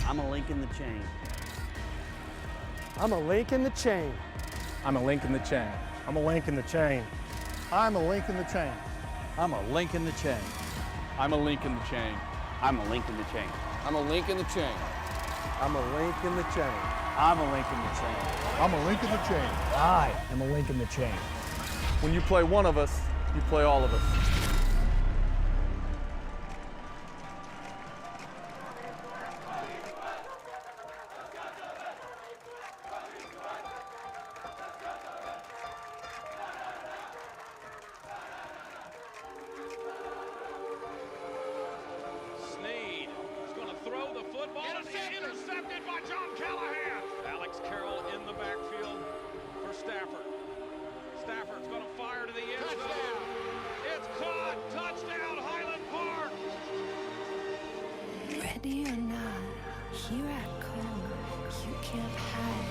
I'm a link in the chain. I'm a link in the chain. I'm a link in the chain. I'm a link in the chain. I'm a link in the chain. I'm a link in the chain. I'm a link in the chain. I'm a link in the chain. I'm a link in the chain. I'm a link in the chain. I'm a link in the chain. I'm a link in the chain. I am a link in the chain. When you play one of us, you play all of us. Intercepted by John Callahan. Alex Carroll in the backfield for Stafford. Stafford's going to fire to the end zone. It's caught. Touchdown, Highland Park. Ready or not, here I come. You can't hide.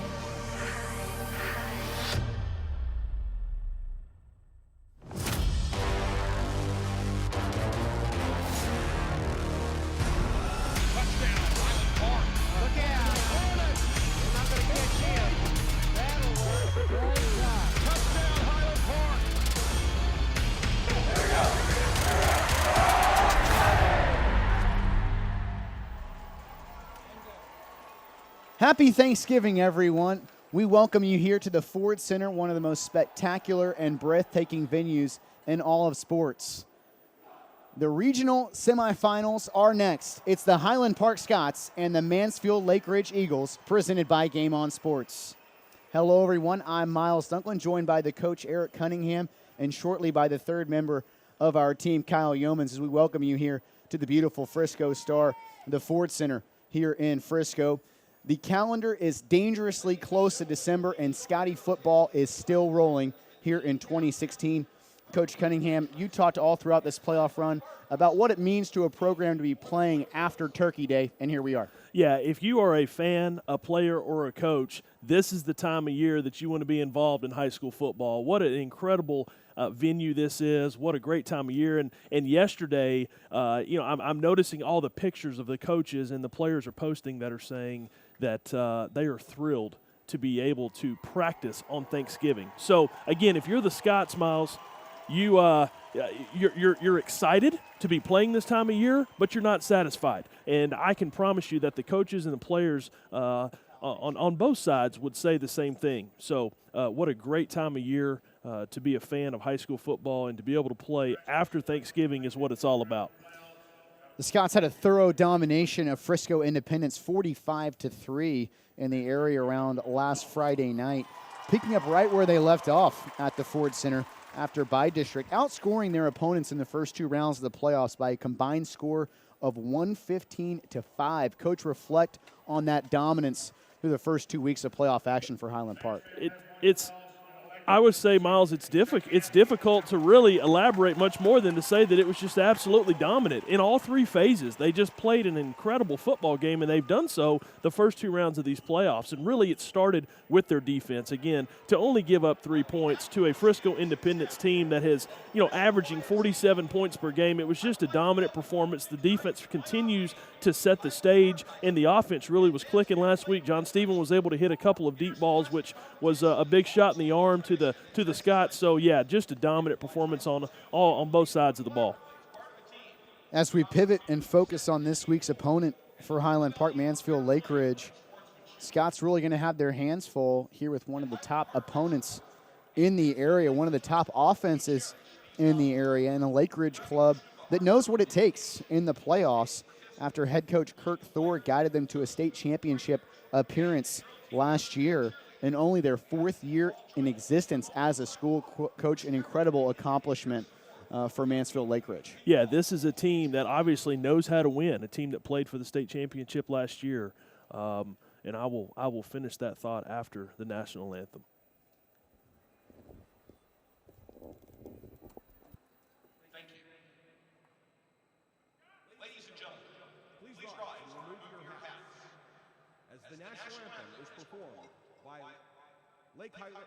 Happy Thanksgiving, everyone. We welcome you here to the Ford Center, one of the most spectacular and breathtaking venues in all of sports. The regional semifinals are next. It's the Highland Park Scots and the Mansfield Lake Ridge Eagles, presented by Game On Sports. Hello, everyone. I'm Miles Dunklin, joined by the coach, Eric Cunningham, and shortly by the third member of our team, Kyle Yeomans, as we welcome you here to the beautiful Frisco Star, the Ford Center here in Frisco. The calendar is dangerously close to December, and Scotty football is still rolling here in 2016. Coach Cunningham, you talked all throughout this playoff run about what it means to a program to be playing after Turkey Day, and here we are. Yeah, if you are a fan, a player, or a coach, this is the time of year that you want to be involved in high school football. What an incredible venue this is. What a great time of year. And yesterday, I'm noticing all the pictures of the coaches and the players are posting that are saying that they are thrilled to be able to practice on Thanksgiving. So, again, if you're the Scots, Miles, you're excited to be playing this time of year, but you're not satisfied. And I can promise you that the coaches and the players on both sides would say the same thing. So what a great time of year to be a fan of high school football, and to be able to play after Thanksgiving is what it's all about. The Scots had a thorough domination of Frisco Independence, 45-3 in the area around last Friday night, picking up right where they left off at the Ford Center after bye district, outscoring their opponents in the first two rounds of the playoffs by a combined score of 115-5. Coach, reflect on that dominance through the first 2 weeks of playoff action for Highland Park. I would say, Miles, it's difficult to really elaborate much more than to say that it was just absolutely dominant in all three phases. They just played an incredible football game, and they've done so the first two rounds of these playoffs. And really it started with their defense. Again, to only give up 3 points to a Frisco Independence team that has, averaging 47 points per game, it was just a dominant performance. The defense continues to set the stage, and the offense really was clicking last week. John Stephen was able to hit a couple of deep balls, which was a big shot in the arm to the Scots. So, yeah, just a dominant performance on both sides of the ball. As we pivot and focus on this week's opponent for Highland Park, Mansfield Lake Ridge, Scots really going to have their hands full here with one of the top opponents in the area, one of the top offenses in the area, and a Lake Ridge club that knows what it takes in the playoffs after head coach Kirk Thor guided them to a state championship appearance last year. In only their fourth year in existence as a school coach, an incredible accomplishment for Mansfield Lake Ridge. Yeah, this is a team that obviously knows how to win, a team that played for the state championship last year. And I will finish that thought after the national anthem. Thank you. Ladies and gentlemen, please rise and remove your hats as the national anthem is performed by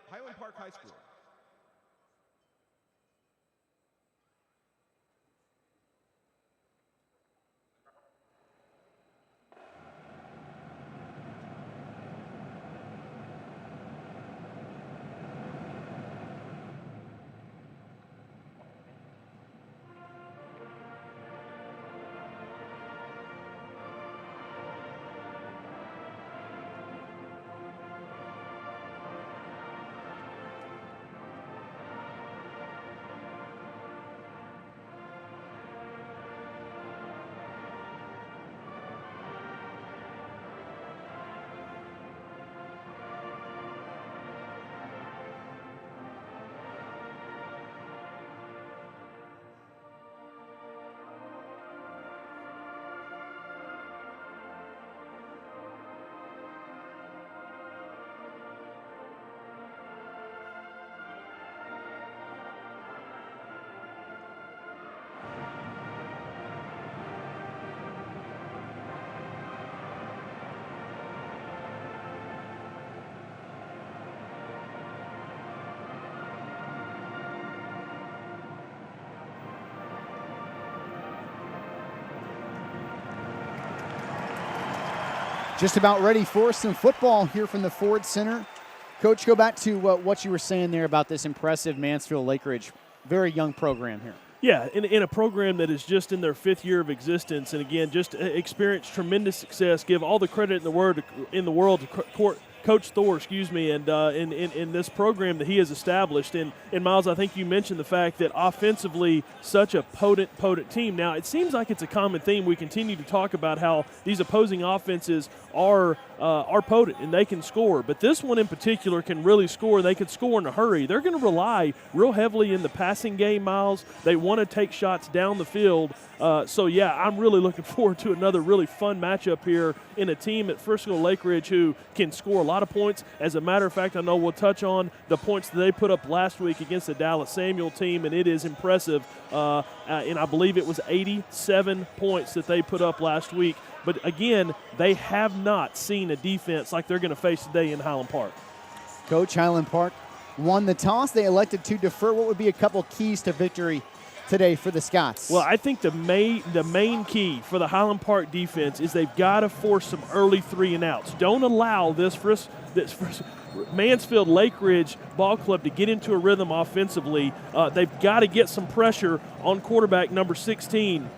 Highland Park High School. Just about ready for some football here from the Ford Center. Coach, go back to what you were saying there about this impressive Mansfield Lake Ridge. Very young program here. Yeah, in a program that is just in their 5th year of existence, and again, just experienced tremendous success. Give all the credit in the world to Coach Thor, and in this program that he has established. And Miles, I think you mentioned the fact that offensively, such a potent team. Now, it seems like it's a common theme. We continue to talk about how these opposing offenses are potent and they can score. But this one in particular can really score. They can score in a hurry. They're going to rely real heavily in the passing game, Miles. They want to take shots down the field. So, yeah, I'm really looking forward to another really fun matchup here in a team at Frisco Lake Ridge who can score a lot of points. As a matter of fact, I know we'll touch on the points that they put up last week against the Dallas Samuel team, and it is impressive. And I believe it was 87 points that they put up last week. But, again, they have not seen a defense like they're going to face today in Highland Park. Coach, Highland Park won the toss. They elected to defer. What would be a couple keys to victory today for the Scots? Well, I think the main key for the Highland Park defense is they've got to force some early 3-and-outs. Don't allow this Mansfield Lake Ridge ball club to get into a rhythm offensively. They've got to get some pressure on quarterback number 16,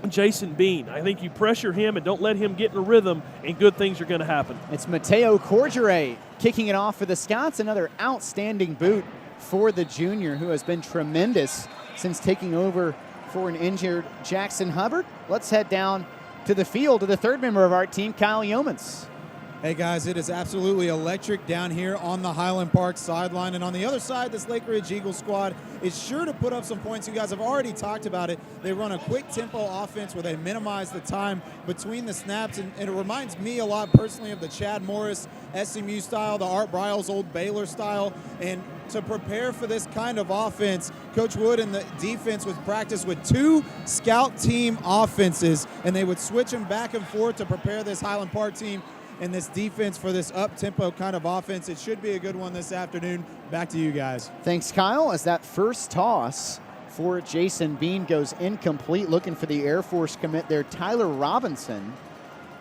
Jason Bean. I think you pressure him and don't let him get in a rhythm, and good things are going to happen. It's Mateo Corgere kicking it off for the Scots. Another outstanding boot for the junior, who has been tremendous since taking over for an injured Jackson Hubbard. Let's head down to the field to the third member of our team, Kyle Yeomans. Hey guys, it is absolutely electric down here on the Highland Park sideline. And on the other side, this Lake Ridge Eagle squad is sure to put up some points. You guys have already talked about it. They run a quick tempo offense where they minimize the time between the snaps. And it reminds me a lot personally of the Chad Morris SMU style, the Art Briles old Baylor style. And to prepare for this kind of offense, Coach Wood and the defense would practice with 2 scout team offenses, and they would switch them back and forth to prepare this Highland Park team and this defense for this up-tempo kind of offense. It should be a good one this afternoon. Back to you guys. Thanks, Kyle. As that first toss for Jason Bean goes incomplete, looking for the Air Force commit there, Tyler Robinson.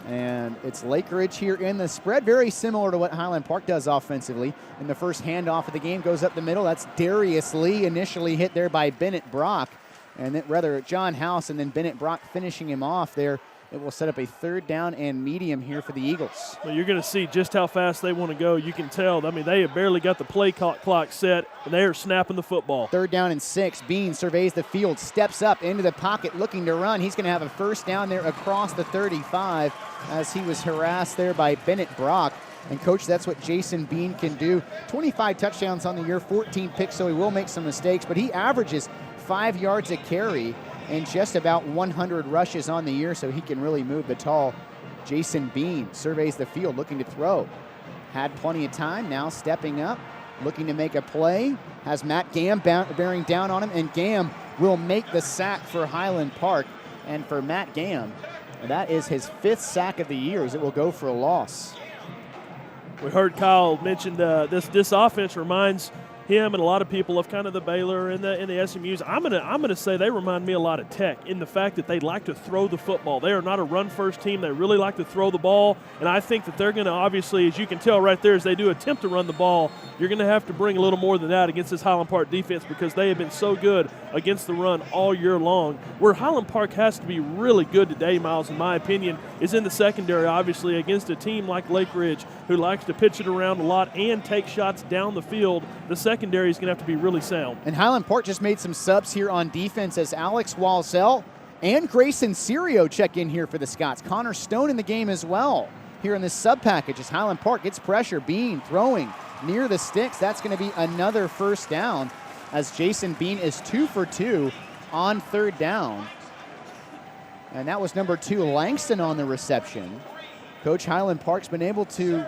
And it's Lake Ridge here in the spread, very similar to what Highland Park does offensively. In the first handoff of the game goes up the middle. That's Darius Lee, initially hit there by Bennett Brock. And then rather John House and then Bennett Brock finishing him off there. It will set up a 3rd down and medium here for the Eagles. Well, you're going to see just how fast they want to go. You can tell. I mean, they have barely got the play clock set, and they are snapping the football. 3rd down and 6. Bean surveys the field, steps up into the pocket looking to run. He's going to have a 1st down there across the 35 as he was harassed there by Bennett Brock. And, Coach, that's what Jason Bean can do. 25 touchdowns on the year, 14 picks, so he will make some mistakes, but he averages 5 yards a carry and just about 100 rushes on the year, so he can really move the tall. Jason Bean surveys the field, looking to throw. Had plenty of time, now stepping up, looking to make a play. Has Matt Gam bearing down on him, and Gam will make the sack for Highland Park. And for Matt Gam, that is his 5th sack of the year, as it will go for a loss. We heard Kyle mention this offense reminds him and a lot of people of kind of the Baylor and the SMUs. I'm gonna say they remind me a lot of Tech in the fact that they like to throw the football. They are not a run-first team. They really like to throw the ball, and I think that they're going to obviously, as you can tell right there, as they do attempt to run the ball, you're going to have to bring a little more than that against this Highland Park defense because they have been so good against the run all year long. Where Highland Park has to be really good today, Miles, in my opinion, is in the secondary, obviously, against a team like Lake Ridge who likes to pitch it around a lot and take shots down the field. The secondary is going to have to be really sound. And Highland Park just made some subs here on defense as Alex Walsell and Grayson Serio check in here for the Scots. Connor Stone in the game as well here in this sub package as Highland Park gets pressure. Bean throwing near the sticks. That's going to be another 1st down as Jason Bean is 2 for 2 on 3rd down. And that was number 2, Langston, on the reception. Coach, Highland Park's been able to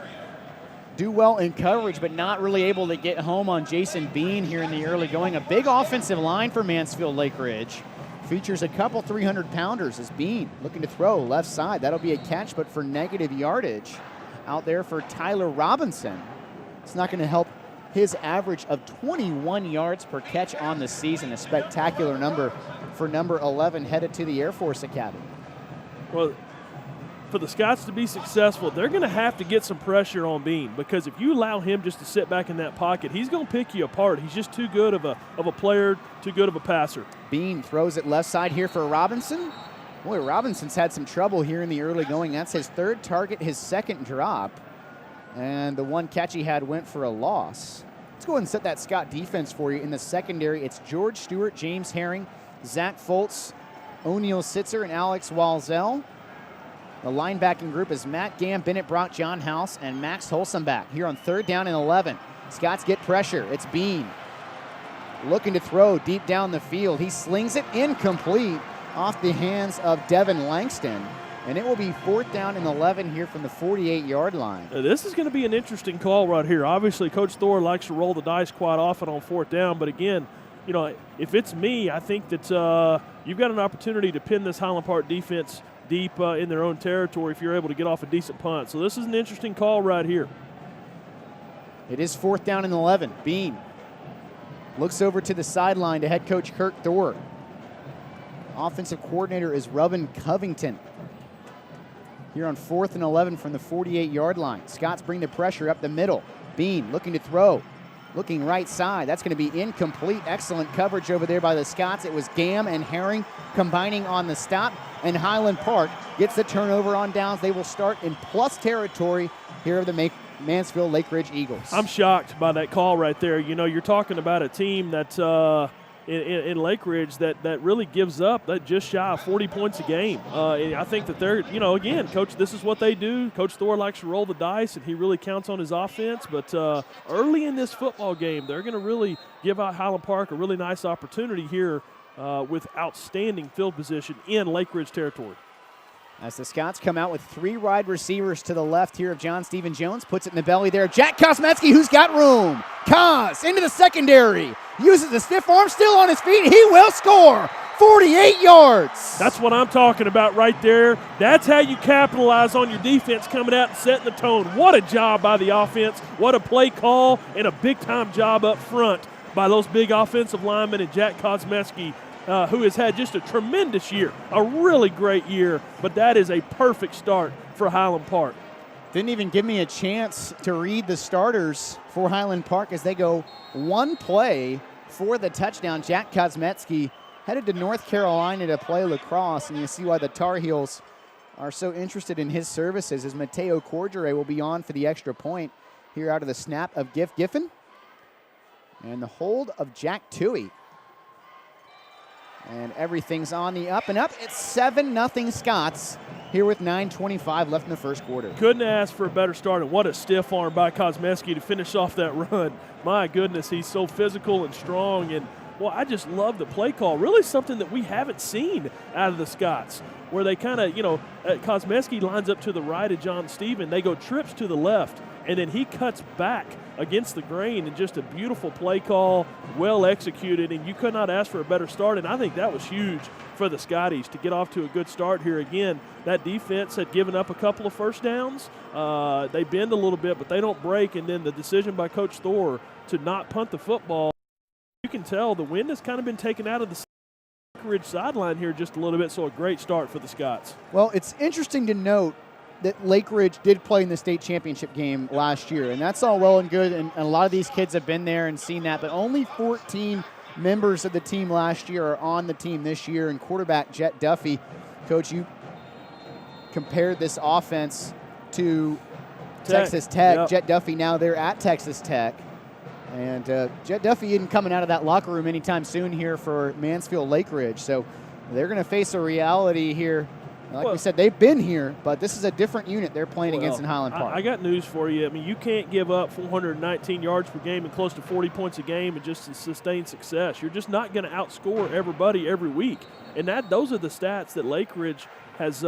do well in coverage, but not really able to get home on Jason Bean here in the early going. A big offensive line for Mansfield Lake Ridge. Features a couple 300-pounders as Bean looking to throw left side. That'll be a catch, but for negative yardage out there for Tyler Robinson. It's not going to help his average of 21 yards per catch on the season. A spectacular number for number 11 headed to the Air Force Academy. Well, for the Scots to be successful, they're going to have to get some pressure on Bean, because if you allow him just to sit back in that pocket, he's going to pick you apart. He's just too good of a player, too good of a passer. Bean throws it left side here for Robinson. Boy, Robinson's had some trouble here in the early going. That's his third target, his second drop. And the one catch he had went for a loss. Let's go ahead and set that Scott defense for you. In the secondary, it's George Stewart, James Herring, Zach Foltz, O'Neal Sitzer, and Alex Walzell. The linebacking group is Matt Gam, Bennett Brock, John House, and Max Holzenbach here on 3rd down and 11. Scots get pressure. It's Bean looking to throw deep down the field. He slings it incomplete off the hands of Devin Langston. And it will be 4th down and 11 here from the 48-yard line. This is going to be an interesting call right here. Obviously, Coach Thor likes to roll the dice quite often on 4th down. But again, you know, if it's me, I think that you've got an opportunity to pin this Highland Park defense deep in their own territory if you're able to get off a decent punt. So this is an interesting call right here. It is 4th down and 11. Bean looks over to the sideline to head coach Kirk Thor. Offensive coordinator is Ruben Covington. Here on 4th and 11 from the 48-yard line. Scots bring the pressure up the middle. Bean looking to throw. Looking right side. That's going to be incomplete. Excellent coverage over there by the Scots. It was Gam and Herring combining on the stop. And Highland Park gets the turnover on downs. They will start in plus territory here of the Mansfield Lake Ridge Eagles. I'm shocked by that call right there. You know, you're talking about a team that's in Lake Ridge that really gives up that just shy of 40 points a game. I think that they're, you know, again, Coach, this is what they do. Coach Thor likes to roll the dice, and he really counts on his offense. But early in this football game, they're going to really give out Highland Park a really nice opportunity here with outstanding field position in Lake Ridge territory. As the Scots come out with 3 wide receivers to the left here of John Stephen Jones, puts it in the belly there. Jack Kosmetsky, who's got room. Kos into the secondary. Uses the stiff arm, still on his feet. He will score. 48 yards. That's what I'm talking about right there. That's how you capitalize on your defense coming out and setting the tone. What a job by the offense. What a play call and a big-time job up front by those big offensive linemen and Jack Kosmetsky, who has had just a tremendous year, a really great year, but that is a perfect start for Highland Park. Didn't even give me a chance to read the starters for Highland Park as they go one play for the touchdown. Jack Kosmetsky headed to North Carolina to play lacrosse, and you see why the Tar Heels are so interested in his services, as Mateo Cordere will be on for the extra point here out of the snap of Giffen. And the hold of Jack Toohey. And everything's on the up and up. It's 7-0 Scots here with 9:25 left in the first quarter. Couldn't ask for a better start, and what a stiff arm by Kosmetsky to finish off that run. My goodness, he's so physical and strong, and well, I just love the play call. Really something that we haven't seen out of the Scots, where they kind of, you know, Kosmetsky lines up to the right of John Stephen. They go trips to the left, and then he cuts back against the grain, and just a beautiful play call, well executed, and you could not ask for a better start, and I think that was huge for the Scotties to get off to a good start here. Again, that defense had given up a couple of first downs. They bend a little bit, but they don't break, and then the decision by Coach Thor to not punt the football, you can tell the wind has kind of been taken out of the Ridge sideline here just a little bit, so a great start for the Scots. Well, it's interesting to note that Lake Ridge did play in the state championship game last year, and that's all well and good, and a lot of these kids have been there and seen that, but only 14 members of the team last year are on the team this year, and quarterback Jet Duffy. Coach, you compared this offense to Texas Tech. Yep. Jet Duffy now they're at Texas Tech. And Jet Duffy isn't coming out of that locker room anytime soon here for Mansfield Lake Ridge. So they're going to face a reality here. Like we said, they've been here, but this is a different unit they're playing against in Highland Park. I got news for you. I mean, you can't give up 419 yards per game and close to 40 points a game and just sustain success. You're just not going to outscore everybody every week. And those are the stats that Lake Ridge has,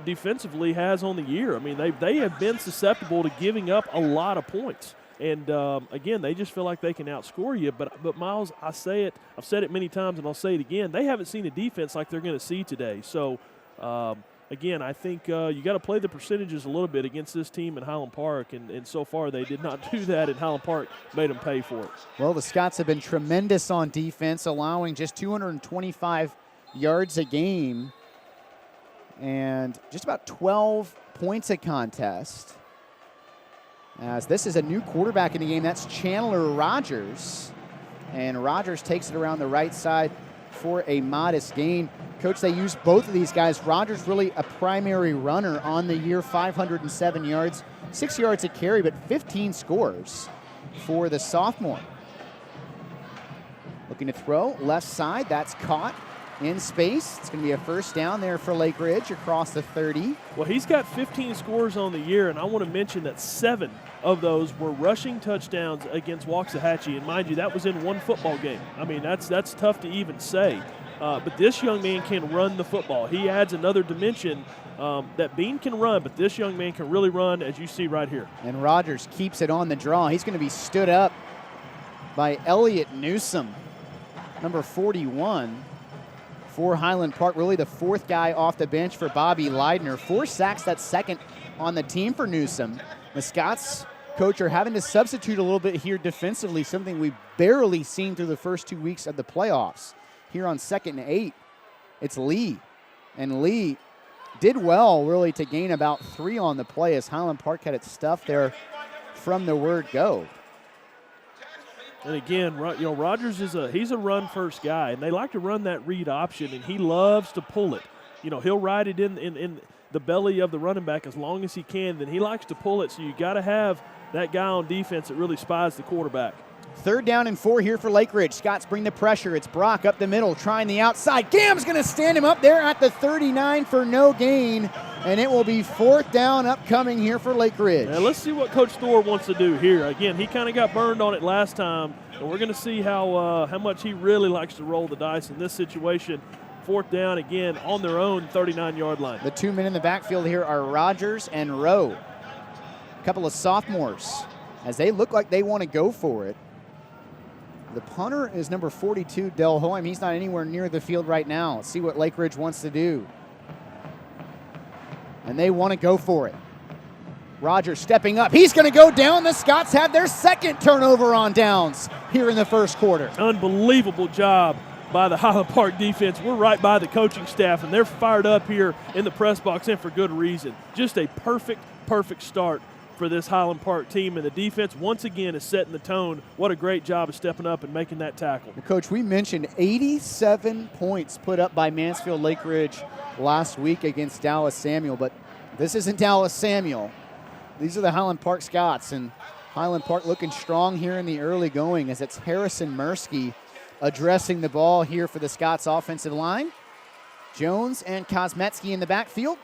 defensively has on the year. I mean, they have been susceptible to giving up a lot of points. And, again, they just feel like they can outscore you. But Miles, I've said it many times, and I'll say it again, they haven't seen a defense like they're going to see today. So, again, I think you got to play the percentages a little bit against this team in Highland Park, and so far they did not do that, and Highland Park made them pay for it. Well, the Scots have been tremendous on defense, allowing just 225 yards a game. and just about 12 points a contest. As this is a new quarterback in the game, that's Chandler Rogers. And Rogers takes it around the right side for a modest gain. Coach, they use both of these guys. Rogers really a primary runner on the year, 507 yards, 6 yards a carry, but 15 scores for the sophomore. Looking to throw, left side, that's caught in space. It's going to be a first down there for Lake Ridge across the 30. Well, he's got 15 scores on the year, and I want to mention that 7 of those were rushing touchdowns against Waxahachie. And mind you, that was in one football game. I mean, that's tough to even say. But this young man can run the football. He adds another dimension that Bean can run, but this young man can really run, as you see right here. And Rogers keeps it on the draw. He's going to be stood up by Elliott Newsom, number 41 for Highland Park. Really the fourth guy off the bench for Bobby Leidner. 4 sacks, that's second on the team for Newsom. The Scots coach are having to substitute a little bit here defensively, something we've barely seen through the first 2 weeks of the playoffs. Here on 2nd and 8, it's Lee. And Lee did well, really, to gain about 3 on the play as Highland Park had its stuff there from the word go. And again, you know, Rogers he's a run-first guy, and they like to run that read option, and he loves to pull it. You know, he'll ride it in the belly of the running back as long as he can. Then he likes to pull it, so you got to have that guy on defense that really spies the quarterback. 3rd down and 4 here for Lake Ridge. Scots bring the pressure. It's Brock up the middle, trying the outside. Gam's going to stand him up there at the 39 for no gain, and it will be 4th down upcoming here for Lake Ridge. Now let's see what Coach Thor wants to do here. Again, he kind of got burned on it last time, and we're going to see how much he really likes to roll the dice in this situation. 4th down again on their own 39-yard line. The 2 men in the backfield here are Rogers and Rowe. A couple of sophomores as they look like they want to go for it. The punter is number 42, Del Hoym. He's not anywhere near the field right now. Let's see what Lake Ridge wants to do. And they want to go for it. Rogers stepping up. He's going to go down. The Scots have their 2nd turnover on downs here in the first quarter. Unbelievable job by the Highland Park defense. We're right by the coaching staff, and they're fired up here in the press box, and for good reason. Just a perfect start for this Highland Park team, and the defense once again is setting the tone. What a great job of stepping up and making that tackle. Well, Coach, we mentioned 87 points put up by Mansfield Lake Ridge last week against Dallas Samuel, but this isn't Dallas Samuel. These are the Highland Park Scots, and Highland Park looking strong here in the early going as it's Harrison Mursky addressing the ball here for the Scots offensive line. Jones and Kosmetsky in the backfield,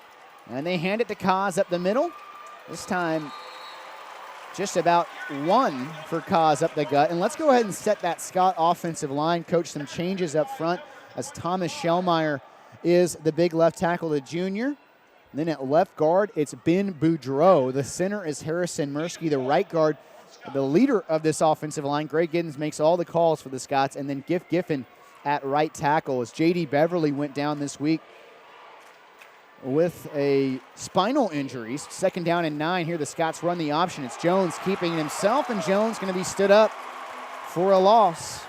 and they hand it to Kos up the middle. This time, just about 1 for Kos up the gut. And let's go ahead and set that Scott offensive line. Coach, some changes up front as Thomas Schellmeyer is the big left tackle, the junior. And then at left guard, it's Ben Boudreau. The center is Harrison Mursky. The right guard, the leader of this offensive line, Greg Giddens, makes all the calls for the Scots. And then Giff Giffen at right tackle as J.D. Beverly went down this week with a spinal injury. 2nd down and 9 here. The Scots run the option. It's Jones keeping it himself, and Jones going to be stood up for a loss.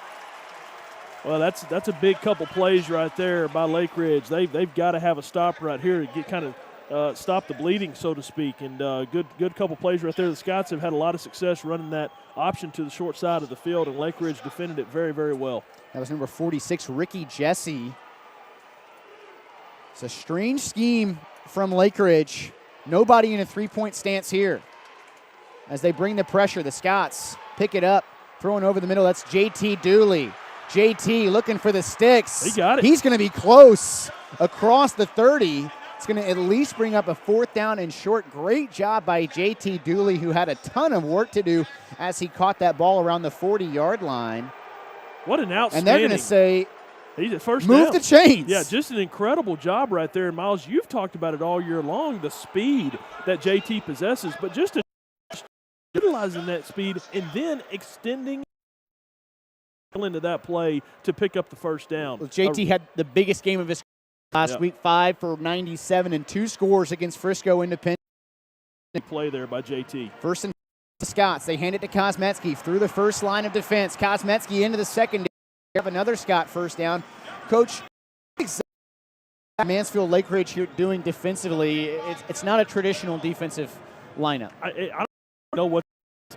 Well, that's a big couple plays right there by Lake Ridge. They've got to have a stop right here to get kind of stop the bleeding, so to speak. And good couple plays right there. The Scots have had a lot of success running that option to the short side of the field, and Lake Ridge defended it very, very well. That was number 46, Ricky Jesse. It's a strange scheme from Lake Ridge. Nobody in a 3-point stance here. As they bring the pressure, the Scots pick it up, throwing over the middle. That's JT Dooley. JT looking for the sticks. He got it. He's going to be close across the 30. It's going to at least bring up a 4th down and short. Great job by JT Dooley, who had a ton of work to do as he caught that ball around the 40-yard line. What an outstanding. And they're going to say, he's at first move down. the chains. Yeah, just an incredible job right there. And Miles, you've talked about it all year long, the speed that JT possesses, but just utilizing that speed and then extending into that play to pick up the first down. Well, JT had the biggest game of his last week, 5 for 97 and 2 scores against Frisco Independent. Play there by JT. First and Scots. They hand it to Kosmetsky through the first line of defense. Kosmetsky into the secondary. Have another Scott first down. Coach Mansfield Lake Ridge here doing defensively? It's not a traditional defensive lineup. I don't know what.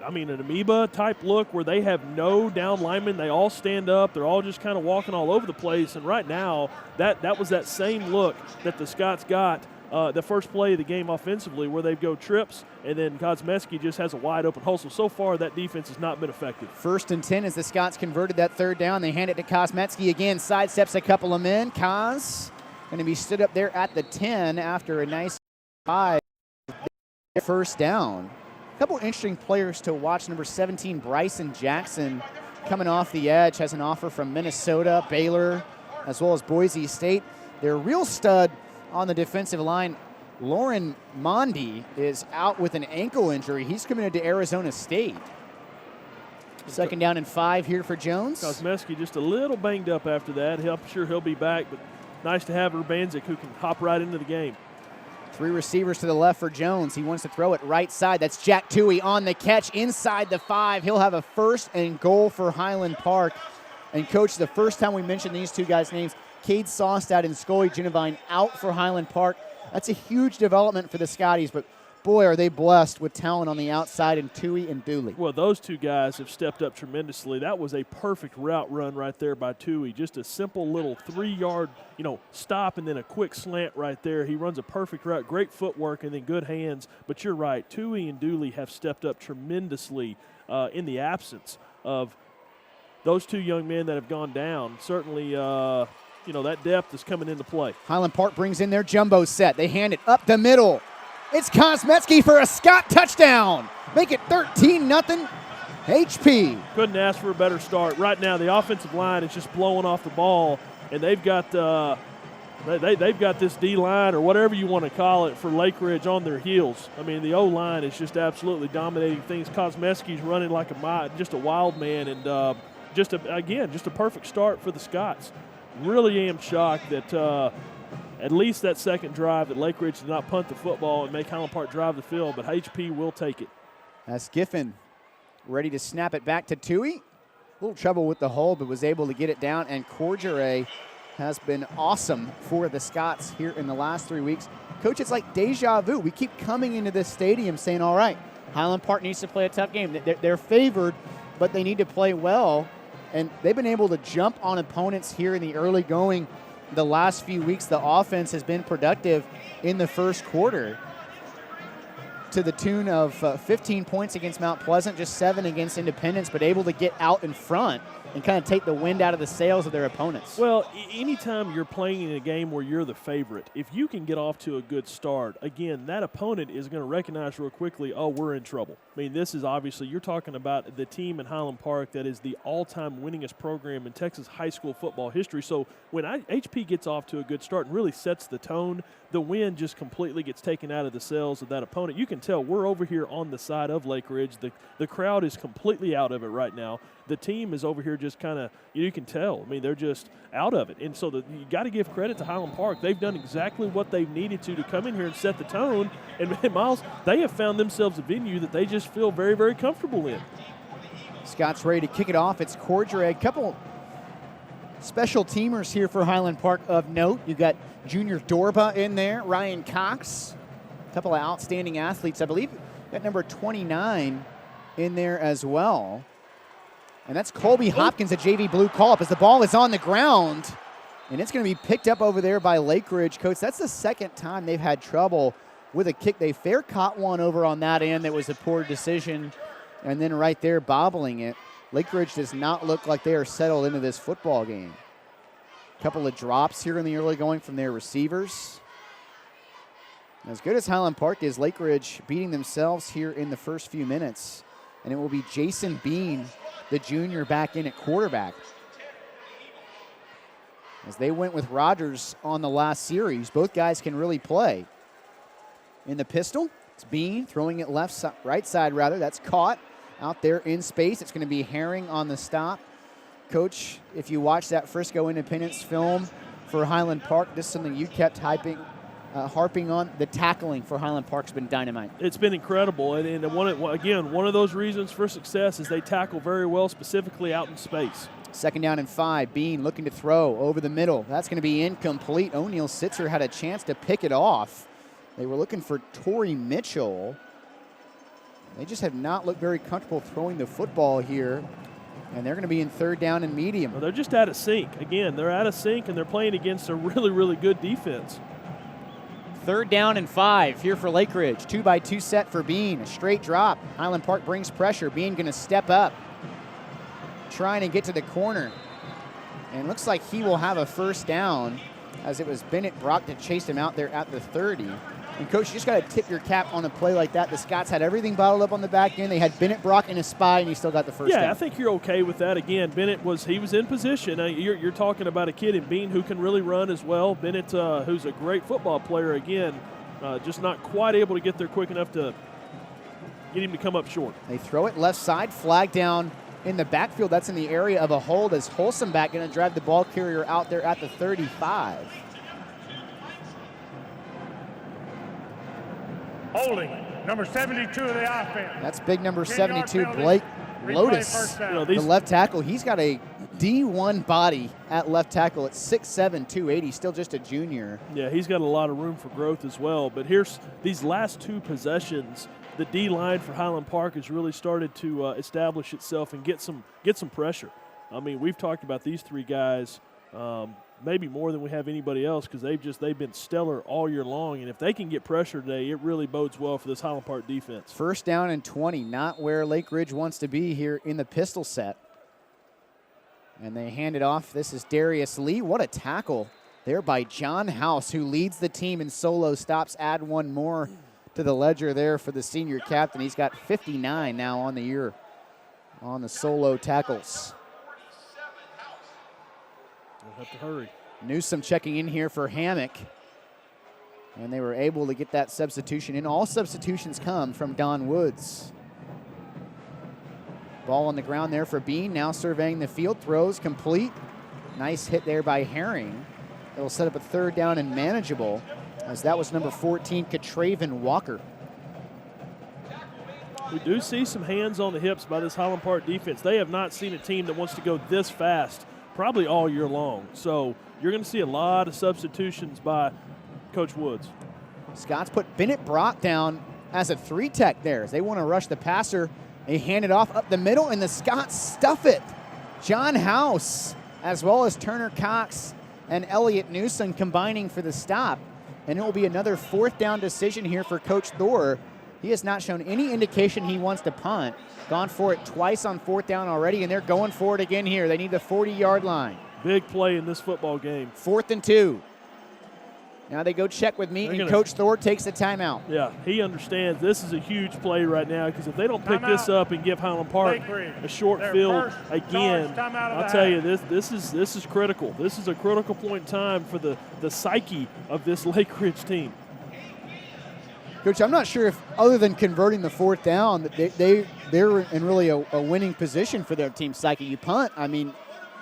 I mean, an amoeba type look where they have no down linemen. They all stand up. They're all just kind of walking all over the place. And right now, that was that same look that the Scots got the first play of the game offensively, where they go trips, and then Kosmeski just has a wide open hole. So far, that defense has not been effective. 1st and 10 as the Scots converted that 3rd down. They hand it to Kosmeski again. Sidesteps a couple of men. Kos going to be stood up there at the 10 after a nice 5 1st down. A couple interesting players to watch. Number 17, Bryson Jackson, coming off the edge, has an offer from Minnesota, Baylor, as well as Boise State. Their real stud on the defensive line, Lauren Mondi, is out with an ankle injury. He's committed to Arizona State. 2nd down and 5 here for Jones. Kosmeski just a little banged up after that. I'm sure he'll be back, but nice to have Urbanzik who can hop right into the game. 3 receivers to the left for Jones. He wants to throw it right side. That's Jack Toohey on the catch inside the 5. He'll have a 1st and goal for Highland Park. And, Coach, the first time we mentioned these two guys' names, Cade Sawstad and Scully Genevine out for Highland Park. That's a huge development for the Scotties, but boy, are they blessed with talent on the outside in Toohey and Dooley. Well, those two guys have stepped up tremendously. That was a perfect route run right there by Toohey. Just a simple little 3-yard, stop and then a quick slant right there. He runs a perfect route, great footwork, and then good hands. But you're right, Toohey and Dooley have stepped up tremendously in the absence of those two young men that have gone down. Certainly, that depth is coming into play. Highland Park brings in their jumbo set. They hand it up the middle. It's Kosmeski for a Scott touchdown. Make it 13-0 HP. Couldn't ask for a better start. Right now, the offensive line is just blowing off the ball, and they've got they've got this D-line or whatever you want to call it for Lake Ridge on their heels. I mean, the O-line is just absolutely dominating things. Kosmeski's running like just a wild man, and just a perfect start for the Scots. Really am shocked that at least that second drive that Lake Ridge did not punt the football and make Highland Park drive the field, but HP will take it. As Giffen ready to snap it back to Toohey. A little trouble with the hold, but was able to get it down, and Corgere has been awesome for the Scots here in the last 3 weeks. Coach, it's like deja vu. We keep coming into this stadium saying, all right, Highland Park needs to play a tough game. They're favored, but they need to play well. And they've been able to jump on opponents here in the early going the last few weeks. The offense has been productive in the first quarter to the tune of 15 points against Mount Pleasant, just 7 against Independence, but able to get out in front and kind of take the wind out of the sails of their opponents. Well, anytime you're playing in a game where you're the favorite, if you can get off to a good start, again, that opponent is going to recognize real quickly, oh, we're in trouble. I mean, this is obviously, you're talking about the team in Highland Park that is the all-time winningest program in Texas high school football history. So when HP gets off to a good start and really sets the tone, the wind just completely gets taken out of the sails of that opponent. You can tell we're over here on the side of Lake Ridge. The crowd is completely out of it right now. The team is over here just kind of, you can tell. I mean, they're just out of it. And so you got to give credit to Highland Park. They've done exactly what they've needed to come in here and set the tone. And Miles, they have found themselves a venue that they just feel very, very comfortable in. Scott's ready to kick it off. It's Corgere. A couple special teamers here for Highland Park of note. You got Junior Dorba in there, Ryan Cox, a couple of outstanding athletes. I believe got number 29 in there as well. And that's Colby Hopkins, a JV blue call-up, as the ball is on the ground. And it's going to be picked up over there by Lake Ridge. Coach, that's the second time they've had trouble with a kick. They fair caught one over on that end that was a poor decision. And then right there bobbling it. Lake Ridge does not look like they are settled into this football game. A couple of drops here in the early going from their receivers. As good as Highland Park is, Lake Ridge beating themselves here in the first few minutes. And it will be Jason Bean, the junior, back in at quarterback. As they went with Rogers on the last series, both guys can really play. In the pistol, it's Bean throwing it right side rather. That's caught out there in space. It's going to be Herring on the stop. Coach, if you watch that Frisco Independence film for Highland Park, this is something you kept harping on the tackling for Highland Park's been dynamite. It's been incredible, and one of those reasons for success is they tackle very well, specifically out in space. 2nd down and 5. Bean looking to throw over the middle. That's going to be incomplete. O'Neal Sitzer had a chance to pick it off. They were looking for Torrey Mitchell. They just have not looked very comfortable throwing the football here. And they're going to be in 3rd down and medium. Well, they're just out of sync. Again, they're out of sync, and they're playing against a really, really good defense. 3rd down and 5 here for Lake Ridge. 2-by-2 set for Bean. A straight drop. Highland Park brings pressure. Bean going to step up, trying to get to the corner. And looks like he will have a 1st down, as it was Bennett Brock that chased him out there at the 30. And, Coach, you just got to tip your cap on a play like that. The Scots had everything bottled up on the back end. They had Bennett Brock in a spy, and he still got the 1st down. Yeah, I think you're okay with that. Again, Bennett was in position. You're talking about a kid in Bean who can really run as well. Bennett, who's a great football player, again, just not quite able to get there quick enough to get him to come up short. They throw it left side, flag down in the backfield. That's in the area of a hold as Holsomback going to drive the ball carrier out there at the 35. Holding, number 72 of the offense. That's big number 72, Blake Lotus, the left tackle. He's got a D1 body at left tackle at 6'7", 280, still just a junior. Yeah, he's got a lot of room for growth as well. But here's these last 2 possessions, the D-line for Highland Park has really started to establish itself and get some pressure. I mean, we've talked about these 3 guys maybe more than we have anybody else because they've been stellar all year long. And if they can get pressure today, it really bodes well for this Highland Park defense. 1st down and 20, not where Lake Ridge wants to be here in the pistol set. And they hand it off. This is Darius Lee. What a tackle there by John House, who leads the team in solo stops. Add 1 more to the ledger there for the senior captain. He's got 59 now on the year on the solo tackles. We'll have to hurry. Newsom checking in here for Hammock. And they were able to get that substitution in. All substitutions come from Don Woods. Ball on the ground there for Bean. Now surveying the field. Throws complete. Nice hit there by Herring. It'll set up a 3rd down and manageable, as that was number 14, Catraven Walker. We do see some hands on the hips by this Highland Park defense. They have not seen a team that wants to go this fast probably all year long. So you're going to see a lot of substitutions by Coach Woods. Scots put Bennett Brock down as a 3-tech there, as they want to rush the passer. They hand it off up the middle, and the Scots stuff it. John House, as well as Turner Cox and Elliott Newsom combining for the stop. And it will be another 4th down decision here for Coach Thor. He has not shown any indication he wants to punt. Gone for it twice on 4th down already, and they're going for it again here. They need the 40-yard line. Big play in this football game. 4th and 2. Now they go check with me, and Coach Thor takes the timeout. Yeah, he understands this is a huge play right now, because if they don't pick this up and give Highland Park a short field again, I'll tell you, this is critical. This is a critical point in time for the psyche of this Lake Ridge team. Coach, I'm not sure if, other than converting the 4th down, that they're in really a winning position for their team psyche. You punt, I mean,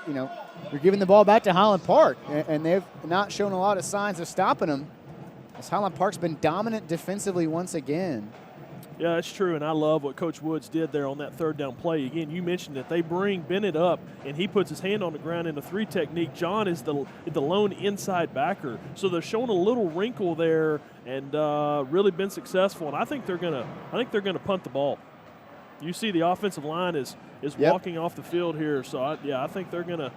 you know, you're giving the ball back to Highland Park, and they've not shown a lot of signs of stopping them, as Highland Park's been dominant defensively once again. Yeah, that's true, and I love what Coach Woods did there on that 3rd down play. Again, you mentioned that they bring Bennett up, and he puts his hand on the ground in a 3 technique. John is the lone inside backer, so they're showing a little wrinkle there, and really been successful. And I think they're gonna punt the ball. You see, the offensive line is walking off the field here, so I think they're gonna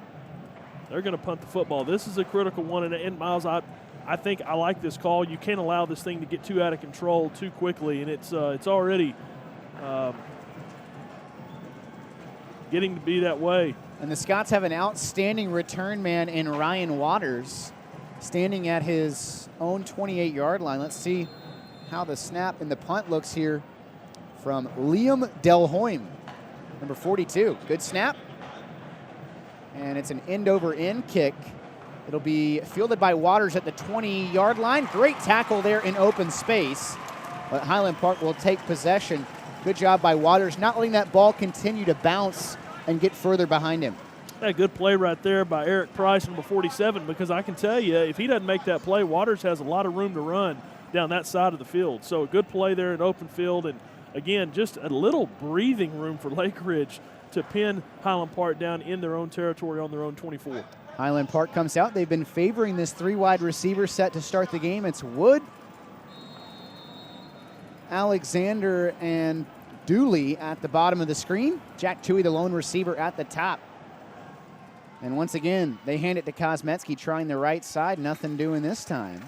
punt the football. This is a critical one, and Miles, I think I like this call. You can't allow this thing to get too out of control too quickly, and it's already getting to be that way. And the Scots have an outstanding return man in Ryan Waters, standing at his own 28-yard line. Let's see how the snap and the punt looks here from Liam Delhoym, number 42. Good snap. And it's an end-over-end kick. It'll be fielded by Waters at the 20-yard line. Great tackle there in open space. But Highland Park will take possession. Good job by Waters, not letting that ball continue to bounce and get further behind him. Yeah, good play right there by Eric Price, number 47, because I can tell you, if he doesn't make that play, Waters has a lot of room to run down that side of the field. So a good play there in open field, and again, just a little breathing room for Lake Ridge to pin Highland Park down in their own territory on their own 24. Highland Park comes out. They've been favoring this 3-wide receiver set to start the game. It's Wood, Alexander, and Dooley at the bottom of the screen. Jack Toohey, the lone receiver, at the top. And once again, they hand it to Kosmetsky, trying the right side. Nothing doing this time.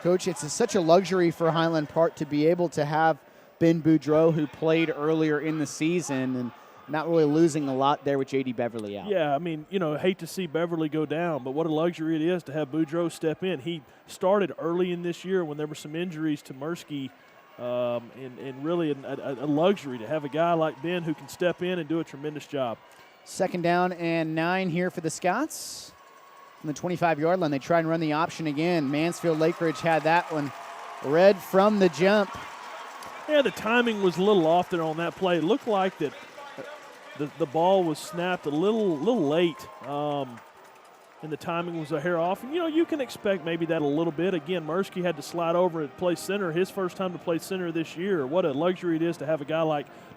Coach, it's such a luxury for Highland Park to be able to have Ben Boudreau, who played earlier in the season, and not really losing a lot there with J.D. Beverly out. Yeah, I mean, hate to see Beverly go down, but what a luxury it is to have Boudreau step in. He started early in this year when there were some injuries to Mursky, and really a luxury to have a guy like Ben who can step in and do a tremendous job. 2nd down and 9 here for the Scots. From the 25-yard line, they try and run the option again. Mansfield Lake Ridge had that one read from the jump. Yeah, the timing was a little off there on that play. It looked like that the ball was snapped a little late, and the timing was a hair off. And, you can expect maybe that a little bit. Again, Mursky had to slide over and play center. His first time to play center this year. What a luxury it is to have a guy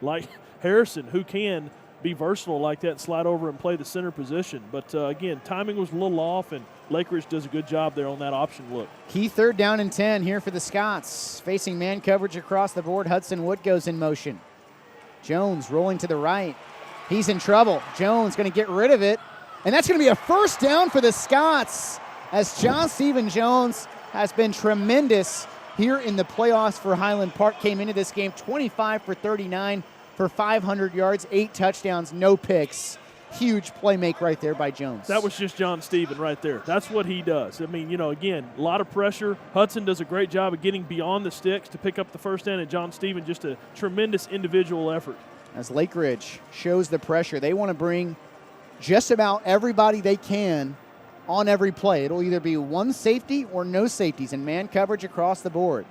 like Harrison who can be versatile like that and slide over and play the center position. But, again, timing was a little off, and Lake Ridge does a good job there on that option look. Key 3rd down and 10 here for the Scots. Facing man coverage across the board, Hudson Wood goes in motion. Jones rolling to the right. He's in trouble. Jones going to get rid of it. And that's going to be a 1st down for the Scots, as John Stephen Jones has been tremendous here in the playoffs for Highland Park. Came into this game 25 for 39 for 500 yards, 8 touchdowns, no picks. Huge play make right there by Jones. That was just John Stephen right there. That's what he does. I mean, again, a lot of pressure. Hudson does a great job of getting beyond the sticks to pick up the 1st down, and John Stephen just a tremendous individual effort. As Lake Ridge shows the pressure, they want to bring just about everybody they can on every play. It'll either be one safety or no safeties, and man coverage across the board.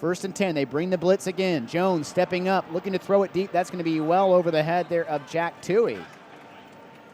1st and 10, they bring the blitz again. Jones stepping up, looking to throw it deep. That's going to be well over the head there of Jack Toohey.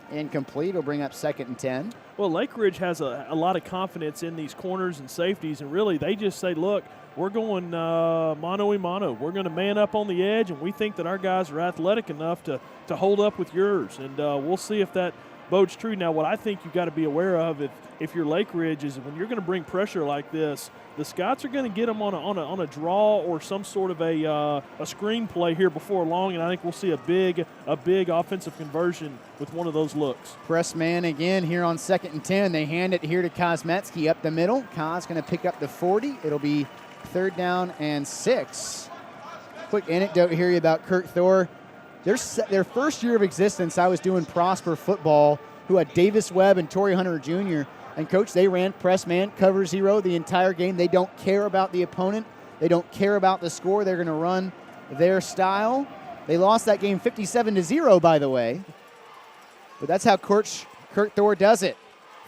Incomplete. Will bring up 2nd and 10. Well, Lake Ridge has a lot of confidence in these corners and safeties, and really they just say, look, we're going mano-a-mano. We're going to man up on the edge, and we think that our guys are athletic enough to hold up with yours, and we'll see if that bodes true. Now, what I think you've got to be aware of if you're Lake Ridge is when you're going to bring pressure like this, the Scots are going to get them on a draw or some sort of a screen play here before long, and I think we'll see a big offensive conversion with one of those looks. Press man again here on 2nd and 10. They hand it here to Kosmetsky up the middle. Kos going to pick up the 40. It'll be 3rd down and 6. Quick anecdote here about Kurt Thor. Their 1st year of existence, I was doing Prosper football, who had Davis Webb and Torrey Hunter Jr., and, Coach, they ran press man, cover 0 the entire game. They don't care about the opponent. They don't care about the score. They're going to run their style. They lost that game 57-0, by the way. But that's how Kurt Thor does it.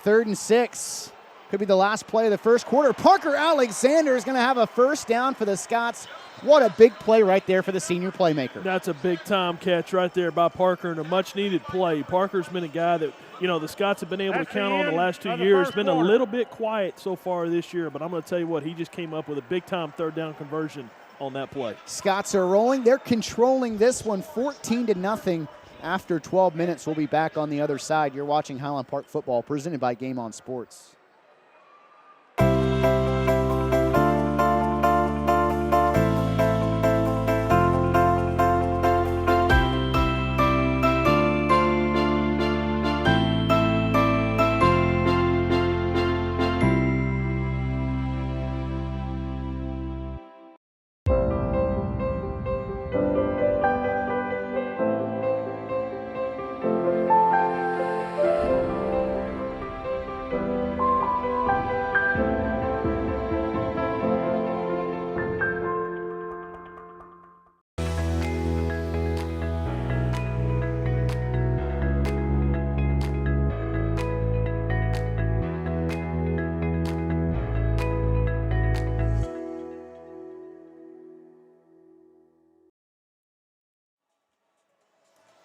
3rd and 6. Could be the last play of the 1st quarter. Parker Alexander is going to have a 1st down for the Scots. What a big play right there for the senior playmaker. That's a big-time catch right there by Parker and a much-needed play. Parker's been a guy that, the Scots have been able to count on the last 2 years. Been a little bit quiet so far this year, but I'm going to tell you what, he just came up with a big-time 3rd down conversion on that play. Scots are rolling. They're controlling this one 14-0 after 12 minutes. We'll be back on the other side. You're watching Highland Park football presented by Game On Sports.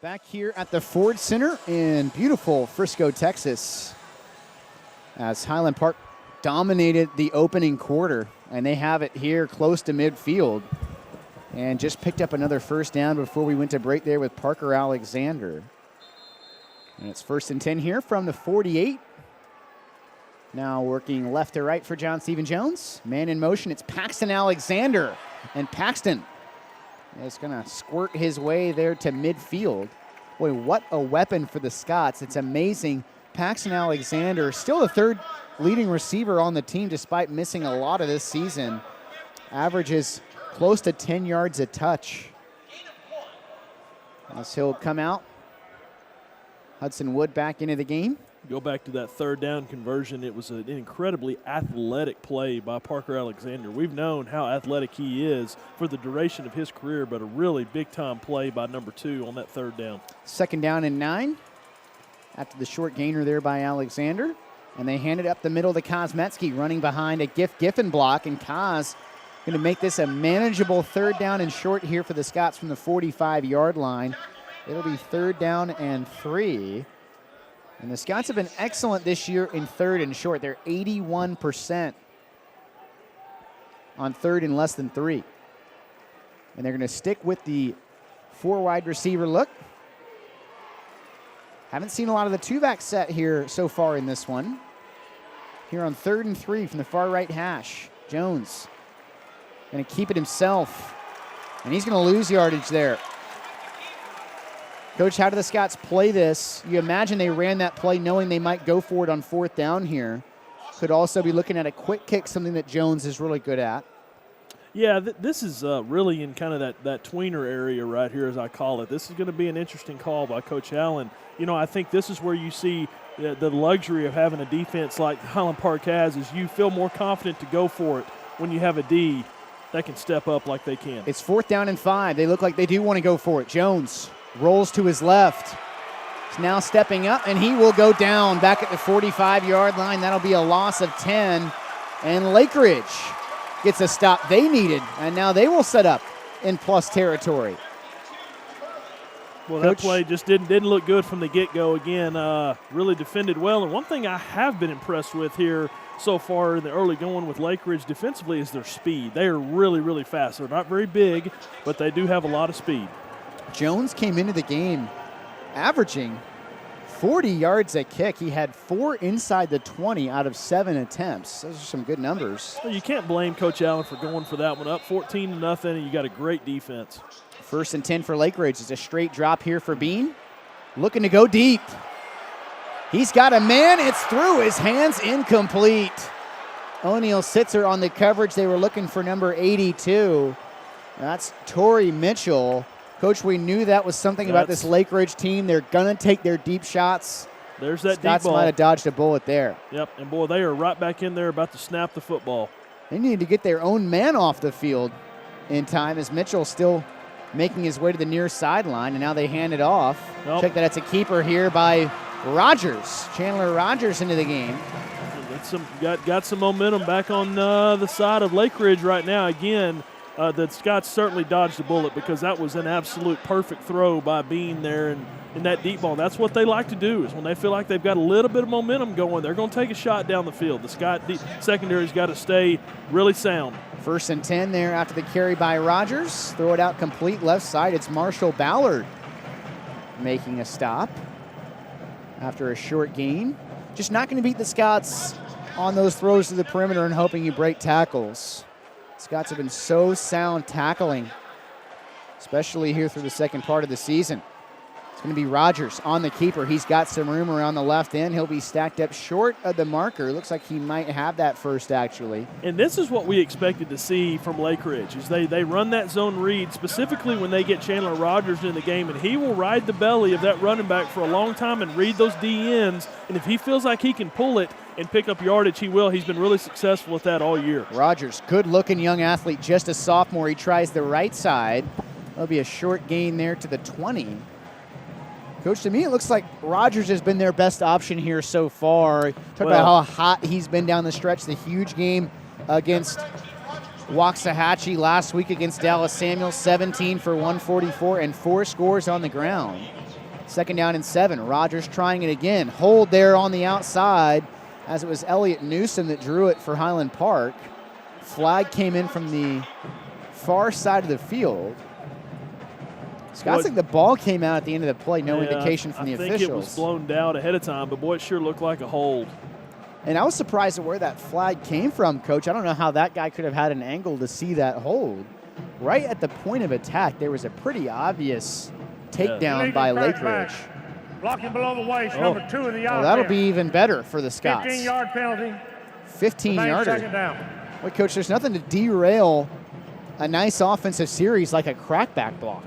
Back here at the Ford Center in beautiful Frisco, Texas, as Highland Park dominated the opening quarter, and they have it here close to midfield and just picked up another first down before we went to break there with Parker Alexander. And it's 1st and 10 here from the 48. Now working left to right for John Stephen Jones. Man in motion, it's Paxton Alexander. And Paxton is going to squirt his way there to midfield. Boy, what a weapon for the Scots. It's amazing. Paxton Alexander, still the 3rd leading receiver on the team despite missing a lot of this season. Averages close to 10 yards a touch. As he'll come out. Hudson Wood back into the game. Go back to that 3rd down conversion. It was an incredibly athletic play by Parker Alexander. We've known how athletic he is for the duration of his career, but a really big-time play by number 2 on that 3rd down. 2nd down and 9 after the short gainer there by Alexander. And they hand it up the middle to Kosmetsky, running behind a Giffen block, and Kos going to make this a manageable 3rd down and short here for the Scots from the 45-yard line. It'll be 3rd down and 3. And the Scots have been excellent this year in 3rd and short. They're 81% on 3rd and less than 3. And they're going to stick with the 4 wide receiver look. Haven't seen a lot of the 2-back set here so far in this one. Here on 3rd and 3 from the far right hash. Jones going to keep it himself. And he's going to lose yardage there. Coach, how do the Scots play this? You imagine they ran that play knowing they might go for it on 4th down here. Could also be looking at a quick kick, something that Jones is really good at. Yeah, this is really in kind of that tweener area right here, as I call it. This is going to be an interesting call by Coach Allen. You know, I think this is where you see the luxury of having a defense like Highland Park has, is you feel more confident to go for it when you have a D that can step up like they can. It's 4th down and 5. They look like they do want to go for it. Jones rolls to his left. He's now stepping up, and he will go down back at the 45-yard line. That'll be a loss of 10. And Lake Ridge gets a stop they needed, and now they will set up in plus territory. Well, Coach, that play just didn't look good from the get-go. Again, really defended well. And one thing I have been impressed with here so far in the early going with Lake Ridge defensively is their speed. They are really, really fast. They're not very big, but they do have a lot of speed. Jones came into the game averaging 40 yards a kick. He had 4 inside the 20 out of 7 attempts. Those are some good numbers. Well, you can't blame Coach Allen for going for that one. Up 14-0, and you got a great defense. 1st and 10 for Lake Ridge. It's a straight drop here for Bean. Looking to go deep. He's got a man. It's through his hands, incomplete. O'Neal Sitzer on the coverage. They were looking for number 82. That's Torrey Mitchell. Coach, we knew that was something about this Lake Ridge team. They're going to take their deep shots. There's that Scots deep ball. Might have dodged a bullet there. Yep, and boy, they are right back in there about to snap the football. They need to get their own man off the field in time, as Mitchell still making his way to the near sideline, and now they hand it off. Nope. Check that it's a keeper here by Rogers. Chandler Rogers into the game. Got some momentum back on the side of Lake Ridge right now. Again, the Scots certainly dodged the bullet, because that was an absolute perfect throw by Bean there in that deep ball. That's what they like to do, is when they feel like they've got a little bit of momentum going, they're going to take a shot down the field. The Scott secondary's got to stay really sound. 1st and 10 there after the carry by Rogers. Throw it out complete left side. It's Marshall Ballard making a stop after a short gain. Just not going to beat the Scots on those throws to the perimeter and hoping you break tackles. Scots have been so sound tackling, especially here through the second part of the season. It's going to be Rogers on the keeper. He's got some room around the left end. He'll be stacked up short of the marker. Looks like he might have that first, actually. And this is what we expected to see from Lake Ridge, is they run that zone read, specifically when they get Chandler Rogers in the game, and he will ride the belly of that running back for a long time and read those DNs. And if he feels like he can pull it and pick up yardage, he will. He's been really successful at that all year. Rogers, good-looking young athlete, just a sophomore. He tries the right side. There'll be a short gain there to the 20. Coach, to me, it looks like Rogers has been their best option here so far. Talk about how hot he's been down the stretch. The huge game against Waxahachie last week against Dallas Samuel, 17 for 144 and 4 scores on the ground. Second down and 7. Rogers trying it again. Hold there on the outside, as it was Elliott Newsom that drew it for Highland Park. Flag came in from the far side of the field. Scots think the ball came out at the end of the play. No indication from the officials. I think it was blown down ahead of time, but boy, it sure looked like a hold. And I was surprised at where that flag came from, Coach. I don't know how that guy could have had an angle to see that hold. Right at the point of attack, there was a pretty obvious takedown by Lake Ridge. Blocking below the waist, number 2 in the Well, that'll be even better for the Scots. 15-yard penalty. 15-yarder. Second down. Well, Coach, there's nothing to derail a nice offensive series like a crackback block.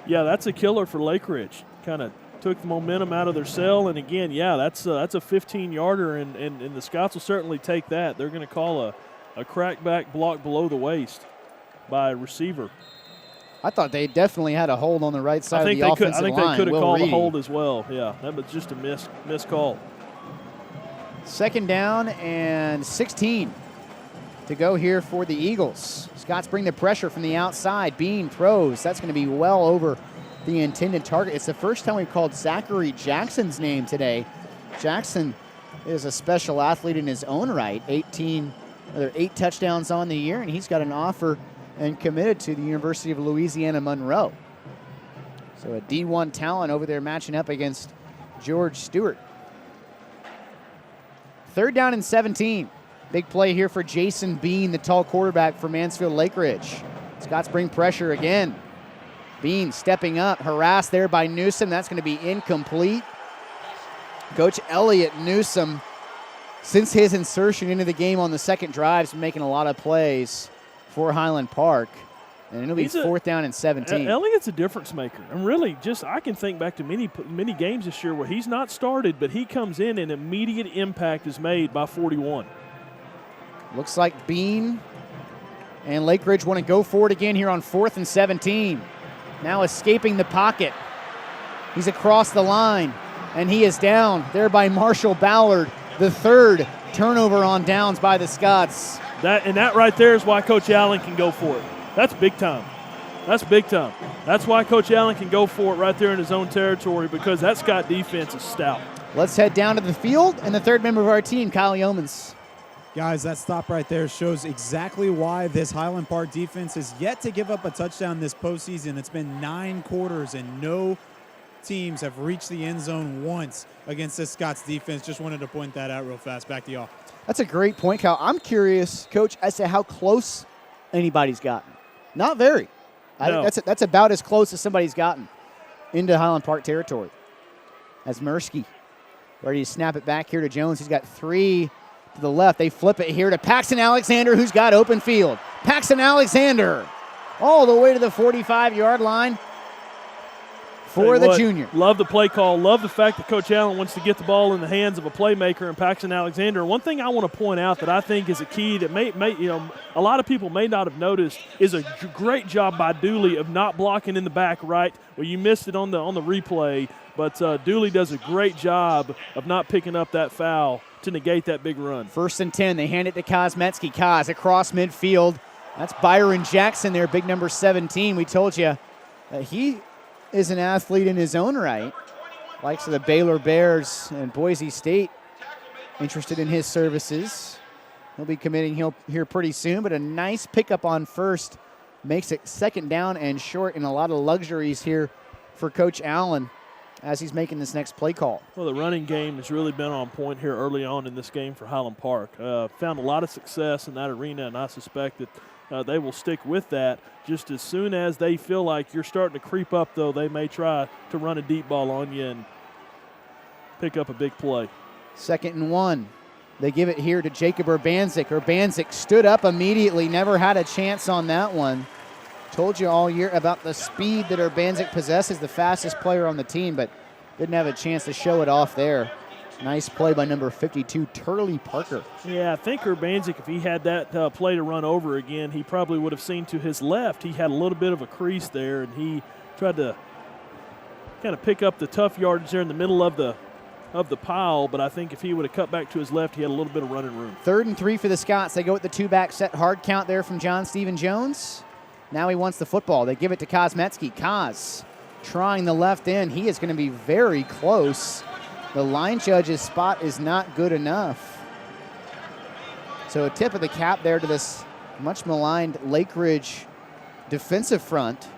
Yeah, that's a killer for Lake Ridge. Kind of took the momentum out of their cell, and again, yeah, that's a 15-yarder, and the Scots will certainly take that. They're going to call a crackback block below the waist by a receiver. I thought they definitely had a hold on the right side of the offensive line. I think they could have called a hold as well. Yeah, that was just a missed call. Second down and 16 to go here for the Eagles. Scots bring the pressure from the outside. Bean throws. That's going to be well over the intended target. It's the first time we've called Zachary Jackson's name today. Jackson is a special athlete in his own right. 8 touchdowns on the year, and he's got an offer and committed to the University of Louisiana Monroe. So a D1 talent over there matching up against George Stewart. Third down and 17. Big play here for Jason Bean, the tall quarterback for Mansfield Lake Ridge. Scots bring pressure again. Bean stepping up, harassed there by Newsom. That's going to be incomplete. Coach Elliott Newsom, since his insertion into the game on the second drive, has been making a lot of plays for Highland Park. And it'll be fourth down and 17. Elliott's a difference maker. And really, I can think back to many games this year where he's not started, but he comes in and immediate impact is made by 41. Looks like Bean and Lake Ridge want to go for it again here on 4th and 17. Now escaping the pocket. He's across the line, and he is down there by Marshall Ballard, the third turnover on downs by the Scots. That right there is why Coach Allen can go for it. That's big time. That's big time. That's why Coach Allen can go for it right there in his own territory, because that Scott defense is stout. Let's head down to the field, and the third member of our team, Kyle Yeomans. Guys, that stop right there shows exactly why this Highland Park defense has yet to give up a touchdown this postseason. It's been 9 quarters, and no teams have reached the end zone once against this Scots defense. Just wanted to point that out real fast. Back to y'all. That's a great point, Kyle. I'm curious, Coach, as to how close anybody's gotten. Not very. No. That's about as close as somebody's gotten into Highland Park territory. As Mirsky ready to snap it back here to Jones. He's got 3 to the left. They flip it here to Paxton Alexander, who's got open field. Paxton Alexander all the way to the 45-yard line for the junior. Love the play call. Love the fact that Coach Allen wants to get the ball in the hands of a playmaker in Paxton Alexander. One thing I want to point out that I think is a key that may a lot of people may not have noticed is a great job by Dooley of not blocking in the back right. Well, you missed it on the replay, but Dooley does a great job of not picking up that foul to negate that big run. 1st and 10. They hand it to Kosmetsky. Kos across midfield. That's Byron Jackson there, big number 17. We told you he is an athlete in his own right. Likes of the Baylor Bears and Boise State interested in his services. He'll be committing here pretty soon, but a nice pickup on first makes it 2nd down and short, and a lot of luxuries here for Coach Allen as he's making this next play call. Well, the running game has really been on point here early on in this game for Highland Park. Found a lot of success in that arena, and I suspect that they will stick with that. Just as soon as they feel like you're starting to creep up, though, they may try to run a deep ball on you and pick up a big play. 2nd and 1. They give it here to Jacob Urbanzik. Urbanzik stood up immediately, never had a chance on that one. Told you all year about the speed that Urbanzik possesses, the fastest player on the team, but didn't have a chance to show it off there. Nice play by number 52, Turley Parker. Yeah, I think Urbanzik, if he had that play to run over again, he probably would have seen to his left. He had a little bit of a crease there, and he tried to kind of pick up the tough yardage there in the middle of the pile, but I think if he would have cut back to his left, he had a little bit of running room. 3rd and 3 for the Scots. They go with the 2-back set hard count there from John Stephen Jones. Now he wants the football. They give it to Kosmetsky. Kos trying the left end. He is going to be very close. The line judge's spot is not good enough. So a tip of the cap there to this much maligned Lake Ridge defensive front.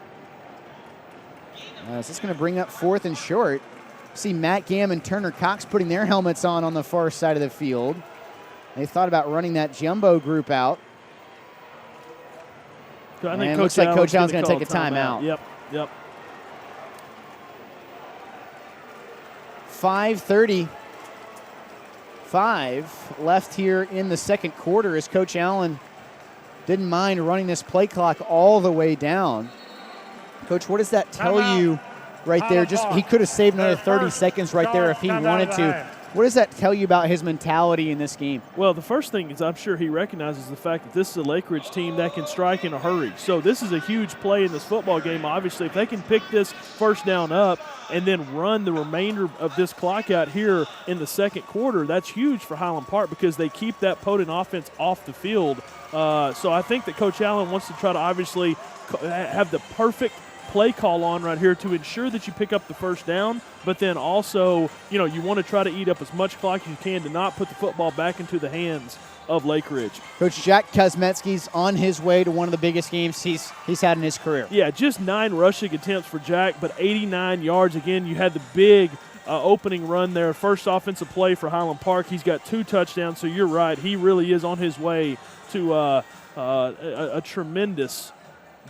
Is this going to bring up 4th and short? See Matt Gamm and Turner Cox putting their helmets on the far side of the field. They thought about running that jumbo group out. I think and it looks like Coach Allen's going to take a timeout. Yep. 5:35 left here in the second quarter as Coach Allen didn't mind running this play clock all the way down. Coach, what does that tell you right there? Just he could have saved another 30 seconds right there if he wanted to. What does that tell you about his mentality in this game? Well, the first thing is I'm sure he recognizes the fact that this is a Lake Ridge team that can strike in a hurry. So this is a huge play in this football game. Obviously, if they can pick this first down up and then run the remainder of this clock out here in the second quarter, that's huge for Highland Park because they keep that potent offense off the field. So I think that Coach Allen wants to try to obviously have the perfect play call on right here to ensure that you pick up the first down, but then also, you want to try to eat up as much clock as you can to not put the football back into the hands of Lake Ridge. Coach Jack Kosmetsky's on his way to one of the biggest games he's had in his career. Yeah, just 9 rushing attempts for Jack, but 89 yards. Again, you had the big opening run there, first offensive play for Highland Park. He's got 2 touchdowns, so you're right. He really is on his way to a tremendous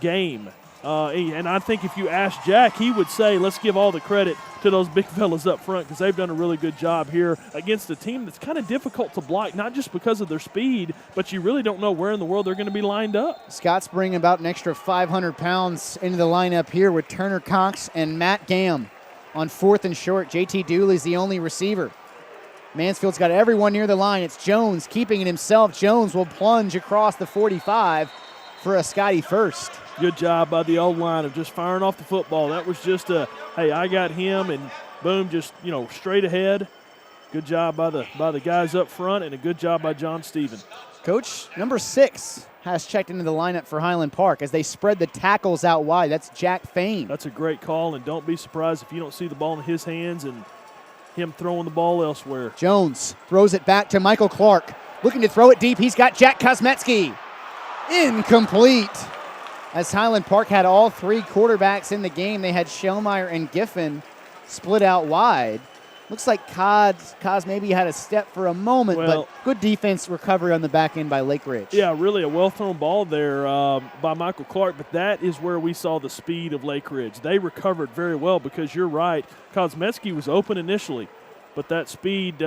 game. And I think if you ask Jack, he would say, let's give all the credit to those big fellas up front because they've done a really good job here against a team that's kind of difficult to block, not just because of their speed, but you really don't know where in the world they're going to be lined up. Scots bring about an extra 500 pounds into the lineup here with Turner Cox and Matt Gamm on 4th and short. JT Dooley's the only receiver. Mansfield's got everyone near the line. It's Jones keeping it himself. Jones will plunge across the 45 for a Scotty first. Good job by the old line of just firing off the football. That was just a, hey, I got him, and boom, just, straight ahead. Good job by the guys up front, and a good job by John Stephen. Coach, number 6 has checked into the lineup for Highland Park as they spread the tackles out wide. That's Jack Fain. That's a great call, and don't be surprised if you don't see the ball in his hands and him throwing the ball elsewhere. Jones throws it back to Michael Clark. Looking to throw it deep. He's got Jack Kosmetsky. Incomplete. As Highland Park had all 3 quarterbacks in the game, they had Shellmeyer and Giffen split out wide. Looks like Kos maybe had a step for a moment, but good defense recovery on the back end by Lake Ridge. Yeah, really a well-thrown ball there by Michael Clark, but that is where we saw the speed of Lake Ridge. They recovered very well because you're right, Kosmetsky was open initially, but that speed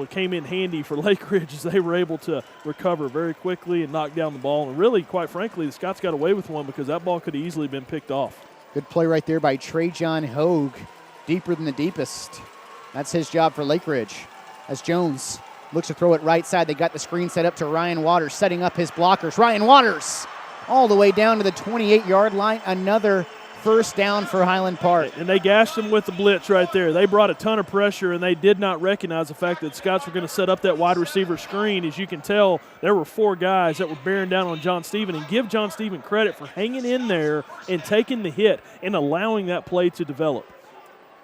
came in handy for Lake Ridge as they were able to recover very quickly and knock down the ball. And really, quite frankly, the Scots got away with one because that ball could have easily been picked off. Good play right there by Trajan Hogue, deeper than the deepest. That's his job for Lake Ridge. As Jones looks to throw it right side, they got the screen set up to Ryan Waters, setting up his blockers. Ryan Waters all the way down to the 28-yard line. Another first down for Highland Park. And they gashed them with the blitz right there. They brought a ton of pressure, and they did not recognize the fact that the Scots were going to set up that wide receiver screen. As you can tell, there were 4 guys that were bearing down on John Stephen, and give John Stephen credit for hanging in there and taking the hit and allowing that play to develop.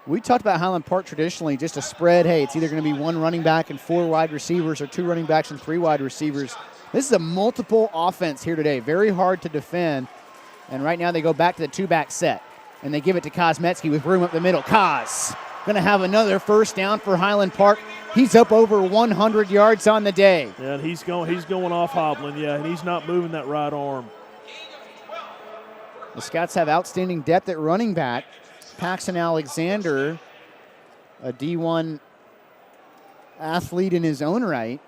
We talked about Highland Park traditionally, just a spread. Hey, it's either going to be 1 running back and 4 wide receivers or 2 running backs and 3 wide receivers. This is a multiple offense here today. Very hard to defend. And right now they go back to the 2-back set. And they give it to Kosmetsky with room up the middle. Kos going to have another first down for Highland Park. He's up over 100 yards on the day. Yeah, and he's going off hobbling, yeah, and he's not moving that right arm. The Scots have outstanding depth at running back. Paxton Alexander, a D1 athlete in his own right,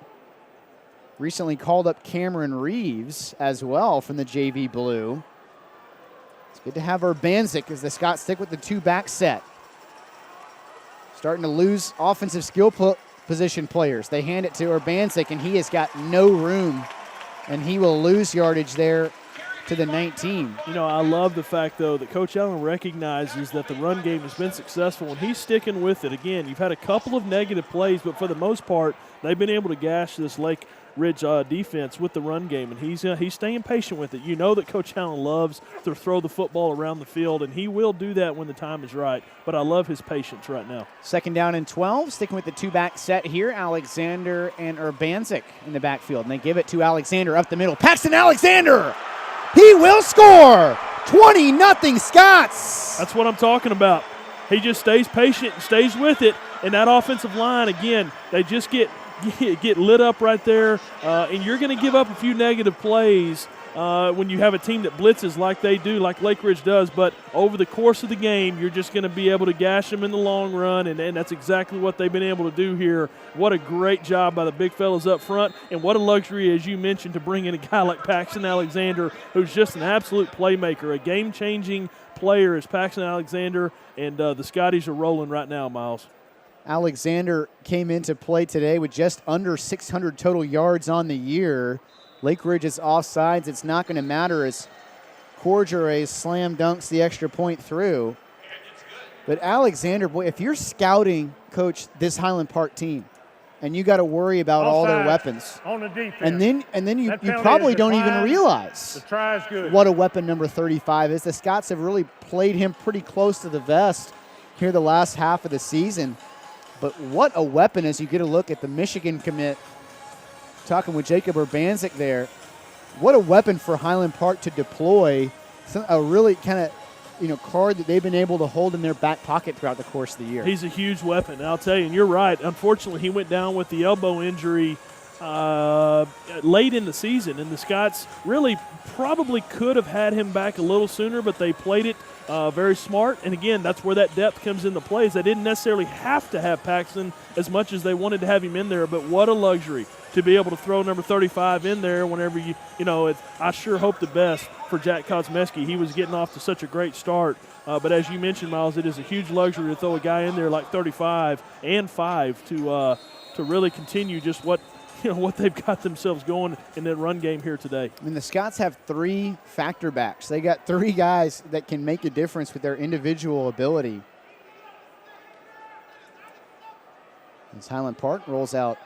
recently called up Cameron Reeves as well from the JV Blue. It's good to have Urbanzik as the Scots stick with the 2-back set. Starting to lose offensive skill position players. They hand it to Urbanzik, and he has got no room, and he will lose yardage there to the 19. I love the fact, though, that Coach Allen recognizes that the run game has been successful, and he's sticking with it. Again, you've had a couple of negative plays, but for the most part, they've been able to gash this Lake Ridge defense with the run game, and he's staying patient with it. You know that Coach Allen loves to throw the football around the field, and he will do that when the time is right. But I love his patience right now. 2nd down and 12, sticking with the two-back set here. Alexander and Urbanzik in the backfield, and they give it to Alexander up the middle. Paxton Alexander, he will score. 20-0 Scots. That's what I'm talking about. He just stays patient and stays with it, and that offensive line, again, they just get lit up right there, and you're going to give up a few negative plays when you have a team that blitzes like they do, like Lake Ridge does, but over the course of the game, you're just going to be able to gash them in the long run, and that's exactly what they've been able to do here. What a great job by the big fellas up front, and what a luxury, as you mentioned, to bring in a guy like Paxton Alexander, who's just an absolute playmaker, a game-changing player is Paxton Alexander, and the Scotties are rolling right now, Miles. Alexander came into play today with just under 600 total yards on the year. Lake Ridge is offsides. It's not going to matter as Cordray slam dunks the extra point through. But Alexander, boy, if you're scouting, Coach, this Highland Park team, and you got to worry about all their weapons, on the defense, and then you probably don't even realize the try is good. What a weapon number 35 is. The Scots have really played him pretty close to the vest here the last half of the season. But what a weapon as you get a look at the Michigan commit. Talking with Jacob Urbanzik there. What a weapon for Highland Park to deploy. A really kind of, card that they've been able to hold in their back pocket throughout the course of the year. He's a huge weapon, and I'll tell you, and you're right. Unfortunately, he went down with the elbow injury late in the season, and the Scots really probably could have had him back a little sooner, but they played it very smart. And again, that's where that depth comes into play. Is they didn't necessarily have to have Paxton as much as they wanted to have him in there, but what a luxury to be able to throw number 35 in there whenever I sure hope the best for Jack Kosmeski. He was getting off to such a great start. But as you mentioned, Miles, it is a huge luxury to throw a guy in there like 35 and 5 to really continue just what they've got themselves going in that run game here today. I mean, the Scots have 3 factor backs. They got 3 guys that can make a difference with their individual ability. As Highland Park rolls out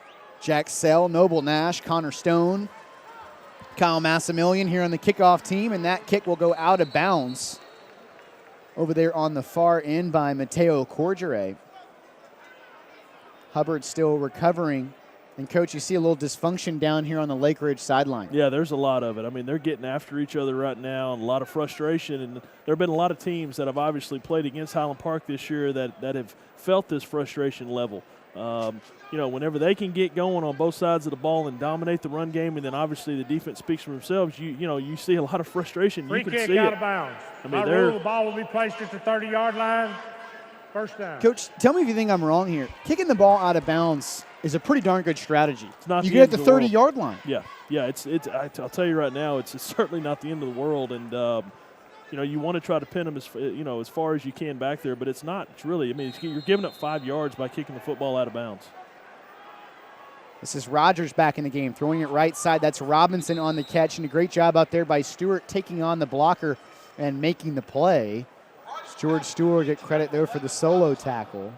Jack Sell, Noble Nash, Connor Stone, Kyle Massimilian here on the kickoff team, and that kick will go out of bounds over there on the far end by Mateo Cordray. Hubbard still recovering. And, Coach, you see a little dysfunction down here on the Lake Ridge sideline. Yeah, there's a lot of it. I mean, they're getting after each other right now and a lot of frustration. And there have been a lot of teams that have obviously played against Highland Park this year that have felt this frustration level. Whenever they can get going on both sides of the ball and dominate the run game, and then obviously the defense speaks for themselves, you see a lot of frustration. Free you can kick see out it. of bounds. I mean, the ball will be placed at the 30-yard line. First down. Coach, tell me if you think I'm wrong here. Kicking the ball out of bounds is a pretty darn good strategy. It's not you the get end at the of the 30-yard line. Yeah. I'll tell you right now, it's certainly not the end of the world, and you want to try to pin them as far as you can back there, but it's not. It's really, you're giving up 5 yards by kicking the football out of bounds. This is Rogers back in the game, throwing it right side. That's Robinson on the catch, and a great job out there by Stewart taking on the blocker and making the play. George Stewart get credit there for the solo tackle.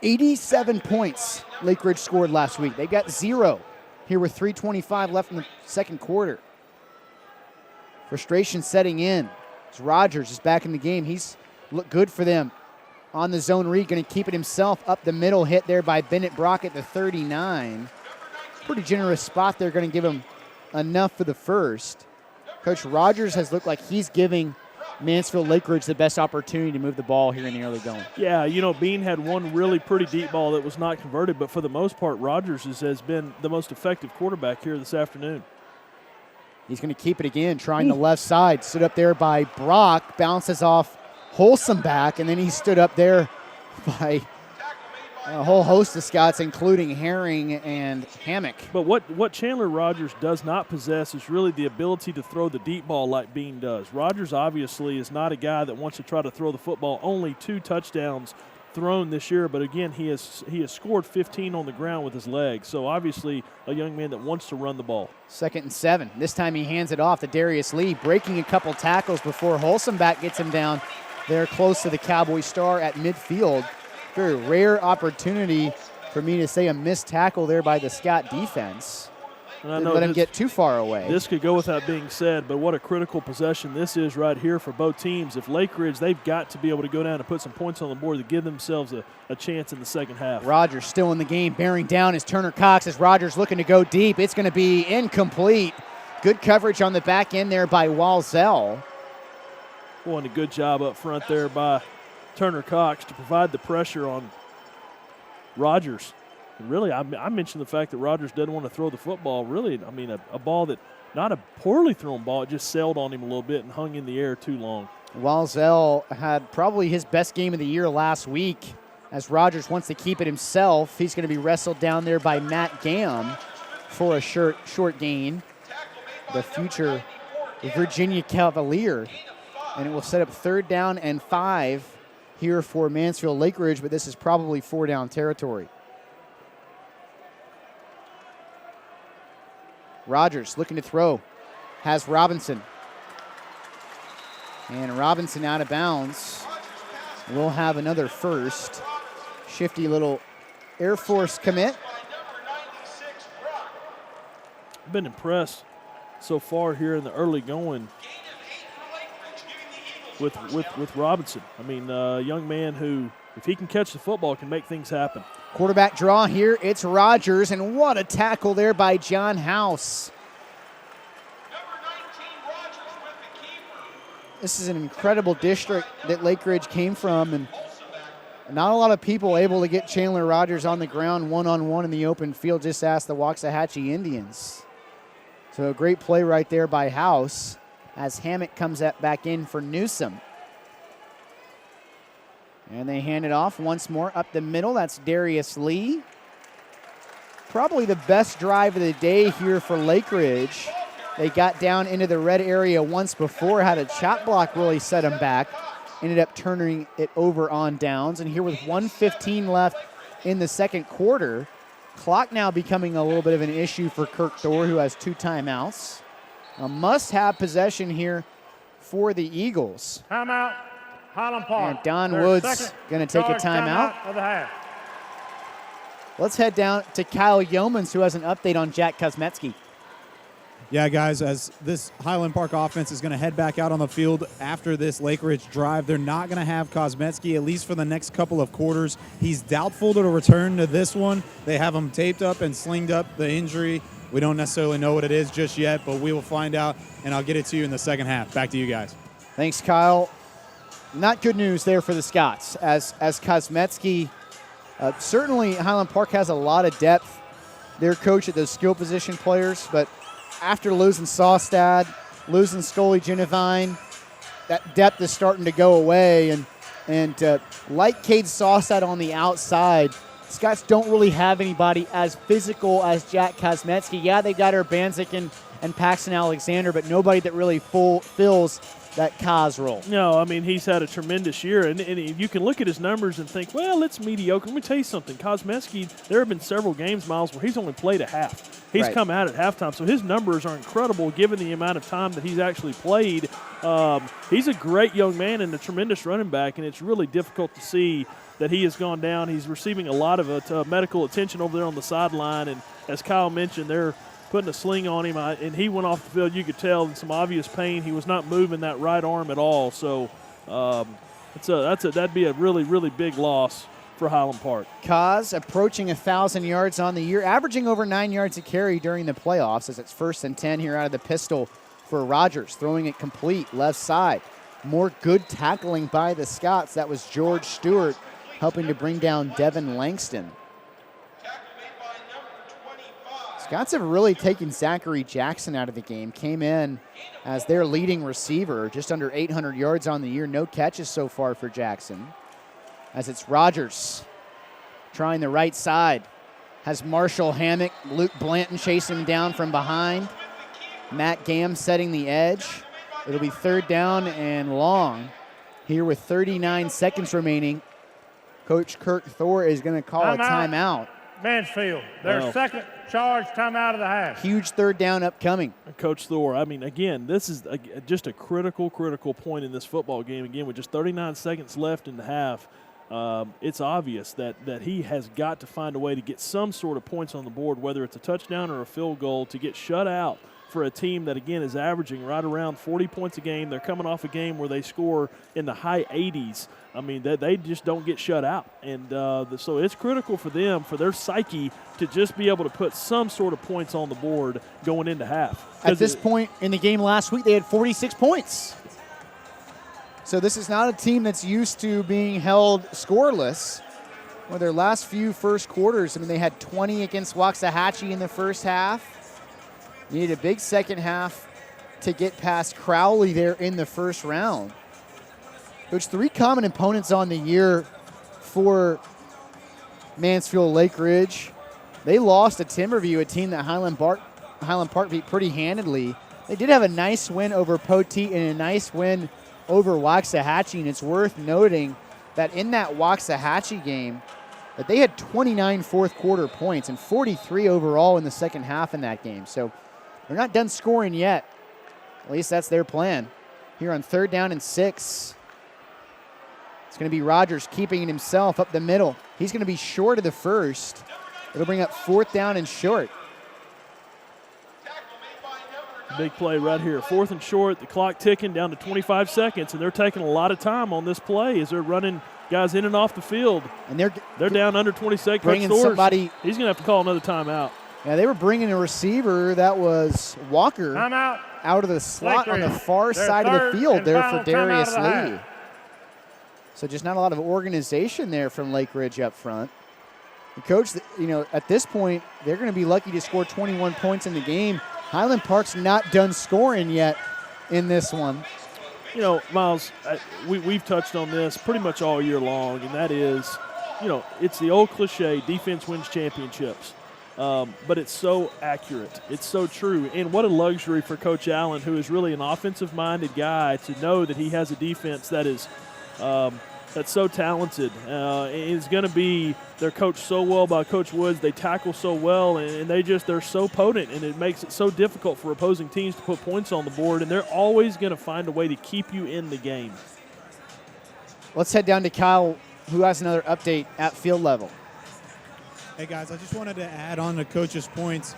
87 points Lake Ridge scored last week. They got 0 here with 3:25 left in the second quarter. Frustration setting in. As Rogers is back in the game. He's looked good for them. On the zone read, going to keep it himself up the middle, hit there by Bennett Brock at the 39. Pretty generous spot there, going to give him enough for the first. Coach Rogers has looked like he's giving Mansfield Lake Ridge the best opportunity to move the ball here in the early going. Yeah, Bean had one really pretty deep ball that was not converted, but for the most part, Rogers has been the most effective quarterback here this afternoon. He's going to keep it again, trying the left side. Stood up there by Brock, bounces off Wholesome back, and then he stood up there by a whole host of Scots, including Herring and Hammock. But what Chandler Rogers does not possess is really the ability to throw the deep ball like Bean does. Rogers obviously is not a guy that wants to try to throw the football. Only 2 touchdowns thrown this year, but again, he has scored 15 on the ground with his legs. So obviously a young man that wants to run the ball. 2nd and 7. This time he hands it off to Darius Lee, breaking a couple tackles before Wholesome back gets him down. They're close to the Cowboy star at midfield. Very rare opportunity for me to say a missed tackle there by the Scott defense. And I Didn't know let him get too far away. This could go without being said, but what a critical possession this is right here for both teams. If Lake Ridge, they've got to be able to go down and put some points on the board to give themselves a chance in the second half. Rogers still in the game. Bearing down is Turner Cox as Rogers looking to go deep. It's going to be incomplete. Good coverage on the back end there by Walzell. Boy, and a good job up front there by Turner Cox to provide the pressure on Rogers. And really, I mentioned the fact that Rogers doesn't want to throw the football. Really, I mean, a ball that, not a poorly thrown ball, it just sailed on him a little bit and hung in the air too long. Walzell had probably his best game of the year last week as Rogers wants to keep it himself. He's going to be wrestled down there by Matt Gam for a short gain. The future Virginia Cavalier. And it will set up 3rd down and 5 here for Mansfield Lake Ridge, but this is probably 4-down territory. Rogers looking to throw, has Robinson. And Robinson out of bounds. We'll have another first. Shifty little Air Force commit. I've been impressed so far here in the early going with Robinson. I mean, a young man who, if he can catch the football, can make things happen. Quarterback draw here, it's Rogers, and what a tackle there by John House. This is an incredible district that Lake Ridge came from, and not a lot of people able to get Chandler Rogers on the ground one-on-one in the open field. Just ask the Waxahachie Indians. So a great play right there by House as Hammock comes back in for Newsom. And they hand it off once more up the middle. That's Darius Lee. Probably the best drive of the day here for Lake Ridge. They got down into the red area once before, had a chop block really set them back. Ended up turning it over on downs. And here with 1:15 left in the second quarter, clock now becoming a little bit of an issue for Kirk Thor, who has 2 timeouts. A must-have possession here for the Eagles. Timeout, Highland Park. And Don Woods going to take a timeout. Of the half. Let's head down to Kyle Yeomans, who has an update on Jack Kosmetsky. Yeah, guys, as this Highland Park offense is going to head back out on the field after this Lake Ridge drive, they're not going to have Kosmetsky, at least for the next couple of quarters. He's doubtful to return to this one. They have him taped up and slinged up the injury. We don't necessarily know what it is just yet, but we will find out, and I'll get it to you in the second half. Back to you guys. Thanks, Kyle. Not good news there for the Scots, as Kosmetsky, certainly Highland Park has a lot of depth. Their coach at those skill position players, but after losing Sawstad, losing Scully Genevine, that depth is starting to go away. And like Cade Sawstad on the outside, Scots don't really have anybody as physical as Jack Kosmetsky. Yeah, they got Urbanzik and Paxton Alexander, but nobody that really fills that Kaz role. No, I mean, he's had a tremendous year, and you can look at his numbers and think, well, it's mediocre. Let me tell you something. Kosmetsky, there have been several games, Miles, where he's only played a half. He's come out at halftime, so his numbers are incredible given the amount of time that he's actually played. He's a great young man and a tremendous running back, and it's really difficult to see that he has gone down. He's receiving a lot of medical attention over there on the sideline, and as Kyle mentioned, they're putting a sling on him, and he went off the field. You could tell in some obvious pain. He was not moving that right arm at all, so that'd be a really, really big loss for Highland Park. Kaz approaching 1,000 yards on the year, averaging over 9 yards a carry during the playoffs as it's 1st and 10 here out of the pistol for Rogers, throwing it complete left side. More good tackling by the Scots. That was George Stewart helping to bring down Devin Langston. Scots have really taken Zachary Jackson out of the game. Came in as their leading receiver, just under 800 yards on the year. No catches so far for Jackson. As it's Rogers trying the right side. Has Marshall Hammock, Luke Blanton chasing him down from behind. Matt Gam setting the edge. It'll be 3rd down and long. Here with 39 seconds remaining, Coach Kirk Thor is going to call a timeout. Mansfield, their second charge timeout of the half. Huge 3rd down upcoming. Coach Thor, I mean, again, this is just a critical point in this football game. Again, with just 39 seconds left in the half, it's obvious that he has got to find a way to get some sort of points on the board, whether it's a touchdown or a field goal, to get shut out for a team that, again, is averaging right around 40 points a game. They're coming off a game where they score in the high 80s. I mean, they just don't get shut out. And so it's critical for them, for their psyche, to just be able to put some sort of points on the board going into half. At this point in the game last week, they had 46 points. So this is not a team that's used to being held scoreless. Well, their last few first quarters, I mean, they had 20 against Waxahachie in the first half. Needed a big second half to get past Crowley there in the first round. Coach, 3 common opponents on the year for Mansfield Lake Ridge. They lost to Timberview, a team that Highland Park beat pretty handedly. They did have a nice win over Poteet and a nice win over Waxahachie, and it's worth noting that in that Waxahachie game, that they had 29 fourth quarter points and 43 overall in the second half in that game. So they're not done scoring yet. At least that's their plan. Here on 3rd down and 6. It's going to be Rogers keeping it himself up the middle. He's going to be short of the first. It'll bring up 4th down and short. Big play right here. 4th and short, the clock ticking down to 25 seconds, and they're taking a lot of time on this play as they're running guys in and off the field. And they're down under 20 seconds. Bringing somebody. He's going to have to call another timeout. Yeah, they were bringing a receiver that was Walker out of the slot on the far side of the field there for Darius Lee. So just not a lot of organization there from Lake Ridge up front. The coach, at this point, they're going to be lucky to score 21 points in the game. Highland Park's not done scoring yet in this one. Miles, we've touched on this pretty much all year long, and that is, it's the old cliche, defense wins championships. But it's so accurate. It's so true. And what a luxury for Coach Allen, who is really an offensive-minded guy, to know that he has a defense that is that's so talented. It's going to be, they're coached so well by Coach Woods. They tackle so well, and they're so potent, and it makes it so difficult for opposing teams to put points on the board, and they're always going to find a way to keep you in the game. Let's head down to Kyle, who has another update at field level. Hey guys, I just wanted to add on to Coach's points,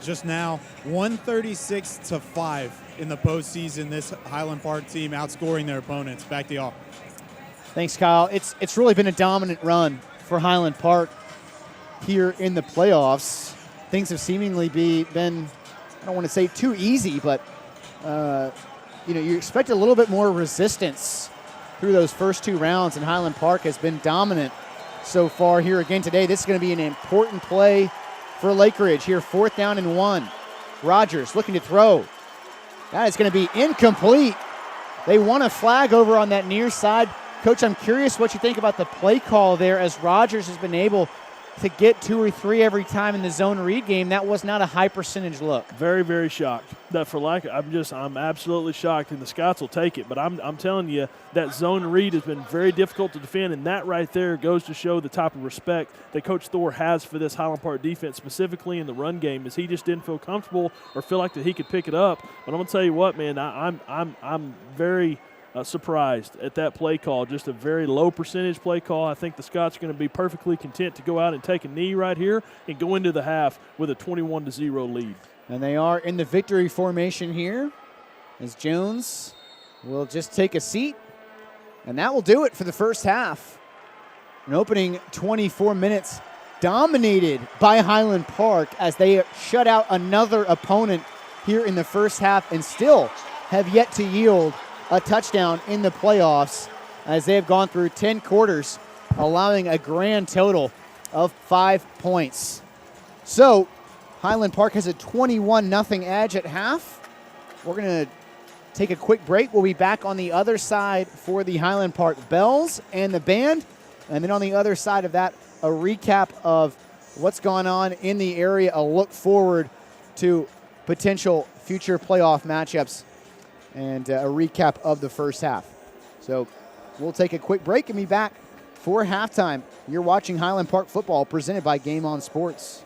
just now, 136-5 in the postseason. This Highland Park team outscoring their opponents. Back to y'all. Thanks, Kyle. It's really been a dominant run for Highland Park here in the playoffs. Things have seemingly been, I don't want to say too easy, but you expect a little bit more resistance through those first 2 rounds, and Highland Park has been dominant so far here again today. This is going to be an important play for Lake Ridge here, 4th down and 1. Rogers looking to throw. That is going to be incomplete. They want a flag over on that near side. Coach, I'm curious what you think about the play call there, as Rogers has been able to get 2 or 3 every time in the zone read game. That was not a high percentage look. Very, very shocked. I'm absolutely shocked, and the Scots will take it. But I'm telling you, that zone read has been very difficult to defend, and that right there goes to show the type of respect that Coach Thor has for this Highland Park defense, specifically in the run game, as he just didn't feel comfortable or feel like that he could pick it up. But I'm gonna tell you what, man, I'm very surprised at that play call. Just a very low percentage play call. I think the Scots are going to be perfectly content to go out and take a knee right here and go into the half with a 21-0 lead. And they are in the victory formation here, as Jones will just take a seat. And that will do it for the first half. An opening 24 minutes dominated by Highland Park as they shut out another opponent here in the first half and still have yet to yield a touchdown in the playoffs, as they have gone through 10 quarters, allowing a grand total of 5 points. So Highland Park has a 21-0 edge at half. We're going to take a quick break. We'll be back on the other side for the Highland Park Bells and the band. And then on the other side of that, a recap of what's gone on in the area, a look forward to potential future playoff matchups, and a recap of the first half. So we'll take a quick break and be back for halftime. You're watching Highland Park football presented by Game On Sports.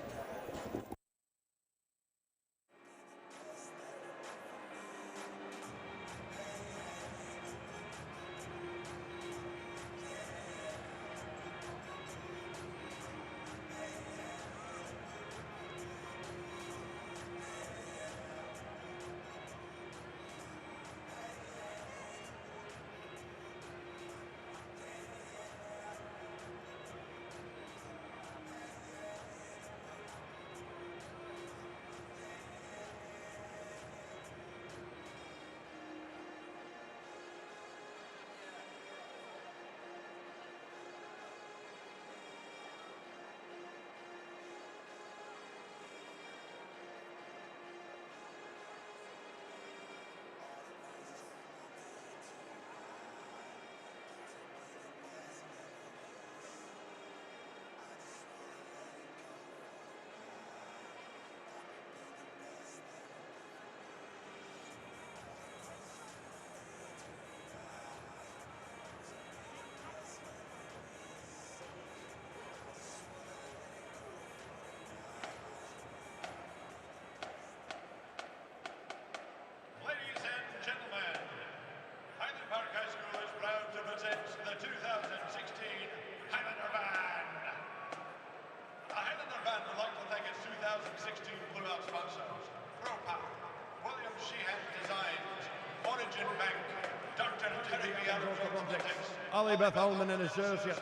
Alibeth Ullman and Associates,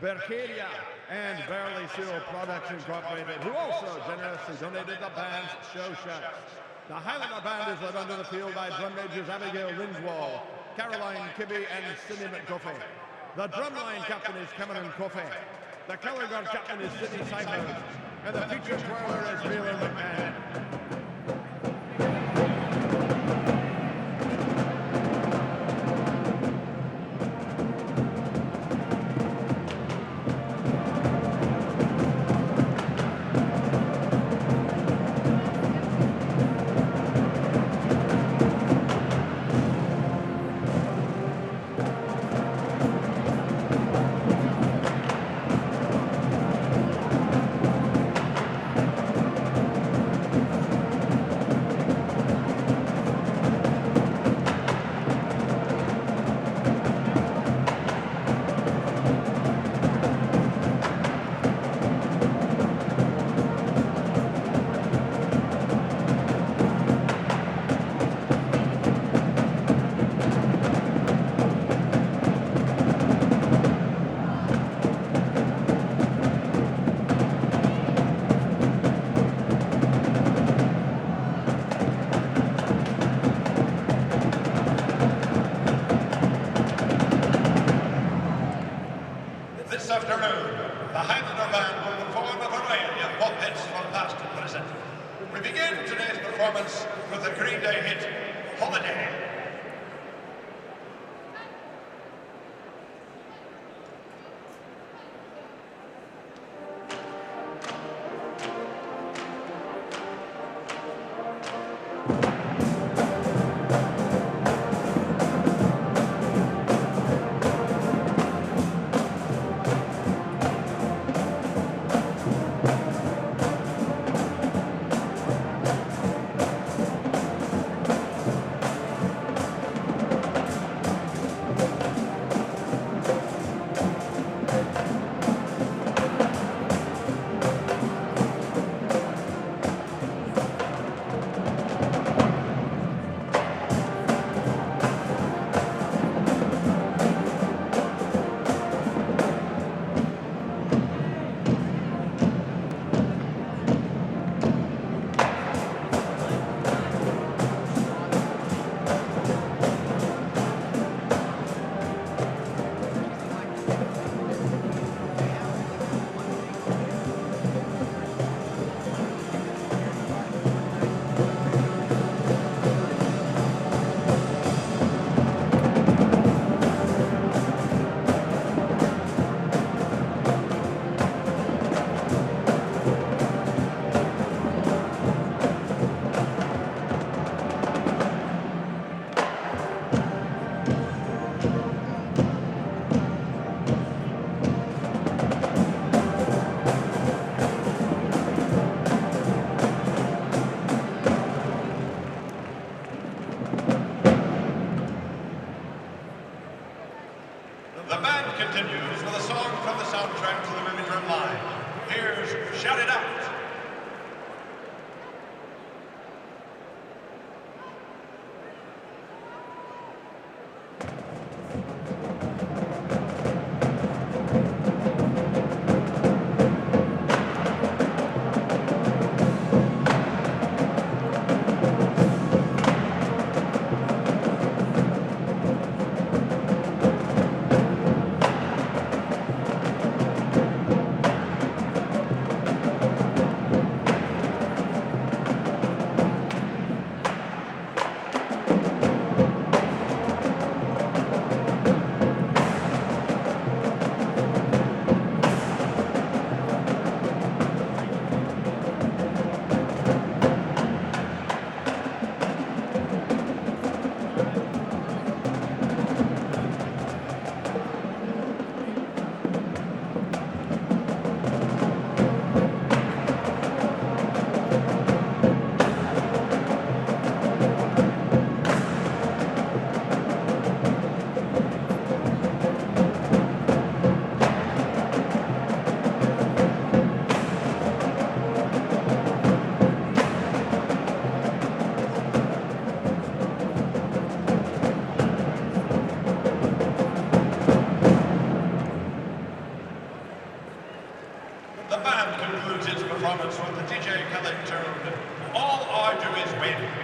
Bercadia, and Barley Seal Products Incorporated, who also generously donated the band's show shots. The Highlander Band is led onto the field by drum majors Abigail Linswall, Caroline Kibbe, and Cindy McGuffey. The drumline captain is Cameron Coffey. The color guard captain is Sidney Cyphers. And the feature twirler is Wheeler McMahon. This afternoon, the Highlander Band will perform a variety of pop hits from past and present. We begin today's performance with the Green Day hit, Holiday. The band continues with a song from the soundtrack to the movie Relive. Here's Shout It Out. goes with the DJ Khaled tune. All I do is win.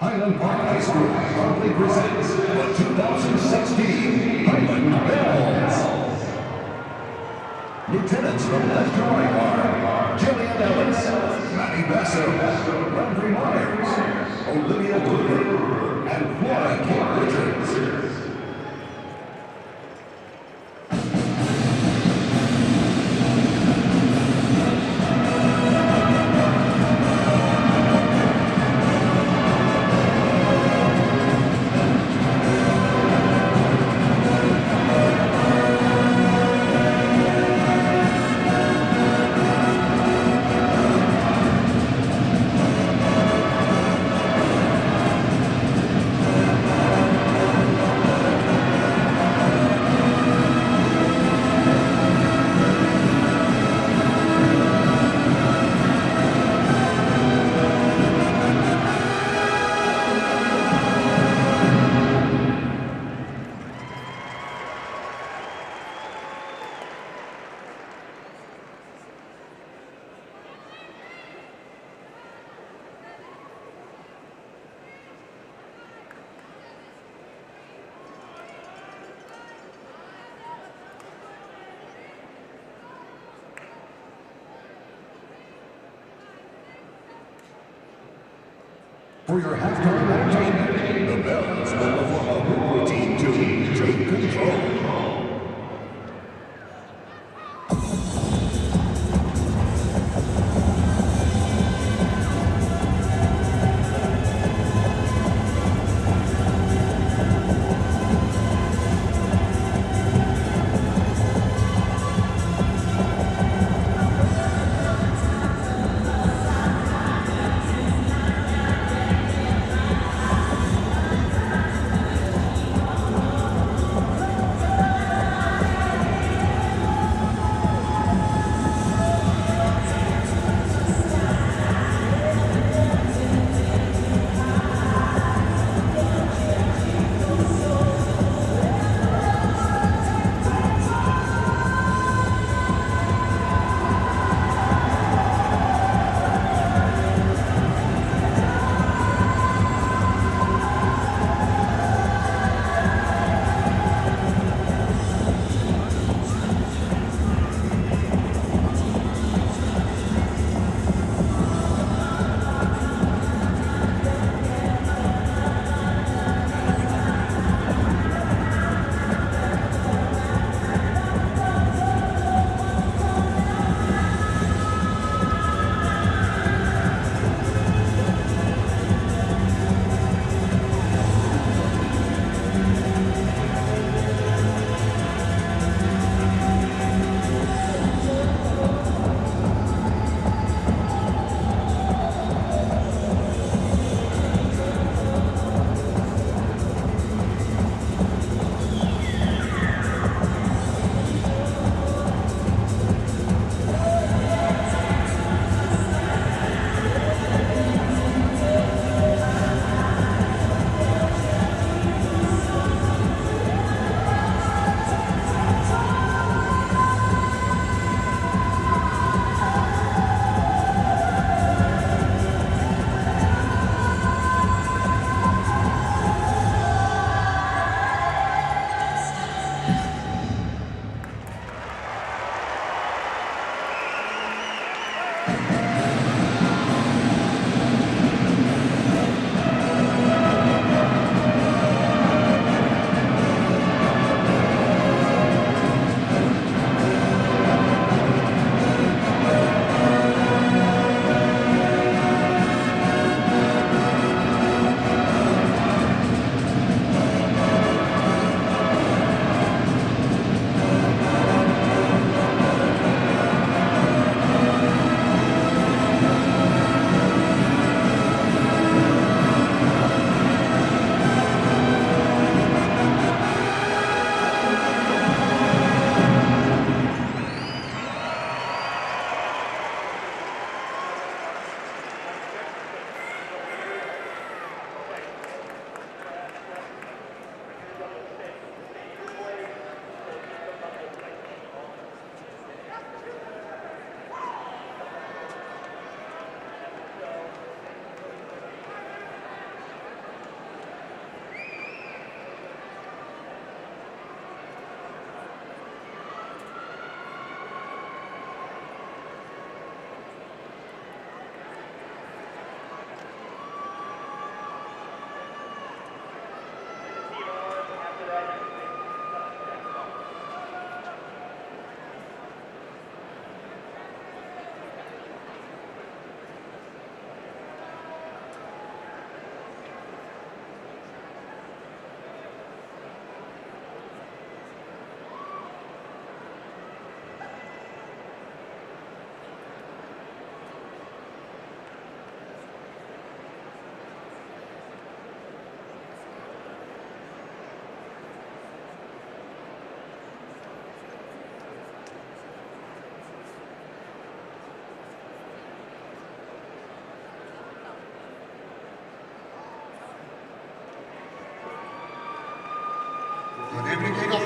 Highland Park High School proudly presents the 2016 Highland Bells. Lieutenants from left to right are Jillian Ellis, Matty Basso, Landry Myers, Olivia Cooper, and Flora King Richards. For your halftime entertainment, the Bells will perform a hoop routine to Take Control.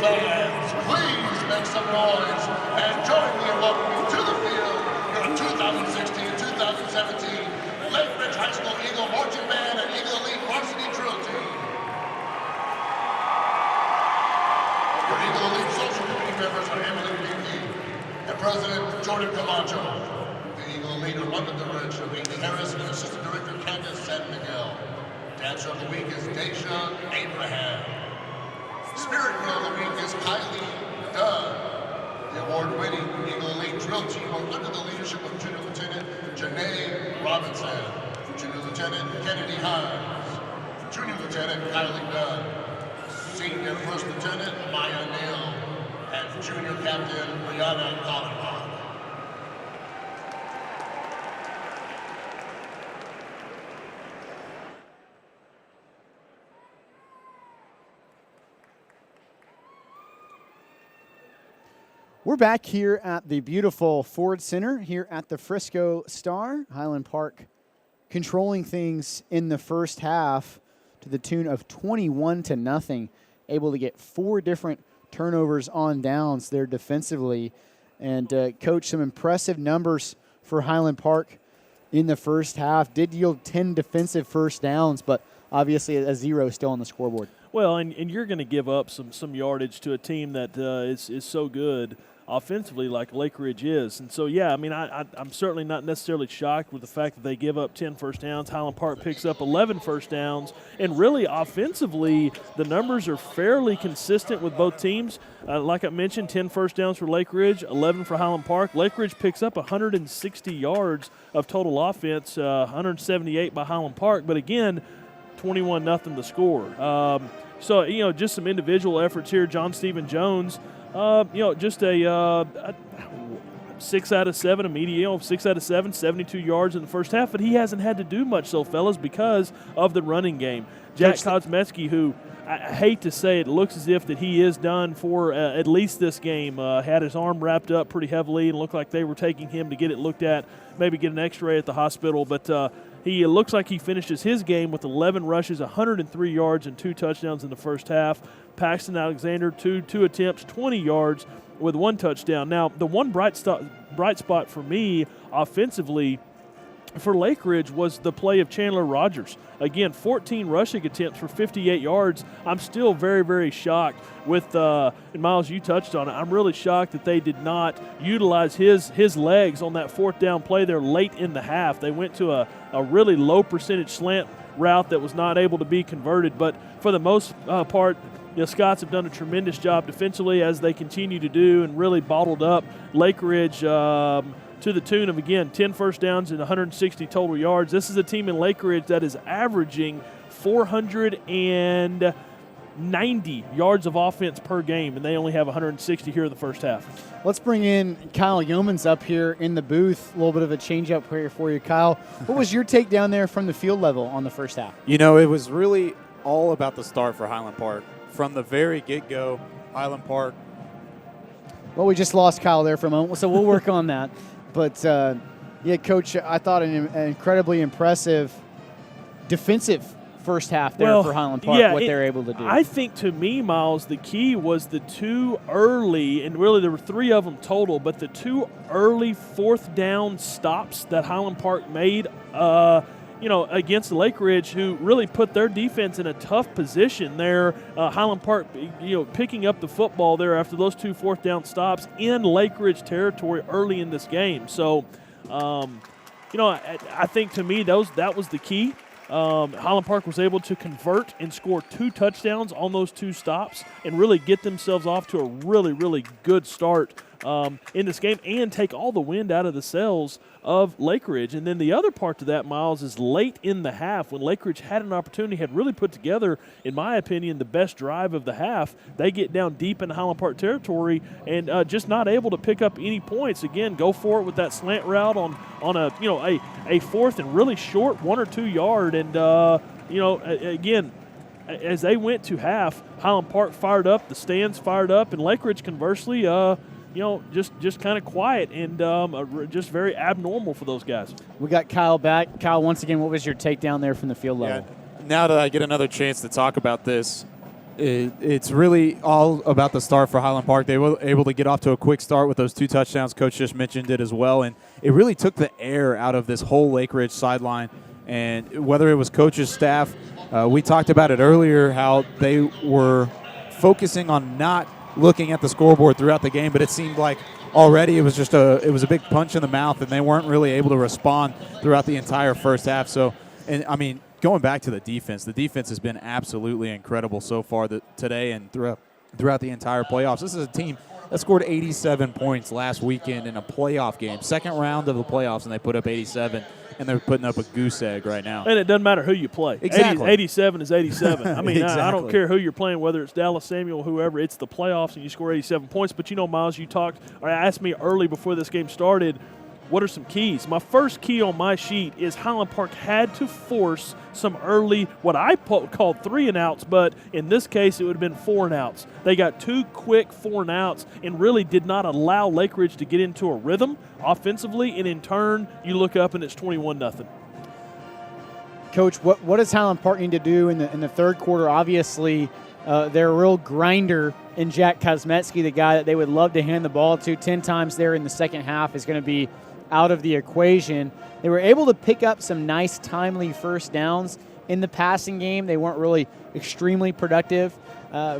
fans, please make some noise and join me in welcoming to the field your 2016-2017 Lake Ridge High School Eagle Marching Band and Eagle Elite Varsity Drill Team. Your Eagle Elite Social Committee members are Emily Pinky and President Jordan Camacho. The Eagle Elite are London Director Whitney Harris and Assistant Director Candace San Miguel. Dancer of the Week is Deja Abraham. Spirit Girl of the Week is Kylie Dunn. The award-winning Eagle Elite Drill Team are under the leadership of Junior Lieutenant Janae Robinson, Junior Lieutenant Kennedy Hines, Junior Lieutenant Kylie Dunn, Senior First Lieutenant Maya Neal, and Junior Captain Brianna Collinbach. We're back here at the beautiful Ford Center here at the Frisco Star. Highland Park controlling things in the first half to the tune of 21-0, able to get 4 different turnovers on downs there defensively. And, Coach, some impressive numbers for Highland Park in the first half. Did yield 10 defensive first downs, but obviously a 0 still on the scoreboard. Well, and you're going to give up some yardage to a team that is so good offensively like Lake Ridge is. And so, yeah, I mean, I'm certainly not necessarily shocked with the fact that they give up 10 first downs. Highland Park picks up 11 first downs. And really, offensively, the numbers are fairly consistent with both teams. Like I mentioned, 10 first downs for Lake Ridge, 11 for Highland Park. Lake Ridge picks up 160 yards of total offense, 178 by Highland Park. But again, 21-0 to score. So, you know, just some individual efforts here. John Stephen Jones, you know, just a 6 out of 7, a median of 6 out of 7, 72 yards in the first half. But he hasn't had to do much, so fellas, because of the running game. Jack Kosmetsky, who I hate to say it, looks as if that he is done for at least this game. Had his arm wrapped up pretty heavily and looked like they were taking him to get it looked at, maybe get an x-ray at the hospital. But he looks like he finishes his game with 11 rushes, 103 yards, and 2 touchdowns in the first half. Paxton Alexander, two attempts, 20 yards with 1 touchdown. Now, the one bright spot for me offensively for Lake Ridge was the play of Chandler Rogers. Again, 14 rushing attempts for 58 yards. I'm still very, very shocked with, and Miles, you touched on it, I'm really shocked that they did not utilize his legs on that 4th down play there late in the half. They went to a really low percentage slant route that was not able to be converted. But for the most part, the Scots have done a tremendous job defensively, as they continue to do, and really bottled up Lake Ridge to the tune of, again, 10 first downs and 160 total yards. This is a team in Lake Ridge that is averaging 490 yards of offense per game, and they only have 160 here in the first half. Let's bring in Kyle Yeomans up here in the booth. A little bit of a change-up here for you, Kyle. What was your take down there from the field level on the first half? You know, it was really all about the start for Highland Park. From the very get-go, Highland Park. Well, we just lost Kyle there for a moment, so we'll work on that. But, yeah, Coach, I thought an incredibly impressive defensive first half there for Highland Park, what they're able to do. I think, to me, Miles, the key was the 2 early, and really there were 3 of them total, but the 2 early 4th down stops that Highland Park made, you know, against Lake Ridge, who really put their defense in a tough position there. Highland Park, you know, picking up the football there after those 2 4th down stops in Lake Ridge territory early in this game. So, you know, I think, to me, that was the key. Highland Park was able to convert and score 2 touchdowns on those 2 stops and really get themselves off to a really, really good start in this game and take all the wind out of the sails of Lake Ridge. And then the other part to that, Miles, is late in the half when Lake Ridge had an opportunity, had really put together, in my opinion, the best drive of the half. They get down deep in Highland Park territory and just not able to pick up any points. Again, go for it with that slant route on a, you know, a 4th and really short 1 or 2 yard. And, you know, again, as they went to half, Highland Park fired up, the stands fired up, and Lake Ridge, conversely, you know, just kind of quiet and just very abnormal for those guys. We got Kyle back. Kyle, once again, what was your take down there from the field level? Yeah, now that I get another chance to talk about this, It's really all about the start for Highland Park. They were able to get off to a quick start with those 2 touchdowns. Coach just mentioned it as well, and it really took the air out of this whole Lake Ridge sideline. And whether it was coaches, staff, we talked about it earlier, how they were focusing on not looking at the scoreboard throughout the game, but it seemed like already it was a big punch in the mouth, and they weren't really able to respond throughout the entire first half. So, and I mean, going back to the defense has been absolutely incredible so far today and throughout the entire playoffs. This is a team that scored 87 points last weekend in a playoff game, second round of the playoffs, and they put up 87, and they're putting up a goose egg right now. And it doesn't matter who you play. Exactly. 87 is 87. I mean, exactly. I don't care who you're playing, whether it's Dallas Samuel, whoever. It's the playoffs, and you score 87 points. But, Miles, you asked me early before this game started, what are some keys? My first key on my sheet is Highland Park had to force some early, what I called 3-and-outs, but in this case it would have been 4-and-outs. They got 2 quick 4-and-outs and really did not allow Lake Ridge to get into a rhythm offensively, and in turn you look up and it's 21-0. Coach, what does Highland Park need to do in the third quarter? Obviously, they're a real grinder in Jack Kosmetsky, the guy that they would love to hand the ball to 10 times there in the second half is going to be out of the equation. They were able to pick up some nice, timely first downs in the passing game. They weren't really extremely productive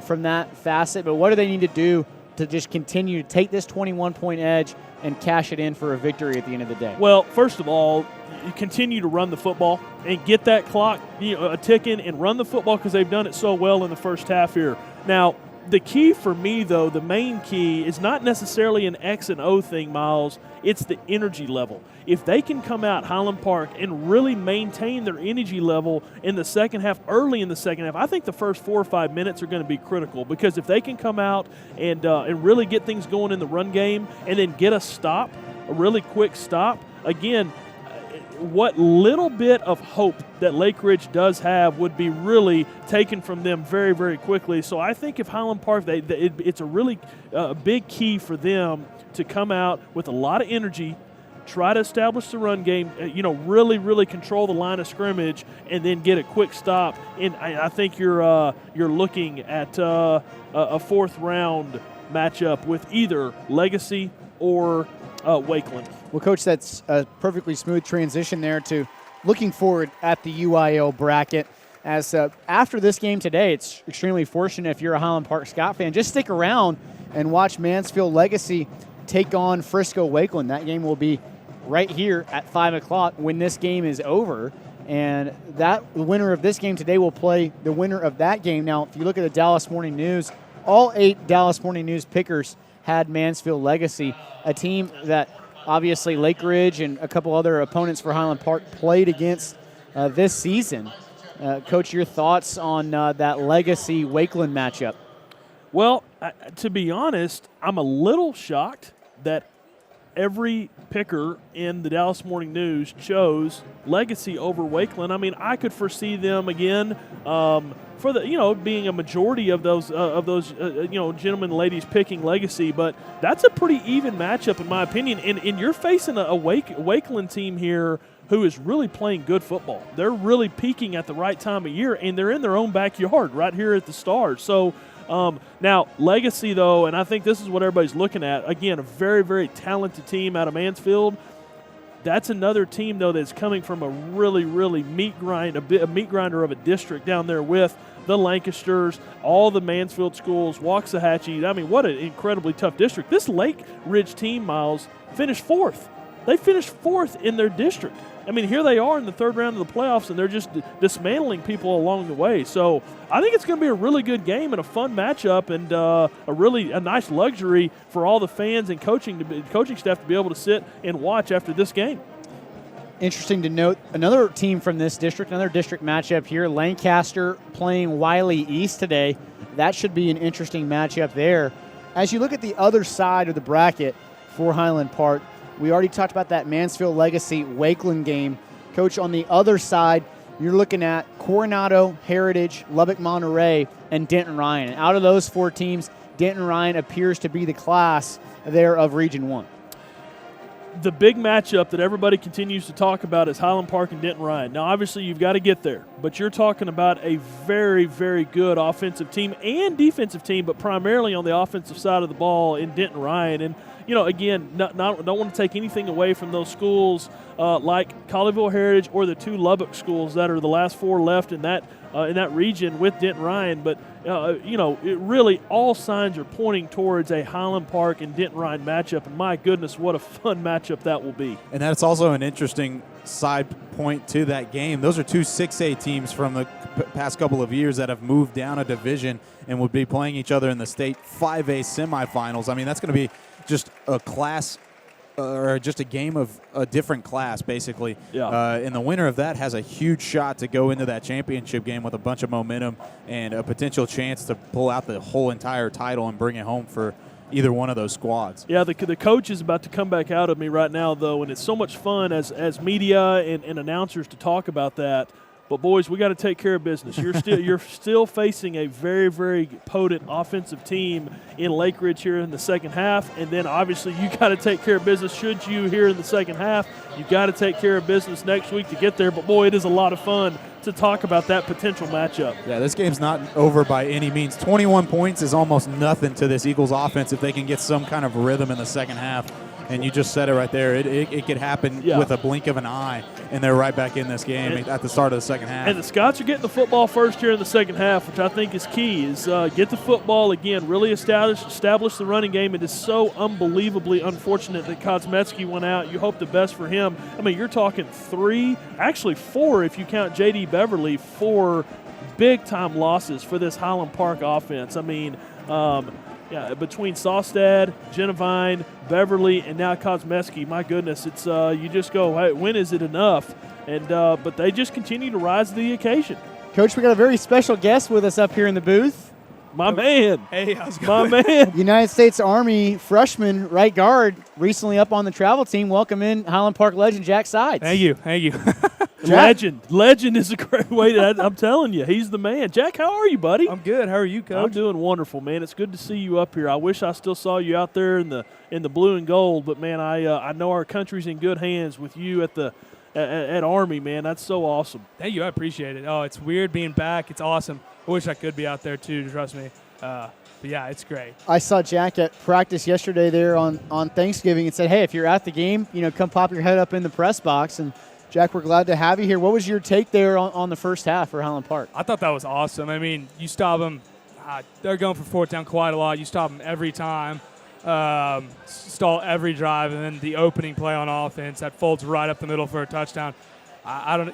from that facet, but what do they need to do to just continue to take this 21-point edge and cash it in for a victory at the end of the day? Well, first of all, you continue to run the football and get that clock a ticking and run the football because they've done it so well in the first half here. Now, the key for me, though, the main key is not necessarily an X and O thing, Miles. It's the energy level. If they can come out Highland Park and really maintain their energy level in the second half, early in the second half, I think the first 4 or 5 minutes are going to be critical, because if they can come out and really get things going in the run game and then get a really quick stop, again, what little bit of hope that Lake Ridge does have would be really taken from them very, very quickly. So I think if Highland Park, it's a really big key for them to come out with a lot of energy, try to establish the run game, really, really control the line of scrimmage, and then get a quick stop. And I think you're looking at a fourth-round matchup with either Legacy or Wakeland. Well, Coach, that's a perfectly smooth transition there to looking forward at the UIL bracket. As after this game today, it's extremely fortunate if you're a Highland Park Scott fan. Just stick around and watch Mansfield Legacy take on Frisco Wakeland. That game will be right here at 5 o'clock when this game is over. And the winner of this game today will play the winner of that game. Now, if you look at the Dallas Morning News, all 8 Dallas Morning News pickers had Mansfield Legacy, a team that obviously Lake Ridge and a couple other opponents for Highland Park played against this season. Coach, your thoughts on that Legacy Wakeland matchup? Well, to be honest, I'm a little shocked that every picker in the Dallas Morning News chose Legacy over Wakeland. I mean, I could foresee them again for the being a majority of those gentlemen and ladies picking Legacy, but that's a pretty even matchup in my opinion. And you're facing a Wakeland team here who is really playing good football. They're really peaking at the right time of year, and they're in their own backyard right here at the Stars. So now, Legacy, though, and I think this is what everybody's looking at, again, a very, very talented team out of Mansfield. That's another team, though, that's coming from a really, really meat grinder of a district down there with the Lancasters, all the Mansfield schools, Waxahachie. I mean, what an incredibly tough district. This Lake Ridge team, Miles, finished 4th. They finished 4th in their district. I mean, here they are in the third round of the playoffs, and they're just dismantling people along the way. So I think it's going to be a really good game and a fun matchup, and a nice luxury for all the fans and coaching staff to be able to sit and watch after this game. Interesting to note, another team from this district, another district matchup here, Lancaster playing Wiley East today. That should be an interesting matchup there. As you look at the other side of the bracket for Highland Park, we already talked about that Mansfield Legacy Wakeland game. Coach, on the other side, you're looking at Coronado, Heritage, Lubbock Monterey, and Denton Ryan. And out of those 4 teams, Denton Ryan appears to be the class there of Region 1. the big matchup that everybody continues to talk about is Highland Park and Denton Ryan. Now, obviously, you've got to get there, but you're talking about a very, very good offensive team and defensive team, but primarily on the offensive side of the ball in Denton Ryan. And, again, don't want to take anything away from those schools like Colleyville Heritage or the 2 Lubbock schools that are the last 4 left in that region with Denton Ryan. But, it really all signs are pointing towards a Highland Park and Denton Ryan matchup. And, my goodness, what a fun matchup that will be. And that's also an interesting side point to that game. Those are 2 6A teams from the past couple of years that have moved down a division and would be playing each other in the state 5A semifinals. I mean, that's going to be just a class or just a game of a different class, basically. Yeah. And the winner of that has a huge shot to go into that championship game with a bunch of momentum and a potential chance to pull out the whole entire title and bring it home for either one of those squads. Yeah, the coach is about to come back out of me right now, though, and it's so much fun as media and announcers to talk about that. But, boys, we got to take care of business. You're still facing a very, very potent offensive team in Lake Ridge here in the second half. And then, obviously, you got to take care of business. Should you here in the second half, you got to take care of business next week to get there. But, boy, it is a lot of fun to talk about that potential matchup. Yeah, this game's not over by any means. 21 points is almost nothing to this Eagles offense if they can get some kind of rhythm in the second half. And you just said it right there. It could happen with a blink of an eye, and they're right back in this game at the start of the second half. And the Scots are getting the football first here in the second half, which I think is key, is get the football again, really establish the running game. It is so unbelievably unfortunate that Kosmetsky went out. You hope the best for him. I mean, you're talking 3, actually 4 if you count J.D. Beverly, 4 big-time losses for this Highland Park offense. I mean, between Sawstad, Genevine, Beverly, and now Kosmetsky, my goodness, it's you just go, hey, when is it enough? And but they just continue to rise to the occasion. Coach, we got a very special guest with us up here in the booth. My man. Hey, how's it going? My man. United States Army freshman right guard, recently up on the travel team. Welcome in Highland Park legend Jack Sides. Thank you. Legend is a great way to, I'm telling you, he's the man. Jack, how are you, buddy? I'm good. How are you, Coach? I'm doing wonderful, man. It's good to see you up here. I wish I still saw you out there in the blue and gold, but man, I know our country's in good hands with you at Army, man. That's so awesome. Thank you. I appreciate it. Oh, it's weird being back. It's awesome. I wish I could be out there too. Trust me. But yeah, it's great. I saw Jack at practice yesterday there on Thanksgiving and said, hey, if you're at the game, come pop your head up in the press box. And Jack, we're glad to have you here. What was your take there on the first half for Highland Park? I thought that was awesome. I mean, you stop them. They're going for fourth down quite a lot. You stop them every time, stall every drive, and then the opening play on offense that folds right up the middle for a touchdown.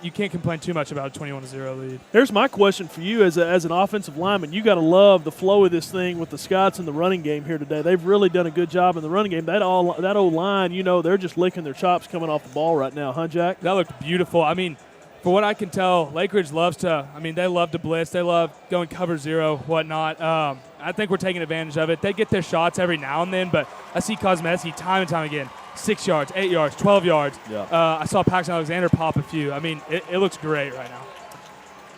You can't complain too much about a 21-0 lead. Here's my question for you as an offensive lineman. You got to love the flow of this thing with the Scots in the running game here today. They've really done a good job in the running game. That old line, they're just licking their chops coming off the ball right now, huh, Jack? That looked beautiful. I mean, for what I can tell, Lake Ridge they love to blitz. They love going cover 0, whatnot. I think we're taking advantage of it. They get their shots every now and then, but I see Kosmetsky time and time again. 6 yards, 8 yards, 12 yards. Yeah. I saw Paxton Alexander pop a few. I mean, it looks great right now.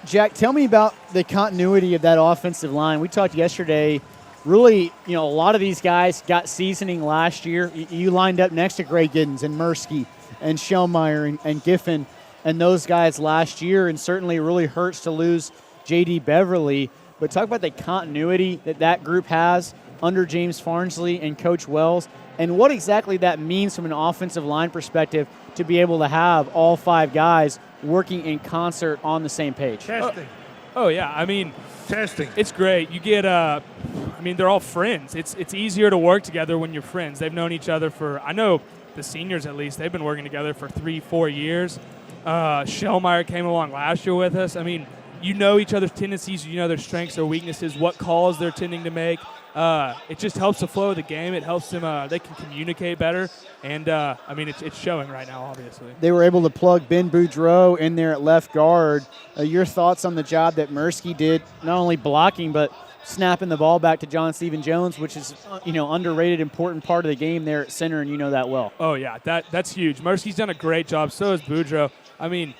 Jack, tell me about the continuity of that offensive line. We talked yesterday. Really, a lot of these guys got seasoning last year. You lined up next to Greg Giddens and Mursky and Schellmeyer and Giffen and those guys last year, and certainly it really hurts to lose J.D. Beverly. But talk about the continuity that group has under James Farnsley and Coach Wells, and what exactly that means from an offensive line perspective to be able to have all 5 guys working in concert on the same page. Testing. Oh yeah. I mean, Testing. It's great. You get, they're all friends. It's easier to work together when you're friends. They've known each other for, I know the seniors at least, they've been working together for 3-4 years. Schellmeyer came along last year with us. I mean, you know each other's tendencies, you know their strengths, their weaknesses, what calls they're tending to make. It just helps the flow of the game. It helps them. They can communicate better, and it's showing right now. Obviously, they were able to plug Ben Boudreau in there at left guard. Your thoughts on the job that Mursky did, not only blocking but snapping the ball back to John Stephen Jones, which is underrated, important part of the game there at center, and you know that well. Oh yeah, that's huge. Mursky's done a great job. So has Boudreau. I mean,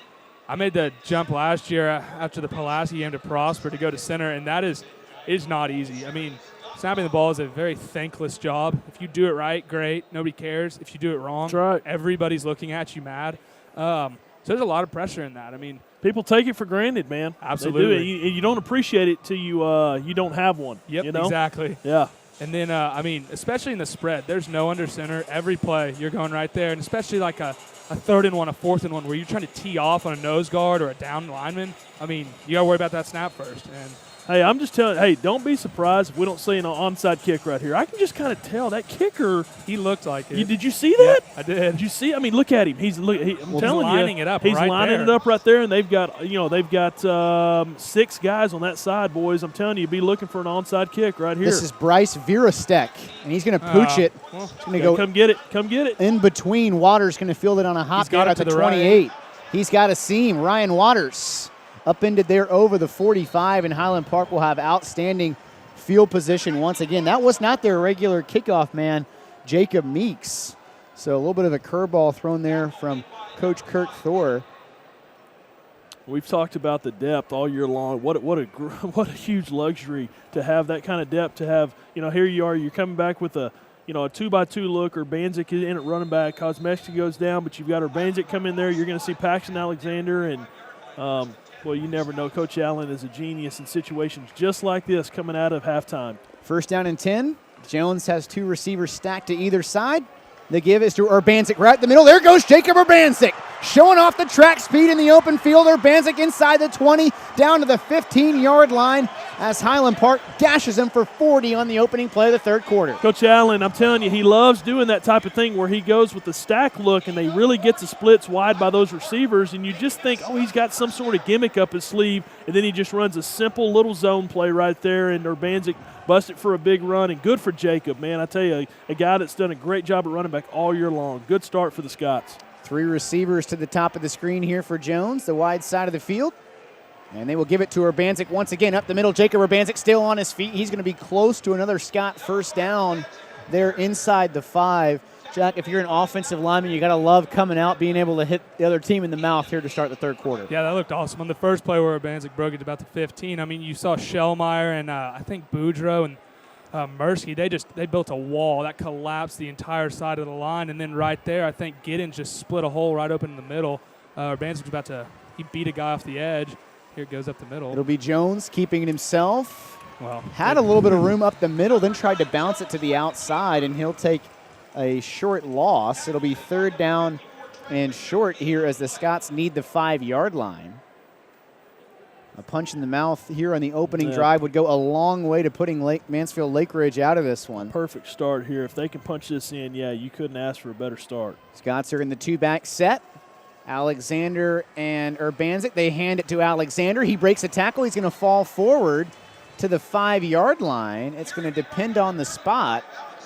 I made the jump last year after the Pulaski game to Prosper to go to center, and that is not easy. I mean, snapping the ball is a very thankless job. If you do it right, great. Nobody cares. If you do it wrong, that's right. Everybody's looking at you mad. So there's a lot of pressure in that. I mean, people take it for granted, man. Absolutely. They do. You don't appreciate it till you don't have one. Yep, you know? exactly. Yeah. And then, I mean, especially in the spread, there's no under center. Every play, you're going right there. And especially like a 3rd and 1, a 4th and 1, where you're trying to tee off on a nose guard or a down lineman. I mean, you got to worry about that snap first. And hey, I'm just telling you, hey, don't be surprised if we don't see an onside kick right here. I can just kind of tell that kicker. He looked like it. Did you see that? Yeah, I did. Did you see? I mean, look at him. He's lining it up. He's right lining there. it up right there, and they've got 6 guys on that side, boys. I'm telling you, be looking for an onside kick right here. This is Bryce Virostek, and he's going to pooch it. Well, he's going to go. Come get it. Come get it. In between. Waters going to field it on a hop out at the 28. Right. He's got a seam. Ryan Waters upended there over the 45, and Highland Park will have outstanding field position once again. That was not their regular kickoff man, Jacob Meeks. So a little bit of a curveball thrown there from Coach Kirk Thor. We've talked about the depth all year long. What a huge luxury to have that kind of depth. To have, here you are, you're coming back with a 2x2 look. Urbanzik is in at running back. Kosmechki goes down, but you've got Urbanzik come in there. You're going to see Paxton Alexander and. Well, you never know. Coach Allen is a genius in situations just like this coming out of halftime. 1st down and 10. Jones has 2 receivers stacked to either side. The give is to Urbanzik right in the middle. There goes Jacob Urbanzik, showing off the track speed in the open field. Urbanzik inside the 20, down to the 15-yard line as Highland Park gashes him for 40 on the opening play of the 3rd quarter. Coach Allen, I'm telling you, he loves doing that type of thing where he goes with the stack look and they really get the splits wide by those receivers, and you just think, oh, he's got some sort of gimmick up his sleeve, and then he just runs a simple little zone play right there, and Urbanzik busted for a big run, and good for Jacob, man. I tell you, a guy that's done a great job at running back all year long. Good start for the Scots. 3 receivers to the top of the screen here for Jones, the wide side of the field. And they will give it to Urbanzik once again up the middle. Jacob Urbanzik still on his feet. He's going to be close to another Scott 1st down there inside the 5. Jack, if you're an offensive lineman, you got to love coming out, being able to hit the other team in the mouth here to start the 3rd quarter. Yeah, that looked awesome. On the first play where Urbanzik broke it to about the 15, I mean, you saw Shellmeyer and I think Boudreaux and Mursky, they built a wall that collapsed the entire side of the line, and then right there, I think Giddens just split a hole right open in the middle. Urbanzik was he beat a guy off the edge. Here it goes up the middle. It'll be Jones keeping it himself. Well, had a little bit of room up the middle, then tried to bounce it to the outside, and he'll take a short loss. It'll be 3rd down and short here as the Scots need the 5-yard line. A punch in the mouth here on the opening drive would go a long way to putting Mansfield Lake Ridge out of this one. Perfect start here. If they can punch this in, yeah, you couldn't ask for a better start. Scots are in the 2-back set. Alexander and Urbanzik, they hand it to Alexander. He breaks a tackle. He's going to fall forward to the 5-yard line. It's going to depend on the spot.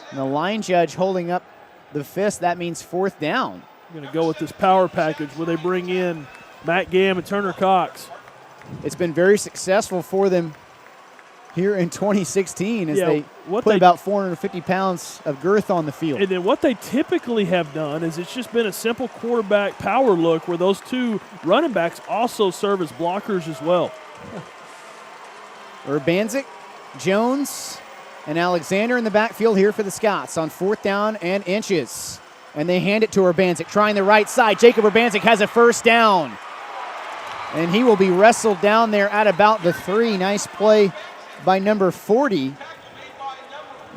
And the line judge holding up the fist. That means 4th down. I'm going to go with this power package where they bring in Matt Gamm and Turner Cox. It's been very successful for them here in 2016 as they put about 450 pounds of girth on the field. And then what they typically have done is it's just been a simple quarterback power look where those 2 running backs also serve as blockers as well. Urbanzik, Jones, and Alexander in the backfield here for the Scots on 4th down and inches. And they hand it to Urbanzik, trying the right side. Jacob Urbanzik has a 1st down. And he will be wrestled down there at about the 3. Nice play by number 40.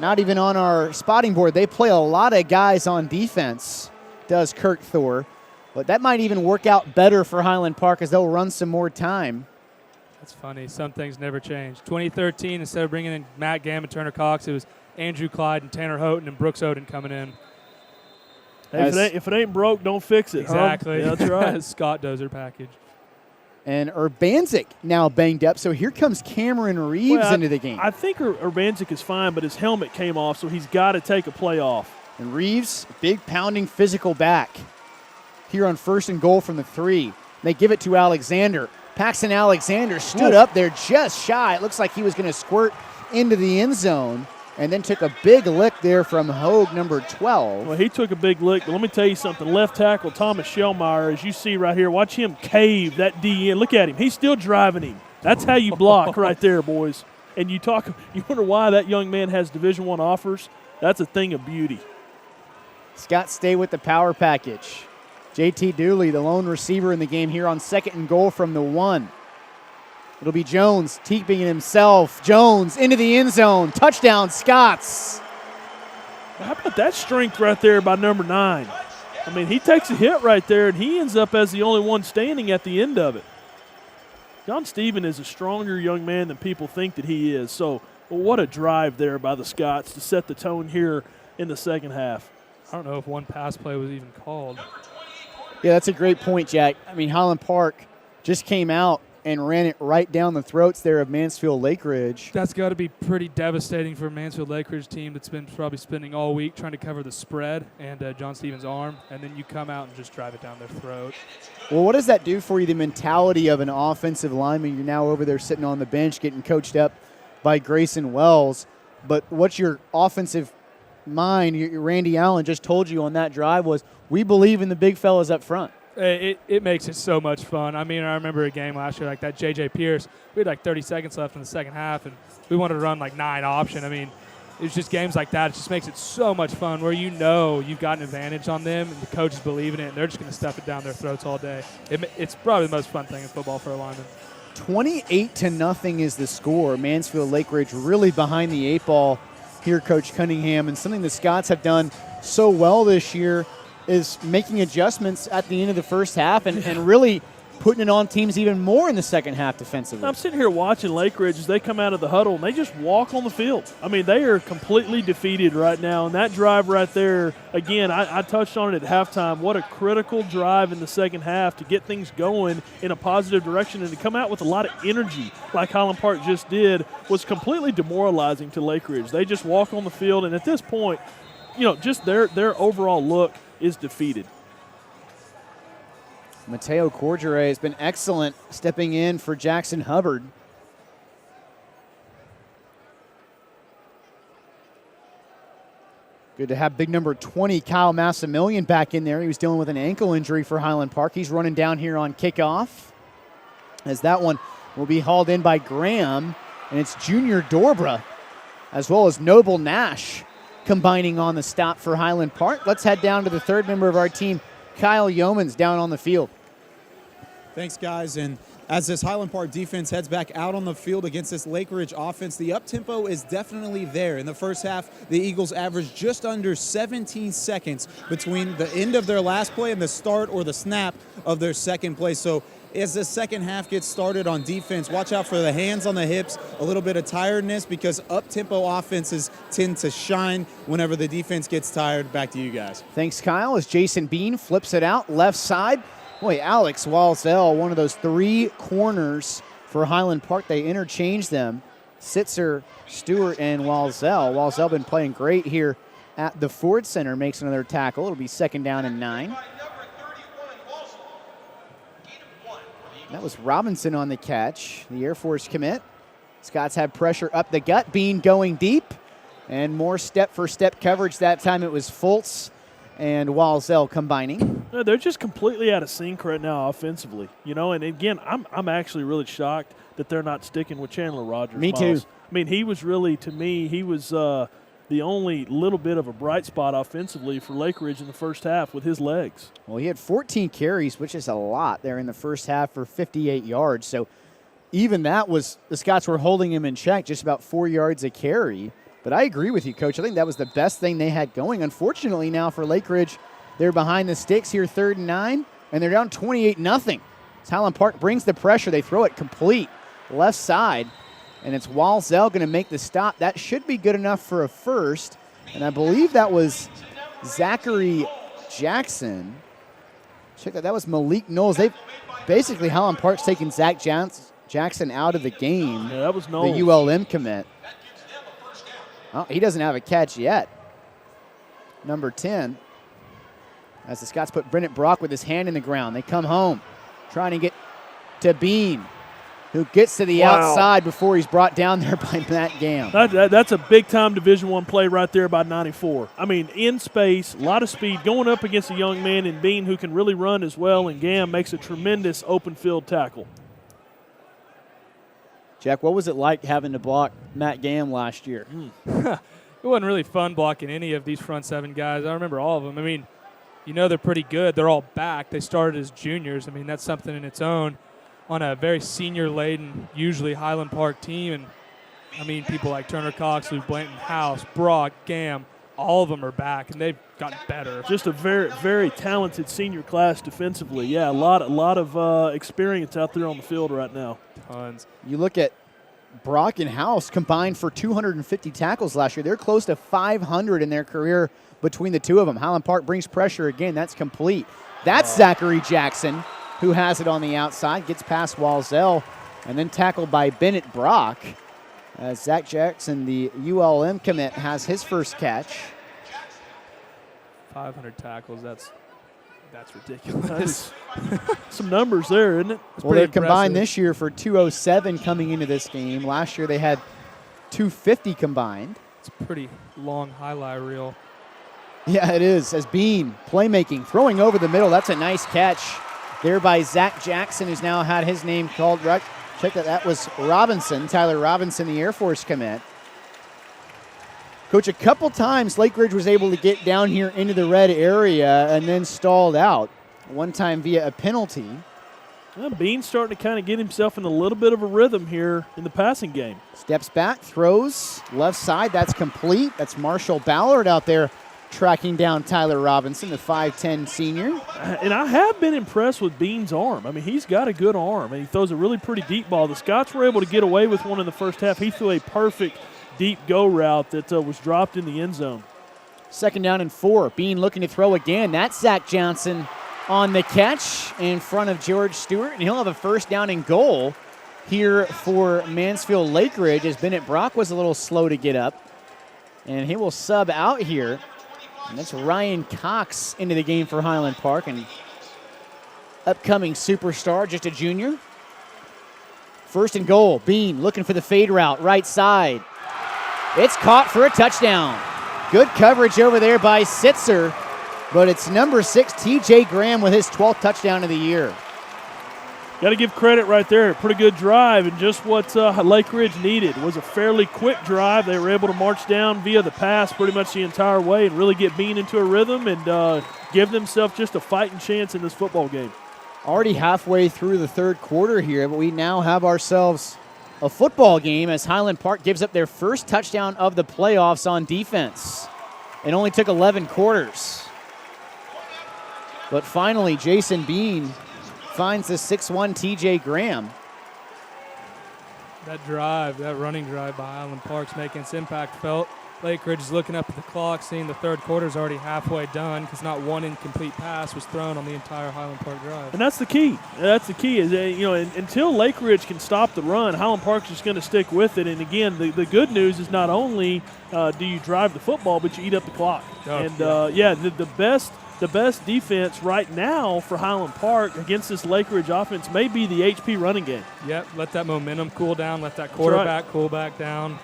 Not even on our spotting board. They play a lot of guys on defense, does Kirk Thor. But that might even work out better for Highland Park as they'll run some more time. That's funny. Some things never change. 2013, instead of bringing in Matt Gamm and Turner Cox, it was Andrew Clyde and Tanner Houghton and Brooks Oden coming in. Hey, if it ain't broke, don't fix it. Exactly. Huh? Yeah, that's right. Scott Dozer package. And Urbanzik now banged up, so here comes Cameron Reeves into the game. I think Urbanzik is fine, but his helmet came off, so he's got to take a play off. And Reeves, big pounding physical back here on 1st and goal from the 3. They give it to Alexander. Paxton Alexander stood up there just shy. It looks like he was going to squirt into the end zone, and then took a big lick there from Hogue, number 12. Well, he took a big lick, but let me tell you something. Left tackle Thomas Shellmeyer, as you see right here, watch him cave that D in. Look at him. He's still driving him. That's how you block right there, boys. And you wonder why that young man has Division I offers. That's a thing of beauty. Scots stay with the power package. JT Dooley, the lone receiver in the game here on 2nd and goal from the 1. It'll be Jones keeping it himself. Jones into the end zone. Touchdown, Scots. How about that strength right there by number 9? I mean, he takes a hit right there, and he ends up as the only one standing at the end of it. John Stephen is a stronger young man than people think that he is. So what a drive there by the Scots to set the tone here in the second half. I don't know if one pass play was even called. Yeah, that's a great point, Jack. I mean, Highland Park just came out and ran it right down the throats there of Mansfield Lake Ridge. That's got to be pretty devastating for a Mansfield Lake Ridge team that's been probably spending all week trying to cover the spread and John Stevens' arm, and then you come out and just drive it down their throat. Well, what does that do for you, the mentality of an offensive lineman? You're now over there sitting on the bench getting coached up by Grayson Wells, but what's your offensive mind? Randy Allen just told you on that drive was, we believe in the big fellas up front. It makes it so much fun. I mean, I remember a game last year like that, J.J. Pierce. We had like 30 seconds left in the second half, and we wanted to run like 9 option. I mean, it's just games like that. It just makes it so much fun where you know you've got an advantage on them, and the coaches believe in it, and they're just going to stuff it down their throats all day. It's probably the most fun thing in football for a lineman. 28-0 is the score. Mansfield Lake Ridge really behind the 8 ball here, Coach Cunningham, and something the Scots have done so well this year is making adjustments at the end of the first half and really putting it on teams even more in the second half defensively. I'm sitting here watching Lake Ridge as they come out of the huddle, and they just walk on the field. I mean, they are completely defeated right now. And that drive right there, again, I touched on it at halftime. What a critical drive in the second half to get things going in a positive direction and to come out with a lot of energy like Highland Park just did was completely demoralizing to Lake Ridge. They just walk on the field, and at this point, just their overall look is defeated. Mateo Cordere has been excellent stepping in for Jackson Hubbard. Good to have big number 20, Kyle Massimilian, back in there. He was dealing with an ankle injury for Highland Park. He's running down here on kickoff, as that one will be hauled in by Graham, and it's Junior Dorbra as well as Noble Nash combining on the stop for Highland Park. Let's head down to the third member of our team, Kyle Yeomans, down on the field. Thanks, guys. And as this Highland Park defense heads back out on the field against this Lake Ridge offense, the up-tempo is definitely there. In the first half, the Eagles averaged just under 17 seconds between the end of their last play and the start or the snap of their second play. So as the second half gets started on defense, watch out for the hands on the hips, a little bit of tiredness, because up-tempo offenses tend to shine whenever the defense gets tired. Back to you guys. Thanks, Kyle, as Jason Bean flips it out left side. Boy, Alex Walzell, one of those 3 corners for Highland Park. They interchange them. Sitzer, Stewart, and Walzell. Walzell been playing great here at the Ford Center. Makes another tackle. It'll be 2nd down and 9. That was Robinson on the catch, the Air Force commit. Scots had pressure up the gut. Bean going deep, and more step-for-step coverage. That time it was Fultz and Walzell combining. They're just completely out of sync right now offensively, And again, I'm actually really shocked that they're not sticking with Chandler Rogers. Me too. I mean, he was really, to me, he was the only little bit of a bright spot offensively for Lake Ridge in the first half with his legs. Well, he had 14 carries, which is a lot there in the first half for 58 yards. So even that was, the Scots were holding him in check, just about 4 yards a carry. But I agree with you, Coach. I think that was the best thing they had going. Unfortunately now for Lake Ridge, they're behind the sticks here, 3rd and 9, and they're down 28-0. Highland Park brings the pressure. They throw it complete left side, and it's Walzell going to make the stop. That should be good enough for a first, and I believe that was Zachary Jackson. Check that was Malik Knowles. They've basically, Highland Park's taken Zach Jackson out of the game. Yeah, that was Knowles. The ULM commit. Oh, he doesn't have a catch yet. Number 10. As the Scots put Bennett Brock with his hand in the ground. They come home trying to get to Bean, who gets to the outside before he's brought down there by Matt Gam. That's a big-time Division I play right there by 94. I mean, in space, a lot of speed, going up against a young man in Bean who can really run as well, and Gam makes a tremendous open field tackle. Jack, what was it like having to block Matt Gam last year? It wasn't really fun blocking any of these front seven guys. I remember all of them. I mean, you know they're pretty good. They're all back. They started as juniors. I mean, that's something in its own on a very senior-laden, usually Highland Park team. And, I mean, people like Turner Cox, Lou Blanton, House, Brock, Gam, all of them are back, and they've gotten better. Just a very, very talented senior class defensively. Yeah, a lot of experience out there on the field right now. Tons. You look at Brock and House combined for 250 tackles last year. They're close to 500 in their career between the two of them. Highland Park brings pressure again. That's complete. That's Zachary Jackson, who has it on the outside, gets past Walzell, and then tackled by Bennett Brock. As Zach Jackson, the ULM commit, has his first catch. 500 tackles, that's ridiculous. Some numbers there, isn't it? Well, they're combined this year for 207 coming into this game. Last year they had 250 combined. It's a pretty long highlight reel. Yeah, it is. As Bean, playmaking, throwing over the middle. That's a nice catch there by Zach Jackson, who's now had his name called. Check that was Robinson, Tyler Robinson, the Air Force commit. Coach, a couple times Lake Ridge was able to get down here into the red area and then stalled out. One time via a penalty. Well, Bean's starting to kind of get himself in a little bit of a rhythm here in the passing game. Steps back, throws, left side, that's complete. That's Marshall Ballard out there tracking down Tyler Robinson, the 5'10 senior. And I have been impressed with Bean's arm. I mean, he's got a good arm, and he throws a really pretty deep ball. The Scots were able to get away with one in the first half. He threw a perfect deep go route that was dropped in the end zone. 2nd down and 4. Bean looking to throw again. That's Zach Johnson on the catch in front of George Stewart, and he'll have a 1st down and goal here for Mansfield Lake Ridge, as Bennett Brock was a little slow to get up. And he will sub out here. And that's Ryan Cox into the game for Highland Park, and upcoming superstar, just a junior. 1st and goal. Bean looking for the fade route, right side. It's caught for a touchdown. Good coverage over there by Sitzer, but it's number 6, TJ Graham, with his 12th touchdown of the year. Got to give credit right there. Pretty good drive, and just what Lake Ridge needed was a fairly quick drive. They were able to march down via the pass pretty much the entire way and really get Bean into a rhythm and give themselves just a fighting chance in this football game. Already halfway through the 3rd quarter here, but we now have ourselves a football game as Highland Park gives up their first touchdown of the playoffs on defense. It only took 11 quarters. But finally, Jason Bean finds the 6'1 TJ Graham. That running drive by Highland Park's making its impact felt. Lake Ridge is looking up at the clock, seeing the 3rd quarter's already halfway done because not one incomplete pass was thrown on the entire Highland Park drive. And that's the key. That's the key is until Lake Ridge can stop the run, Highland Park's just going to stick with it. And again, the good news is not only do you drive the football, but you eat up the clock. The best defense right now for Highland Park against this Lake Ridge offense may be the HP running game. Yep, let that momentum cool down, let that quarterback cool back down.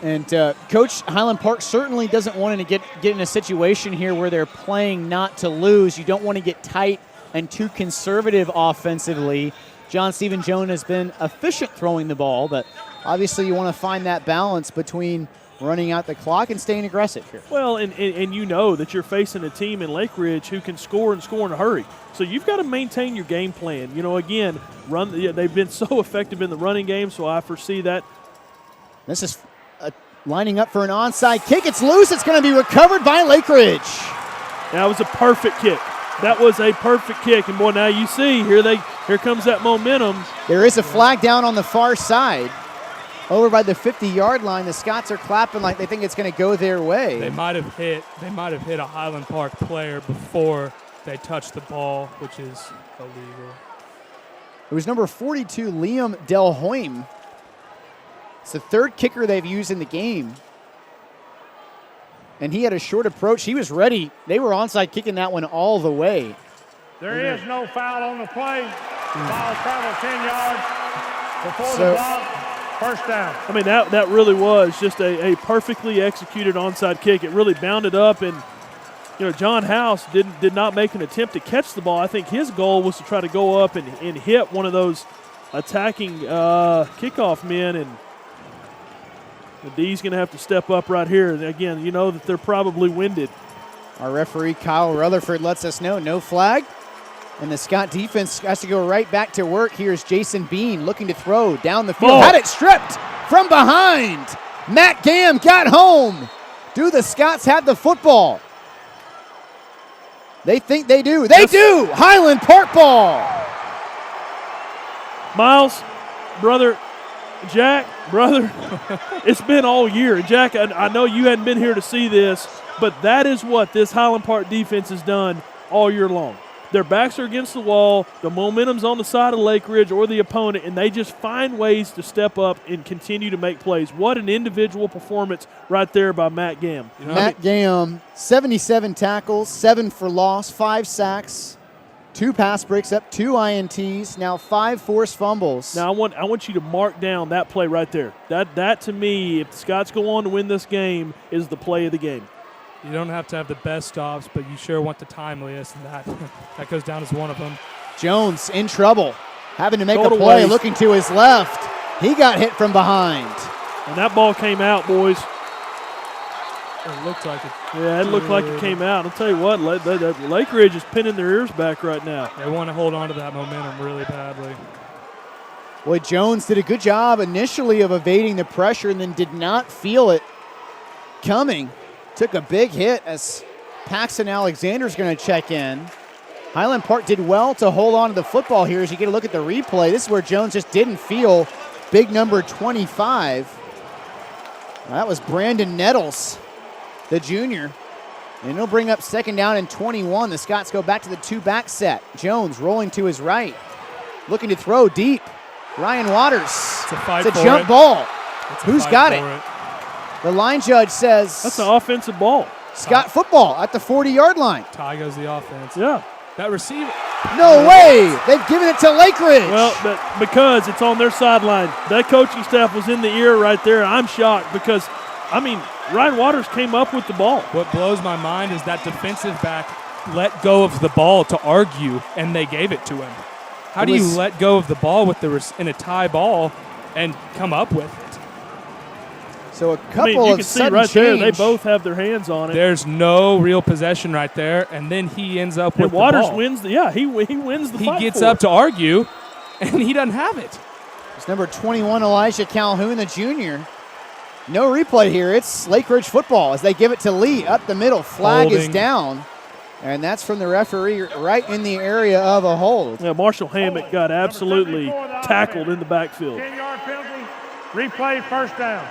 And Coach, Highland Park certainly doesn't want to get in a situation here where they're playing not to lose. You don't want to get tight and too conservative offensively. John Stephen Jones has been efficient throwing the ball, but obviously you want to find that balance between running out the clock and staying aggressive here. Well, and you know that you're facing a team in Lake Ridge who can score and score in a hurry. So you've got to maintain your game plan. Again, they've been so effective in the running game, so I foresee that. This is lining up for an onside kick. It's loose. It's going to be recovered by Lake Ridge. That was a perfect kick. That was a perfect kick. And, boy, now you see, here comes that momentum. There is a flag down on the far side. Over by the 50-yard line, the Scots are clapping like they think it's going to go their way. They might have hit a Highland Park player before they touched the ball, which is illegal. It was number 42, Liam Delhoim. It's the 3rd kicker they've used in the game. And he had a short approach. He was ready. They were onside kicking that one all the way. There is no foul on the play. Foul travel 10 yards before the block. 1st down. I mean, that really was just a perfectly executed onside kick. It really bounded up, and John House did not make an attempt to catch the ball. I think his goal was to try to go up and hit one of those attacking kickoff men, and the D's going to have to step up right here. And again, you know that they're probably winded. Our referee, Kyle Rutherford, lets us know no flag. And the Scott defense has to go right back to work. Here's Jason Bean looking to throw down the field. Had it stripped from behind. Matt Gam got home. Do the Scots have the football? They think they do. They do. Highland Park ball. Miles, brother, Jack, brother, it's been all year. Jack, I know you hadn't been here to see this, but that is what this Highland Park defense has done all year long. Their backs are against the wall, the momentum's on the side of Lake Ridge or the opponent, and they just find ways to step up and continue to make plays. What an individual performance right there by Matt Gam. Matt Gam, 77 tackles, 7 for loss, 5 sacks, 2 pass breaks up, 2 INTs, now 5 forced fumbles. Now I want you to mark down that play right there. That to me, if the Scots go on to win this game, is the play of the game. You don't have to have the best stops, but you sure want the timeliest, and that goes down as one of them. Jones in trouble, having to make a Go to play, waste. looking to his left. He got hit from behind. And that ball came out, boys. It looked like it. Yeah, it looked like it came out. I'll tell you what, Lake Ridge is pinning their ears back right now. They want to hold on to that momentum really badly. Boy, Jones did a good job initially of evading the pressure and then did not feel it coming. Took a big hit as Paxton Alexander's going to check in. Highland Park did well to hold on to the football here as you get a look at the replay. This is where Jones just didn't feel big number 25. That was Brandon Nettles, the junior. And he'll bring up second down and 21. The Scots go back to the 2-back set. Jones rolling to his right, looking to throw deep. Ryan Waters. It's a jump ball. Who's got it? The line judge says that's an offensive ball. Scott football at the 40-yard line. Tie goes the offense. Yeah. That receiver. No way. They've given it to Lake Ridge. Well, but because it's on their sideline. That coaching staff was in the ear right there. I'm shocked because, Ryan Waters came up with the ball. What blows my mind is that defensive back let go of the ball to argue, and they gave it to him. How do you let go of the ball in a tie ball and come up with it? So a couple you of can see sudden right there, they change. both have their hands on it. There's no real possession right there, and then he ends up with Waters the ball. wins he wins the fight. He gets up to argue, and he doesn't have it. It's number 21, Elijah Calhoun, the junior. No replay here. It's Lake Ridge football as they give it to Lee up the middle. Flag is down, and that's from the referee right in the area of a hold. Yeah, Marshall Hammett got absolutely tackled in the backfield. 10-yard penalty, replay, first down.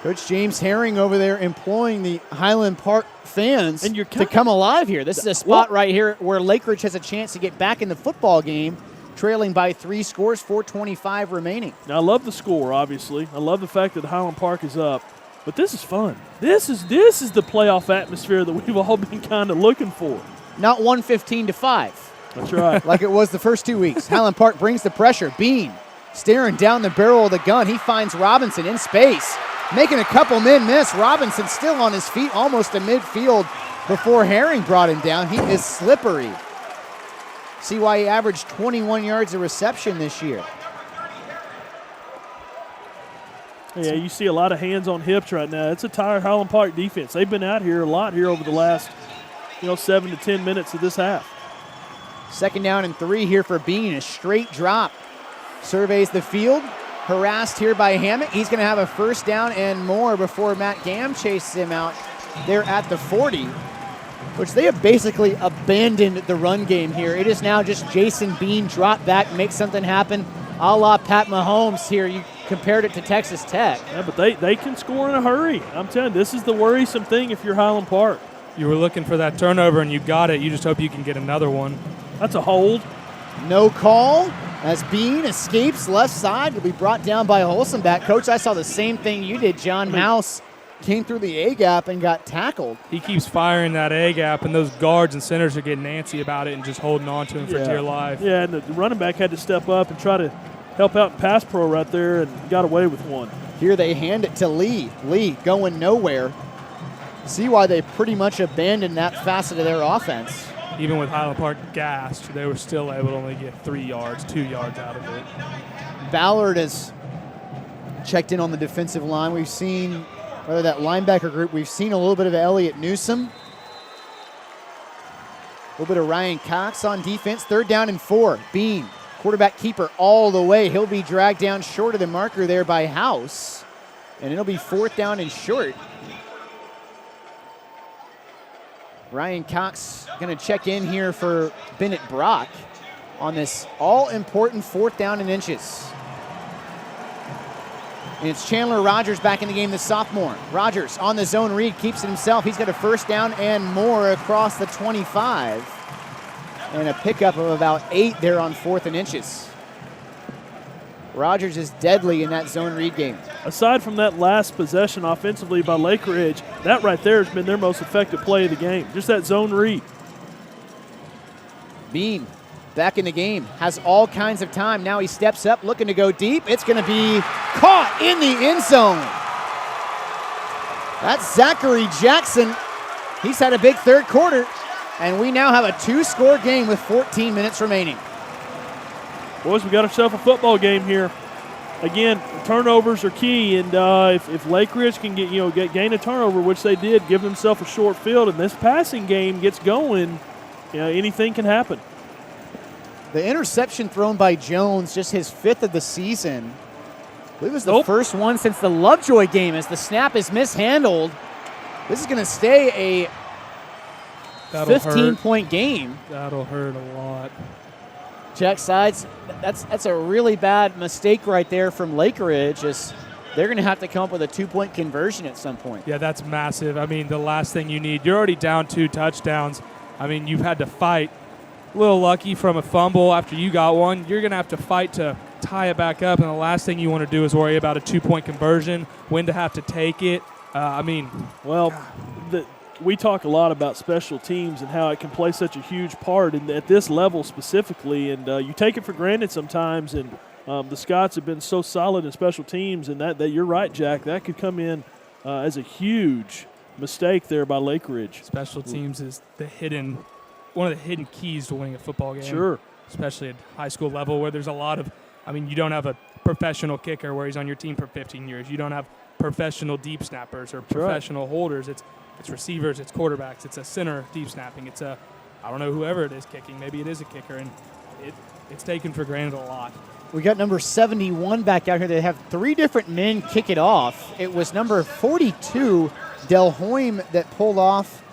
Coach James Herring over there employing the Highland Park fans to come alive here. This is a spot right here where Lake Ridge has a chance to get back in the football game, trailing by 3 scores, 4:25 remaining. Now, I love the score, obviously. I love the fact that Highland Park is up. But this is fun. This is the playoff atmosphere that we've all been kind of looking for. Not 115-5. That's right. Like it was the first 2 weeks. Highland Park brings the pressure. Bean staring down the barrel of the gun. He finds Robinson in space. Making a couple men miss. Robinson still on his feet almost to midfield before Herring brought him down. He is slippery. See why he averaged 21 yards of reception this year. Yeah, you see a lot of hands on hips right now. It's a tired Highland Park defense. They've been out here a lot here over the last 7 to 10 minutes of this half. Second down and 3 here for Bean. A straight drop. Surveys the field. Harassed here by Hammett. He's going to have a first down and more before Matt Gam chases him out there at the 40, which they have basically abandoned the run game here. It is now just Jason Bean drop back, make something happen, a la Pat Mahomes here. You compared it to Texas Tech. Yeah, but they can score in a hurry. I'm telling you, this is the worrisome thing if you're Highland Park. You were looking for that turnover, and you got it. You just hope you can get another one. That's a hold. No call as Bean escapes left side. Will be brought down by Holstenback. Coach, I saw the same thing you did. John House came through the A-gap and got tackled. He keeps firing that A-gap, and those guards and centers are getting antsy about it and just holding on to him for dear life. Yeah, and the running back had to step up and try to help out pass pro right there and got away with one. Here they hand it to Lee. Lee going nowhere. see why they pretty much abandoned that facet of their offense. Even with Highland Park gassed, they were still able to only get 3 yards, 2 yards out of it. Ballard has checked in on the defensive line. We've seen, whether that linebacker group, we've seen a little bit of Elliott Newsom. A little bit of Ryan Cox on defense. 3rd down and 4. Bean, quarterback keeper all the way. He'll be dragged down short of the marker there by House. And it'll be 4th down and short. Ryan Cox going to check in here for Bennett Brock on this all-important 4th down and inches. And it's Chandler Rogers back in the game, the sophomore. Rogers on the zone read, keeps it himself. He's got a 1st down and more across the 25. And a pickup of about 8 there on 4th and inches. Rogers is deadly in that zone read game. Aside from that last possession offensively by Lake Ridge, that right there has been their most effective play of the game. Just that zone read. Bean back in the game, has all kinds of time. Now he steps up, looking to go deep. It's going to be caught in the end zone. That's Zachary Jackson. He's had a big 3rd quarter, and we now have a 2-score game with 14 minutes remaining. Boys, we got ourselves a football game here. Again, turnovers are key, and if Lake Ridge can gain a turnover, which they did, give themselves a short field, and this passing game gets going, anything can happen. The interception thrown by Jones, just his 5th of the season. I believe it was the first one since the Lovejoy game, as the snap is mishandled. This is going to stay a 15-point game. That'll hurt a lot. Check sides. That's a really bad mistake right there from Lake Ridge, as they're going to have to come up with a 2-point conversion at some point. Yeah, that's massive. I mean, the last thing you need, you're already down 2 touchdowns. I mean, you've had to fight. A little lucky from a fumble after you got one. You're going to have to fight to tie it back up, and the last thing you want to do is worry about a 2-point conversion, when to have to take it. We talk a lot about special teams and how it can play such a huge part at this level specifically, and you take it for granted sometimes, and the Scots have been so solid in special teams, and that you're right, Jack, that could come in as a huge mistake there by Lake Ridge. Special teams is one of the hidden keys to winning a football game. Sure. Especially at high school level, where there's a lot of, you don't have a professional kicker where he's on your team for 15 years. You don't have professional deep snappers or professional holders. It's receivers, it's quarterbacks, it's a center deep snapping. I don't know, whoever it is kicking. Maybe it is a kicker, and it's taken for granted a lot. We got number 71 back out here. They have 3 different men kick it off. It was number 42, Del Hoym, that pulled off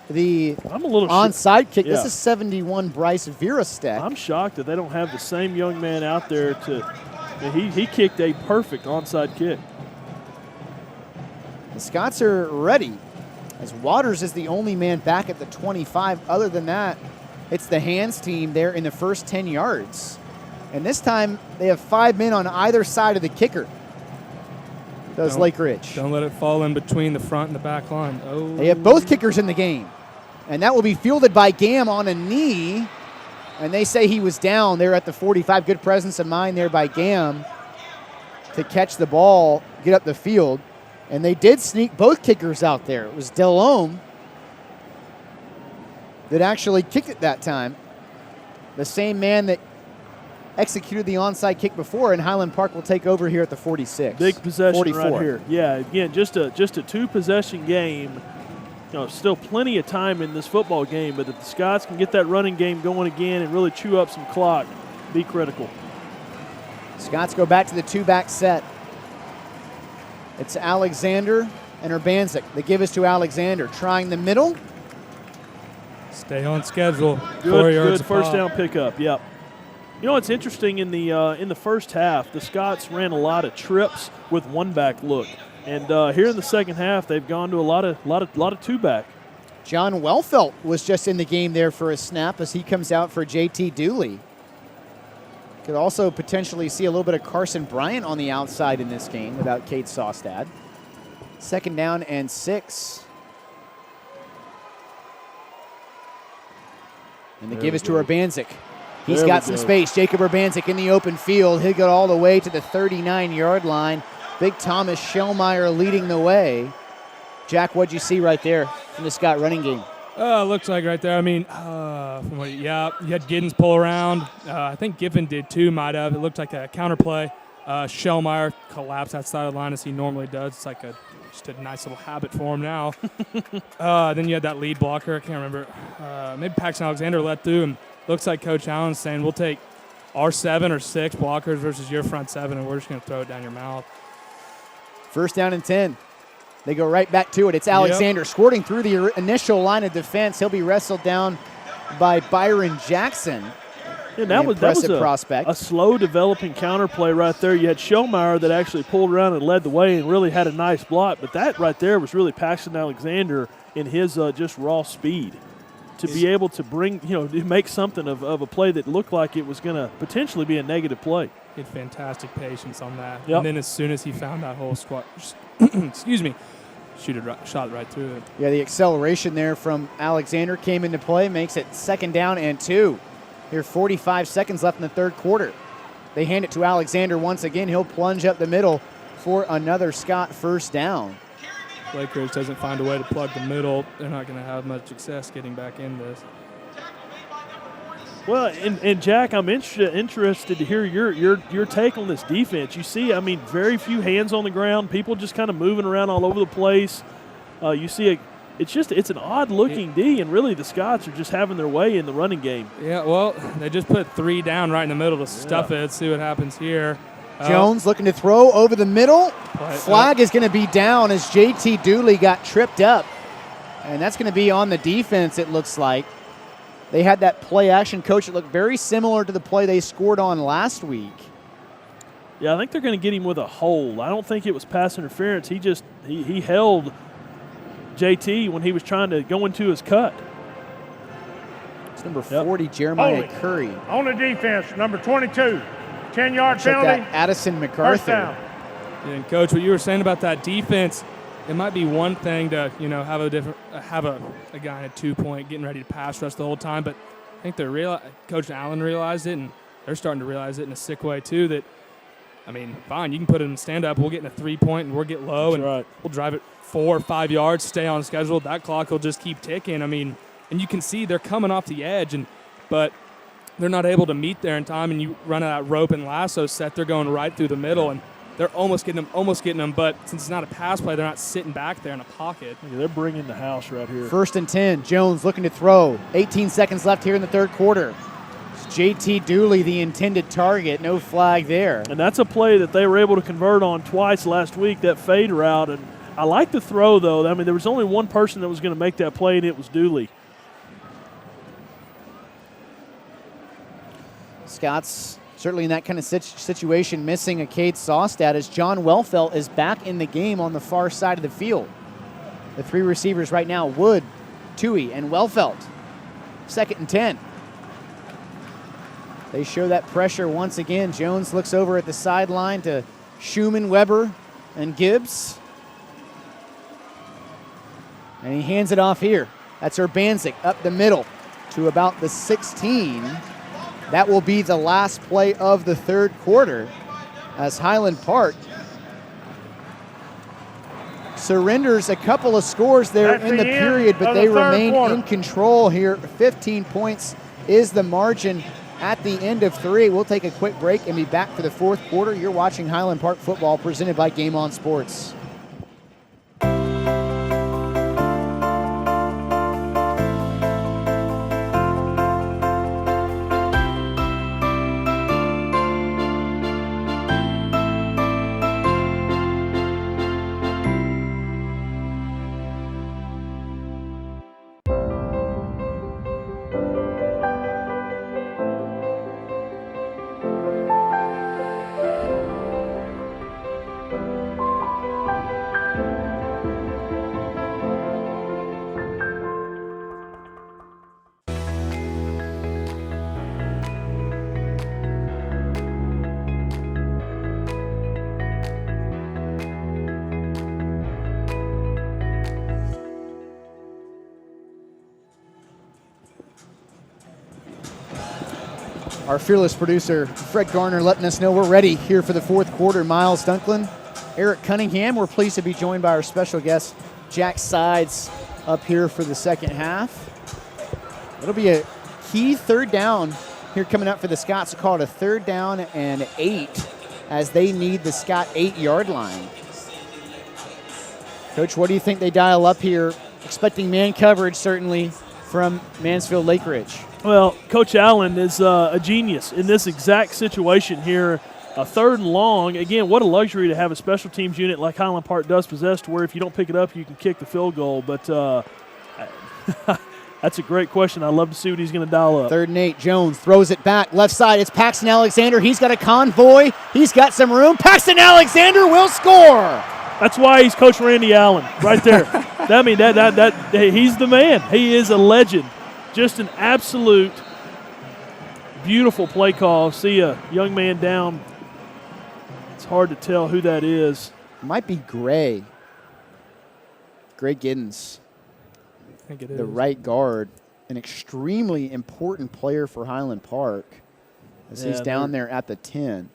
the onside kick. Yeah. This is 71, Bryce Virostek. I'm shocked that they don't have the same young man out there he kicked a perfect onside kick. The Scots are ready, as Waters is the only man back at the 25. Other than that, it's the hands team there in the first 10 yards. And this time, they have 5 men on either side of the kicker. Lake Ridge. Don't let it fall in between the front and the back line. Oh. They have both kickers in the game. And that will be fielded by Gam on a knee. And they say he was down there at the 45. Good presence of mind there by Gam to catch the ball, get up the field. And they did sneak both kickers out there. It was Delhomme that actually kicked it that time. The same man that executed the onside kick before, and Highland Park will take over here at the 46. Big possession 44. right here. Yeah, again, just a 2-possession game. Still plenty of time in this football game, but if the Scots can get that running game going again and really chew up some clock, be critical. Scots go back to the 2-back set. It's Alexander and Urbanzik. They give us to Alexander, trying the middle. Stay on schedule. Good first down pickup. Yep. It's interesting in the first half, the Scots ran a lot of trips with 1-back look, and here in the second half, they've gone to a lot of 2-back. John Wellfelt was just in the game there for a snap as he comes out for JT Dooley. Could also potentially see a little bit of Carson Bryant on the outside in this game without Cade Sostad. 2nd down and 6. And they give us to Urbanzik. He's got some space. Jacob Urbanzik in the open field. He'll go all the way to the 39-yard line. Big Thomas Shellmeyer leading the way. Jack, what'd you see right there from the Scott running game? Looks like right there. I mean, you had Giddens pull around. I think Giffen did too, might have. It looked like a counterplay. Shellmeyer collapsed outside of the line as he normally does. It's like just a nice little habit for him now. Then you had that lead blocker. I can't remember. Maybe Paxton Alexander let through. And looks like Coach Allen's saying, we'll take our 7 or 6 blockers versus your front 7, and we're just going to throw it down your mouth. First down and 10. They go right back to it. It's Alexander squirting through the initial line of defense. He'll be wrestled down by Byron Jackson. And that was a slow developing counterplay right there. You had Shellmeyer that actually pulled around and led the way and really had a nice block. But that right there was really Paxton Alexander in his just raw speed to be able to bring, to make something of a play that looked like it was going to potentially be a negative play. He had fantastic patience on that. Yep. And then as soon as he found that whole squat, excuse me, shot right through it. Yeah, the acceleration there from Alexander came into play, makes it 2nd down and 2. Here, 45 seconds left in the 3rd quarter. They hand it to Alexander once again. He'll plunge up the middle for another Scott first down. Lake Ridge doesn't find a way to plug the middle. They're not going to have much success getting back in this. Well, and Jack, I'm interested to hear your take on this defense. You see, I mean, very few hands on the ground. People just kind of moving around all over the place. You see, it's an odd-looking D, and really the Scots are just having their way in the running game. Yeah, well, they just put 3 down right in the middle to stuff it. Let's see what happens here. Jones looking to throw over the middle. Flag is going to be down as JT Dooley got tripped up. And that's going to be on the defense, it looks like. They had that play action coach that looked very similar to the play they scored on last week. Yeah, I think they're going to get him with a hold. I don't think it was pass interference. He held JT when he was trying to go into his cut. It's number 40, Jeremiah Curry. On the defense, number 22, 10-yard penalty. That Addison MacArthur. First down. And Coach, what you were saying about that defense, it might be one thing to have a guy in a 2-point getting ready to pass rush the whole time, but I think Coach Allen realized it, and they're starting to realize it in a sick way too. That fine, you can put it in stand up. We'll get in a 3-point and we'll get low, we'll drive it 4 or 5 yards, stay on schedule. That clock will just keep ticking. And you can see they're coming off the edge, but they're not able to meet there in time. And you run that rope and lasso set, they're going right through the middle, and they're almost getting them. But since it's not a pass play, they're not sitting back there in a pocket. Yeah, they're bringing the house right here. 1st and 10. Jones looking to throw. 18 seconds left here in the 3rd quarter. It's JT Dooley, the intended target. No flag there. And that's a play that they were able to convert on twice last week, that fade route. And I like the throw, though. There was only one person that was going to make that play, and it was Dooley. Scots certainly in that kind of situation, missing a Cade Sawstad as John Wellfelt is back in the game on the far side of the field. The 3 receivers right now, Wood, Toohey, and Wellfelt. 2nd and 10. They show that pressure once again. Jones looks over at the sideline to Schumann, Weber, and Gibbs. And he hands it off here. That's Urbanzik up the middle to about the 16. That will be the last play of the 3rd quarter as Highland Park surrenders a couple of scores there in the period, but they remain in control here. 15 points is the margin at the end of 3. We'll take a quick break and be back for the 4th quarter. You're watching Highland Park football presented by Game On Sports. Our fearless producer, Fred Garner, letting us know we're ready here for the 4th quarter. Miles Dunklin, Eric Cunningham. We're pleased to be joined by our special guest, Jack Sides up here for the second half. It'll be a key third down here coming up for the Scots. We'll call it a 3rd down and 8 as they need the Scott 8-yard line. Coach, what do you think they dial up here? Expecting man coverage, certainly, from Mansfield Lake Ridge. Well, Coach Allen is a genius in this exact situation here. A 3rd and long. Again, what a luxury to have a special teams unit like Highland Park does possess, to where if you don't pick it up, you can kick the field goal. But that's a great question. I'd love to see what he's going to dial up. 3rd and 8. Jones throws it back. Left side, it's Paxton Alexander. He's got a convoy. He's got some room. Paxton Alexander will score. That's why he's Coach Randy Allen right there. He's the man. He is a legend. Just an absolute beautiful play call. See a young man down. It's hard to tell who that is. Might be Gray. Gray Giddens. I think it the is. right guard. An extremely important player for Highland Park as he's down there at the 10.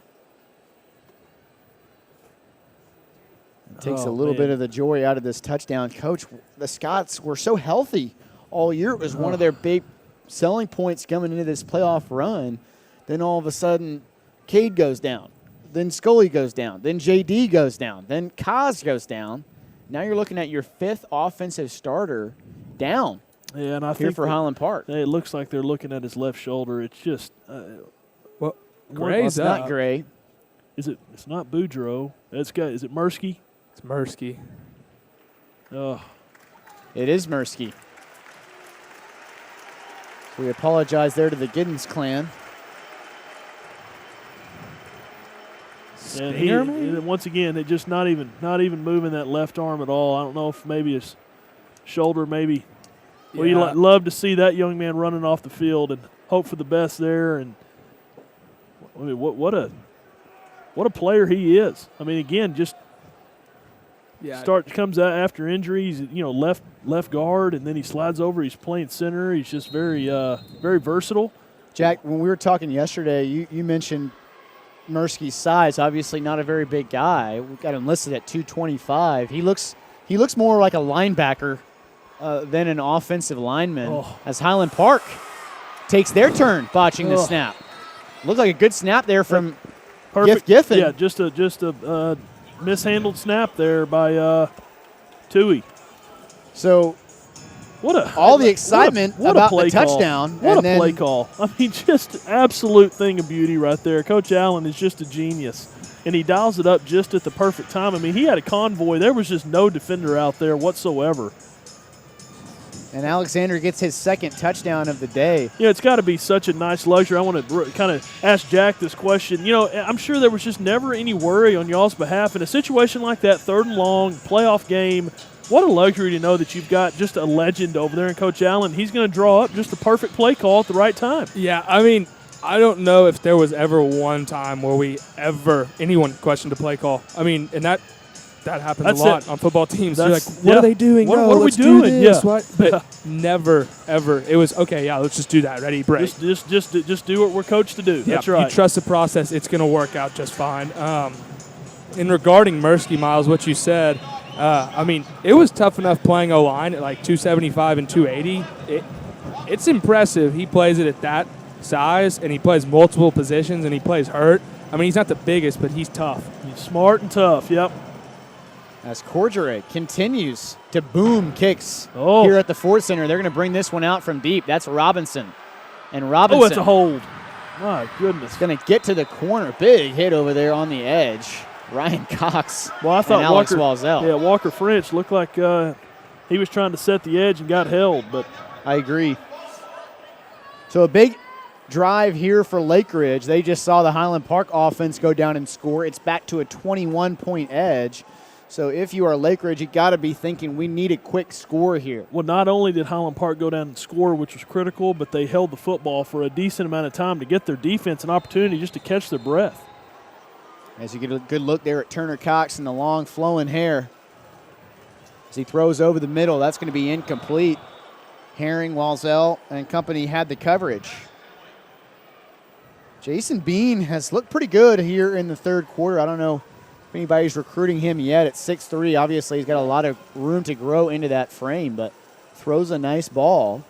It takes a little bit of the joy out of this touchdown. Coach, the Scots were so healthy all year. It was one of their big selling points coming into this playoff run. Then all of a sudden, Cade goes down. Then Scully goes down. Then JD goes down. Then Kaz goes down. Now you're looking at your 5th offensive starter down. Yeah, and I here think for Highland Park. It looks like they're looking at his left shoulder. It's just well, Gray's up. Not Gray. Is it? It's not Boudreaux. Is it Mursky? It's Mursky. Oh, it is Mursky. We apologize there to the Giddens clan. And he, once again, it just not even moving that left arm at all. I don't know if maybe his shoulder, maybe. Well, you love to see that young man running off the field and hope for the best there. And I mean, what a player he is. I mean, again, just comes out after injury. He's left guard, and then he slides over. He's playing center. He's just very versatile. Jack, when we were talking yesterday, you mentioned Mursky's size. Obviously, not a very big guy. We've got him listed at 225. He looks more like a linebacker than an offensive lineman. As Highland Park takes their turn botching the snap. Looked like a good snap there from Giffen. Yeah, just a mishandled snap there by Tui. So all the excitement about the touchdown. What a play call. I mean, just absolute thing of beauty right there. Coach Allen is just a genius, and he dials it up just at the perfect time. I mean, he had a convoy. There was just no defender out there whatsoever. And Alexander gets his 2nd touchdown of the day. Yeah, it's got to be such a nice luxury. I want to kind of ask Jack this question. I'm sure there was just never any worry on y'all's behalf. In a situation like that, 3rd and long, playoff game, what a luxury to know that you've got just a legend over there in Coach Allen. He's going to draw up just the perfect play call at the right time. Yeah, I mean, I don't know if there was ever one time where anyone questioned a play call. I mean, and that happens a lot on football teams. You're like, what are they doing? What are we doing? Yeah. But never, ever. It was, okay, yeah, let's just do that. Ready, break. Just do what we're coached to do. That's right. You trust the process. It's going to work out just fine. In regarding Mursky, Miles, what you said, I mean, it was tough enough playing O-line at like 275 and 280. It's impressive. He plays it at that size, and he plays multiple positions, and he plays hurt. I mean, he's not the biggest, but he's tough. He's smart and tough, yep. As Cordray continues to boom kicks here at the Ford Center. They're going to bring this one out from deep. That's Robinson. And Robinson. Oh, it's a hold. My goodness. Going to get to the corner. Big hit over there on the edge. Ryan Cox I thought and Alex Walzell. Yeah, Walker French looked like he was trying to set the edge and got held. But I agree. So a big drive here for Lake Ridge. They just saw the Highland Park offense go down and score. It's back to a 21-point edge. So if you are Lake Ridge, you got to be thinking we need a quick score here. Well, not only did Highland Park go down and score, which was critical, but they held the football for a decent amount of time to get their defense an opportunity just to catch their breath. As you get a good look there at Turner Cox and the long flowing hair. As he throws over the middle, that's going to be incomplete. Herring, Walzell, and company had the coverage. Jason Bean has looked pretty good here in the 3rd quarter. I don't know if anybody's recruiting him yet at 6'3", obviously he's got a lot of room to grow into that frame, but throws a nice ball.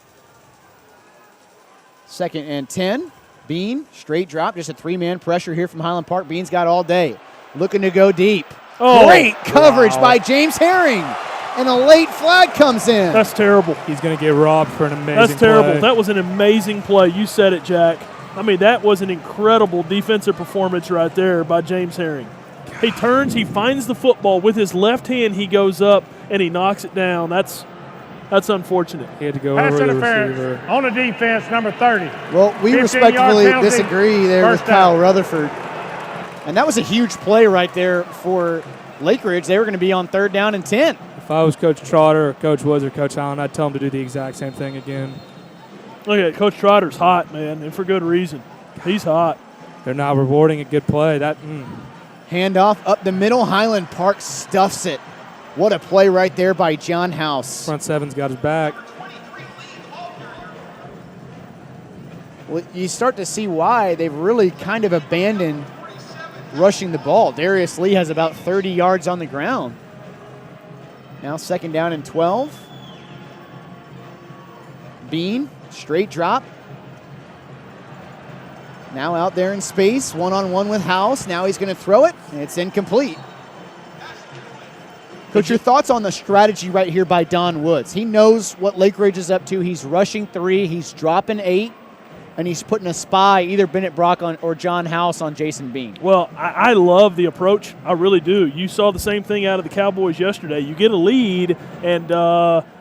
2nd and 10. Bean, straight drop, just a 3-man pressure here from Highland Park. Bean's got all day. Looking to go deep. Oh, great coverage by James Herring. And a late flag comes in. That's terrible. He's going to get robbed for an amazing That's terrible. play. That was an amazing play. You said it, Jack. I mean, that was an incredible defensive performance right there by James Herring. He turns, he finds the football. With his left hand, he goes up, and he knocks it down. That's unfortunate. He had to go Pass over the interference receiver. on the defense, number 30. Well, we 15-yard respectfully penalty, disagree there with first Kyle down. Rutherford. And that was a huge play right there for Lake Ridge. They were going to be on 3rd down and 10. If I was Coach Trotter or Coach Woods or Coach Allen, I'd tell him to do the exact same thing again. Look at Coach Trotter's hot, man, and for good reason. He's hot. They're not rewarding a good play. Handoff up the middle. Highland Park stuffs it. What a play right there by John House. Front seven's got his back. Well, you start to see why they've really kind of abandoned rushing the ball. Darius Lee has about 30 yards on the ground. Now 2nd down and 12. Bean, straight drop. Now out there in space, one-on-one with House. Now he's going to throw it, and it's incomplete. Coach, your thoughts on the strategy right here by Don Woods? He knows what Lake Ridge is up to. He's rushing 3, he's dropping 8, and he's putting a spy, either Bennett Brock or John House on Jason Bean. Well, I love the approach. I really do. You saw the same thing out of the Cowboys yesterday. You get a lead, and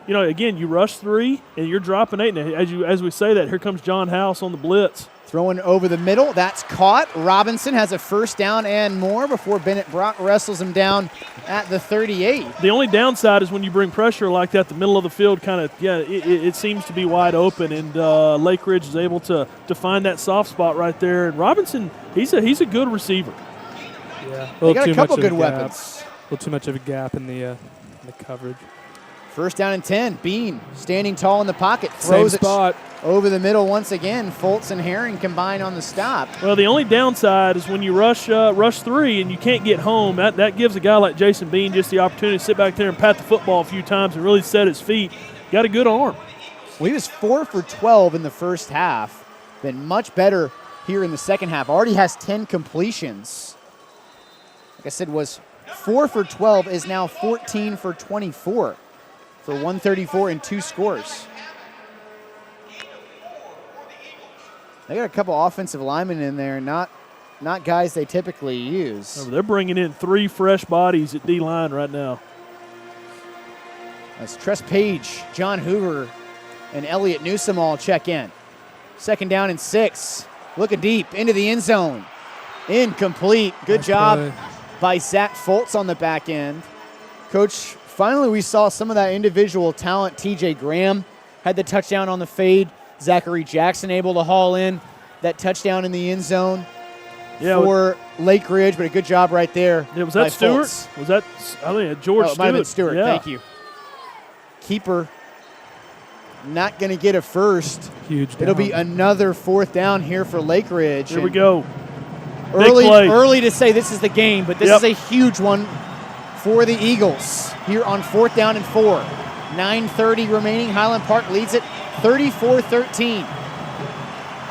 again, you rush 3, and you're dropping 8. And as we say that, here comes John House on the blitz. Throwing over the middle, that's caught. Robinson has a 1st down and more before Bennett Brock wrestles him down at the 38. The only downside is when you bring pressure like that, the middle of the field it seems to be wide open, and Lake Ridge is able to find that soft spot right there. And Robinson, he's a good receiver. Yeah, they got a couple good weapons. A little too much of a gap in the coverage. 1st down and 10. Bean standing tall in the pocket, throws it over the middle once again. Fultz and Herring combine on the stop. Well, the only downside is when you rush 3 and you can't get home, that gives a guy like Jason Bean just the opportunity to sit back there and pat the football a few times and really set his feet. Got a good arm. Well, he was 4 for 12 in the first half. Been much better here in the second half. Already has 10 completions. Like I said, was 4 for 12, is now 14 for 24 for 134 and 2 scores. They got a couple offensive linemen in there, not guys they typically use. Remember, they're bringing in 3 fresh bodies at D-line right now. As Tress Page, John Hoover, and Elliott Newsom all check in. 2nd down and 6. Looking deep into the end zone. Incomplete. Good nice job play by Zach Fultz on the back end. Coach, finally we saw some of that individual talent. TJ Graham had the touchdown on the fade. Zachary Jackson able to haul in that touchdown in the end zone for Lake Ridge, but a good job right there. Yeah, was that Stewart? Fultz. Was that, I think, George Stewart? It might have been Stewart, yeah. Thank you. Keeper not going to get a first. Huge down. It'll be another 4th down here for Lake Ridge. Here we go. Early to say this is the game, but this is a huge one for the Eagles here on 4th down and 4. 9:30 remaining. Highland Park leads it 34-13.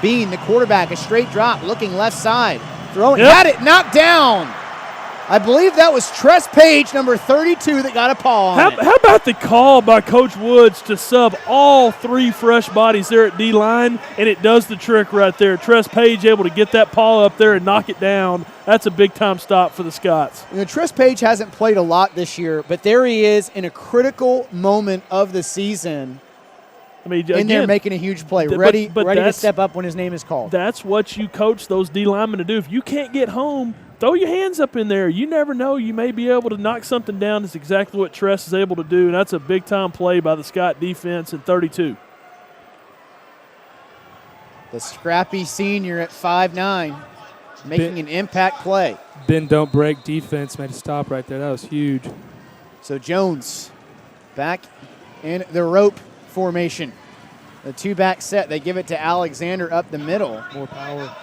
Bean, the quarterback, a straight drop, looking left side. Throwing, had it knocked down. I believe that was Tress Page, number 32, that got a paw on it. How about the call by Coach Woods to sub all 3 fresh bodies there at D-line, and it does the trick right there. Tress Page able to get that paw up there and knock it down. That's a big-time stop for the Scots. You know, Tress Page hasn't played a lot this year, but there he is in a critical moment of the season. I mean, in there making a huge play, ready to step up when his name is called. That's what you coach those D linemen to do. If you can't get home, throw your hands up in there. You never know. You may be able to knock something down. That's exactly what Tress is able to do, and that's a big-time play by the Scott defense in 32. The scrappy senior at 5'9", making an impact play. Bend, don't break defense made a stop right there. That was huge. So Jones back in the rope formation. The 2-back set, they give it to Alexander up the middle. More power.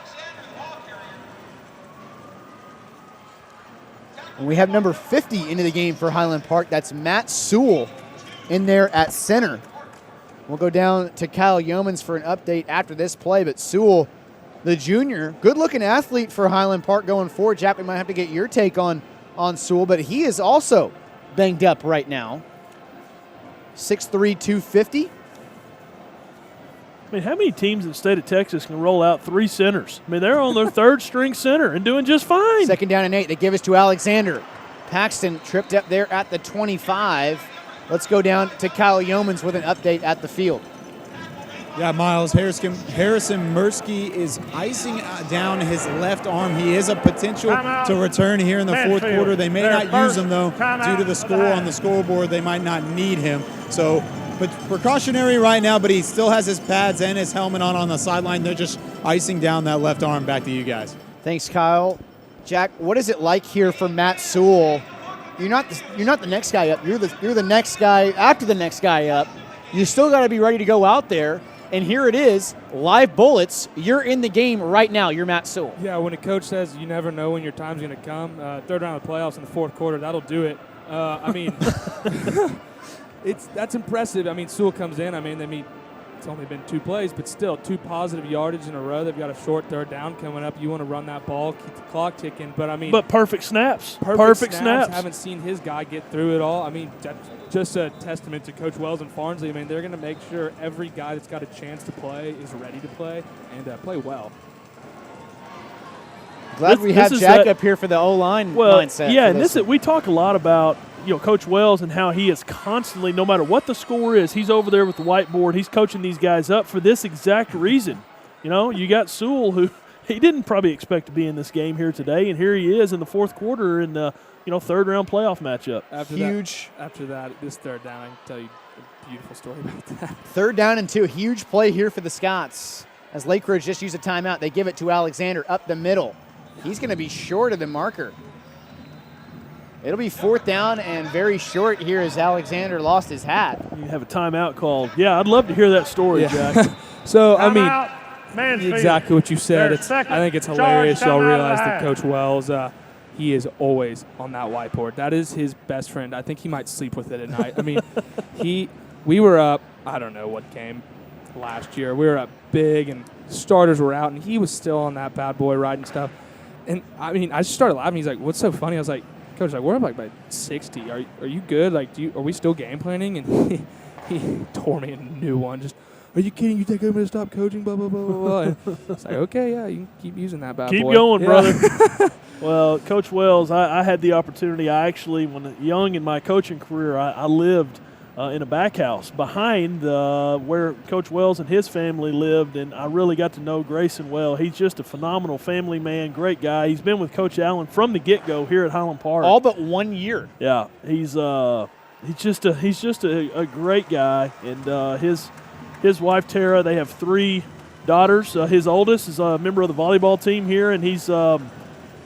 And we have number 50 into the game for Highland Park. That's Matt Sewell in there at center. We'll go down to Kyle Yeomans for an update after this play, but Sewell, the junior, good-looking athlete for Highland Park going forward. Jack, we might have to get your take on Sewell, but he is also banged up right now. 6'3", 250. I mean, how many teams in the state of Texas can roll out 3 centers? I mean, they're on their third-string center and doing just fine. 2nd down and 8. They give us to Alexander. Paxton tripped up there at the 25. Let's go down to Kyle Yeomans with an update at the field. Yeah, Miles, Harrison Mursky is icing down his left arm. He is a potential to return here in the fourth quarter. They may not use him, though, due to the score on the scoreboard. They might not need him. So, but precautionary right now, but he still has his pads and his helmet on the sideline. They're just icing down that left arm. Back to you guys. Thanks, Kyle. Jack, what is it like here for Matt Sewell? You're not the next guy up. You're the next guy after the next guy up. You still got to be ready to go out there. And here it is, live bullets. You're in the game right now. You're Matt Sewell. Yeah, when a coach says you never know when your time's going to come, third round of the playoffs in the fourth quarter, that'll do it. I mean, that's impressive. I mean, Sewell comes in. I mean, it's only been 2 plays, but still 2 positive yardage in a row. They've got a short third down coming up. You want to run that ball, keep the clock ticking. But, I mean. But perfect snaps. Perfect snaps. Haven't seen his guy get through it all. I mean, that's just a testament to Coach Wells and Farnsley. I mean, they're going to make sure every guy that's got a chance to play is ready to play and play well. Glad we have Jack up here for the O-line mindset. Yeah, and we talk a lot about Coach Wells and how he is constantly, no matter what the score is, he's over there with the whiteboard. He's coaching these guys up for this exact reason. You got Sewell, who he didn't probably expect to be in this game here today, and here he is in the fourth quarter in the third-round playoff matchup. After that, this third down, I can tell you a beautiful story about that. 3rd down and 2, huge play here for the Scots. As Lake Ridge just used a timeout, they give it to Alexander up the middle. He's going to be short of the marker. It'll be 4th down and very short here as Alexander lost his hat. You have a timeout called. Yeah, I'd love to hear that story, Jack. So, I mean, exactly what you said. I think it's hilarious. Y'all realize that Coach Wells, he is always on that whiteboard. That is his best friend. I think he might sleep with it at night. I mean, we were up, I don't know what game last year. We were up big and starters were out, and he was still on that bad boy riding stuff. And, I mean, I just started laughing. He's like, what's so funny? I was like, Coach, we're up by 60. Are you good? Are we still game planning? And he tore me a new one. Just, are you kidding? You think I'm going to stop coaching? Blah, blah, blah, blah, blah. And it's like, okay, yeah, you can keep using that bad boy. Keep going, brother. Well, Coach Wells, I had the opportunity. I actually, when young in my coaching career, I lived in a back house behind where Coach Wells and his family lived, and I really got to know Grayson well. He's just a phenomenal family man, great guy. He's been with Coach Allen from the get-go here at Highland Park. All but 1 year. Yeah, he's just a great guy, and his wife Tara. They have 3 daughters. His oldest is a member of the volleyball team here, and he's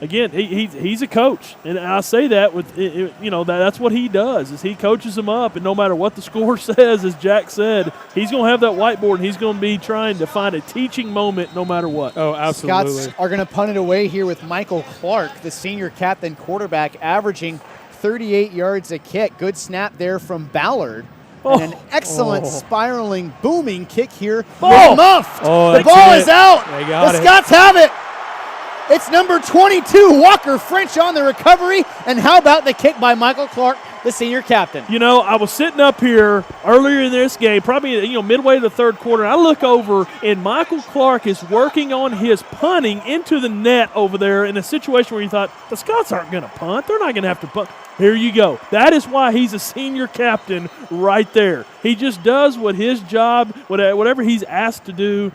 again, he's a coach, and I say that with that's what he does is he coaches them up, and no matter what the score says, as Jack said, he's going to have that whiteboard, and he's going to be trying to find a teaching moment no matter what. Oh, absolutely. Scots are going to punt it away here with Michael Clark, the senior captain quarterback, averaging 38 yards a kick. Good snap there from Ballard. And an excellent spiraling, booming kick here. Muffed. The ball is out. The Scots have it. It's number 22, Walker French, on the recovery. And how about the kick by Michael Clark, the senior captain? I was sitting up here earlier in this game, probably midway to the third quarter. I look over, and Michael Clark is working on his punting into the net over there in a situation where you thought, the Scots aren't going to punt. They're not going to have to punt. Here you go. That is why he's a senior captain right there. He just does what his job, whatever he's asked to do.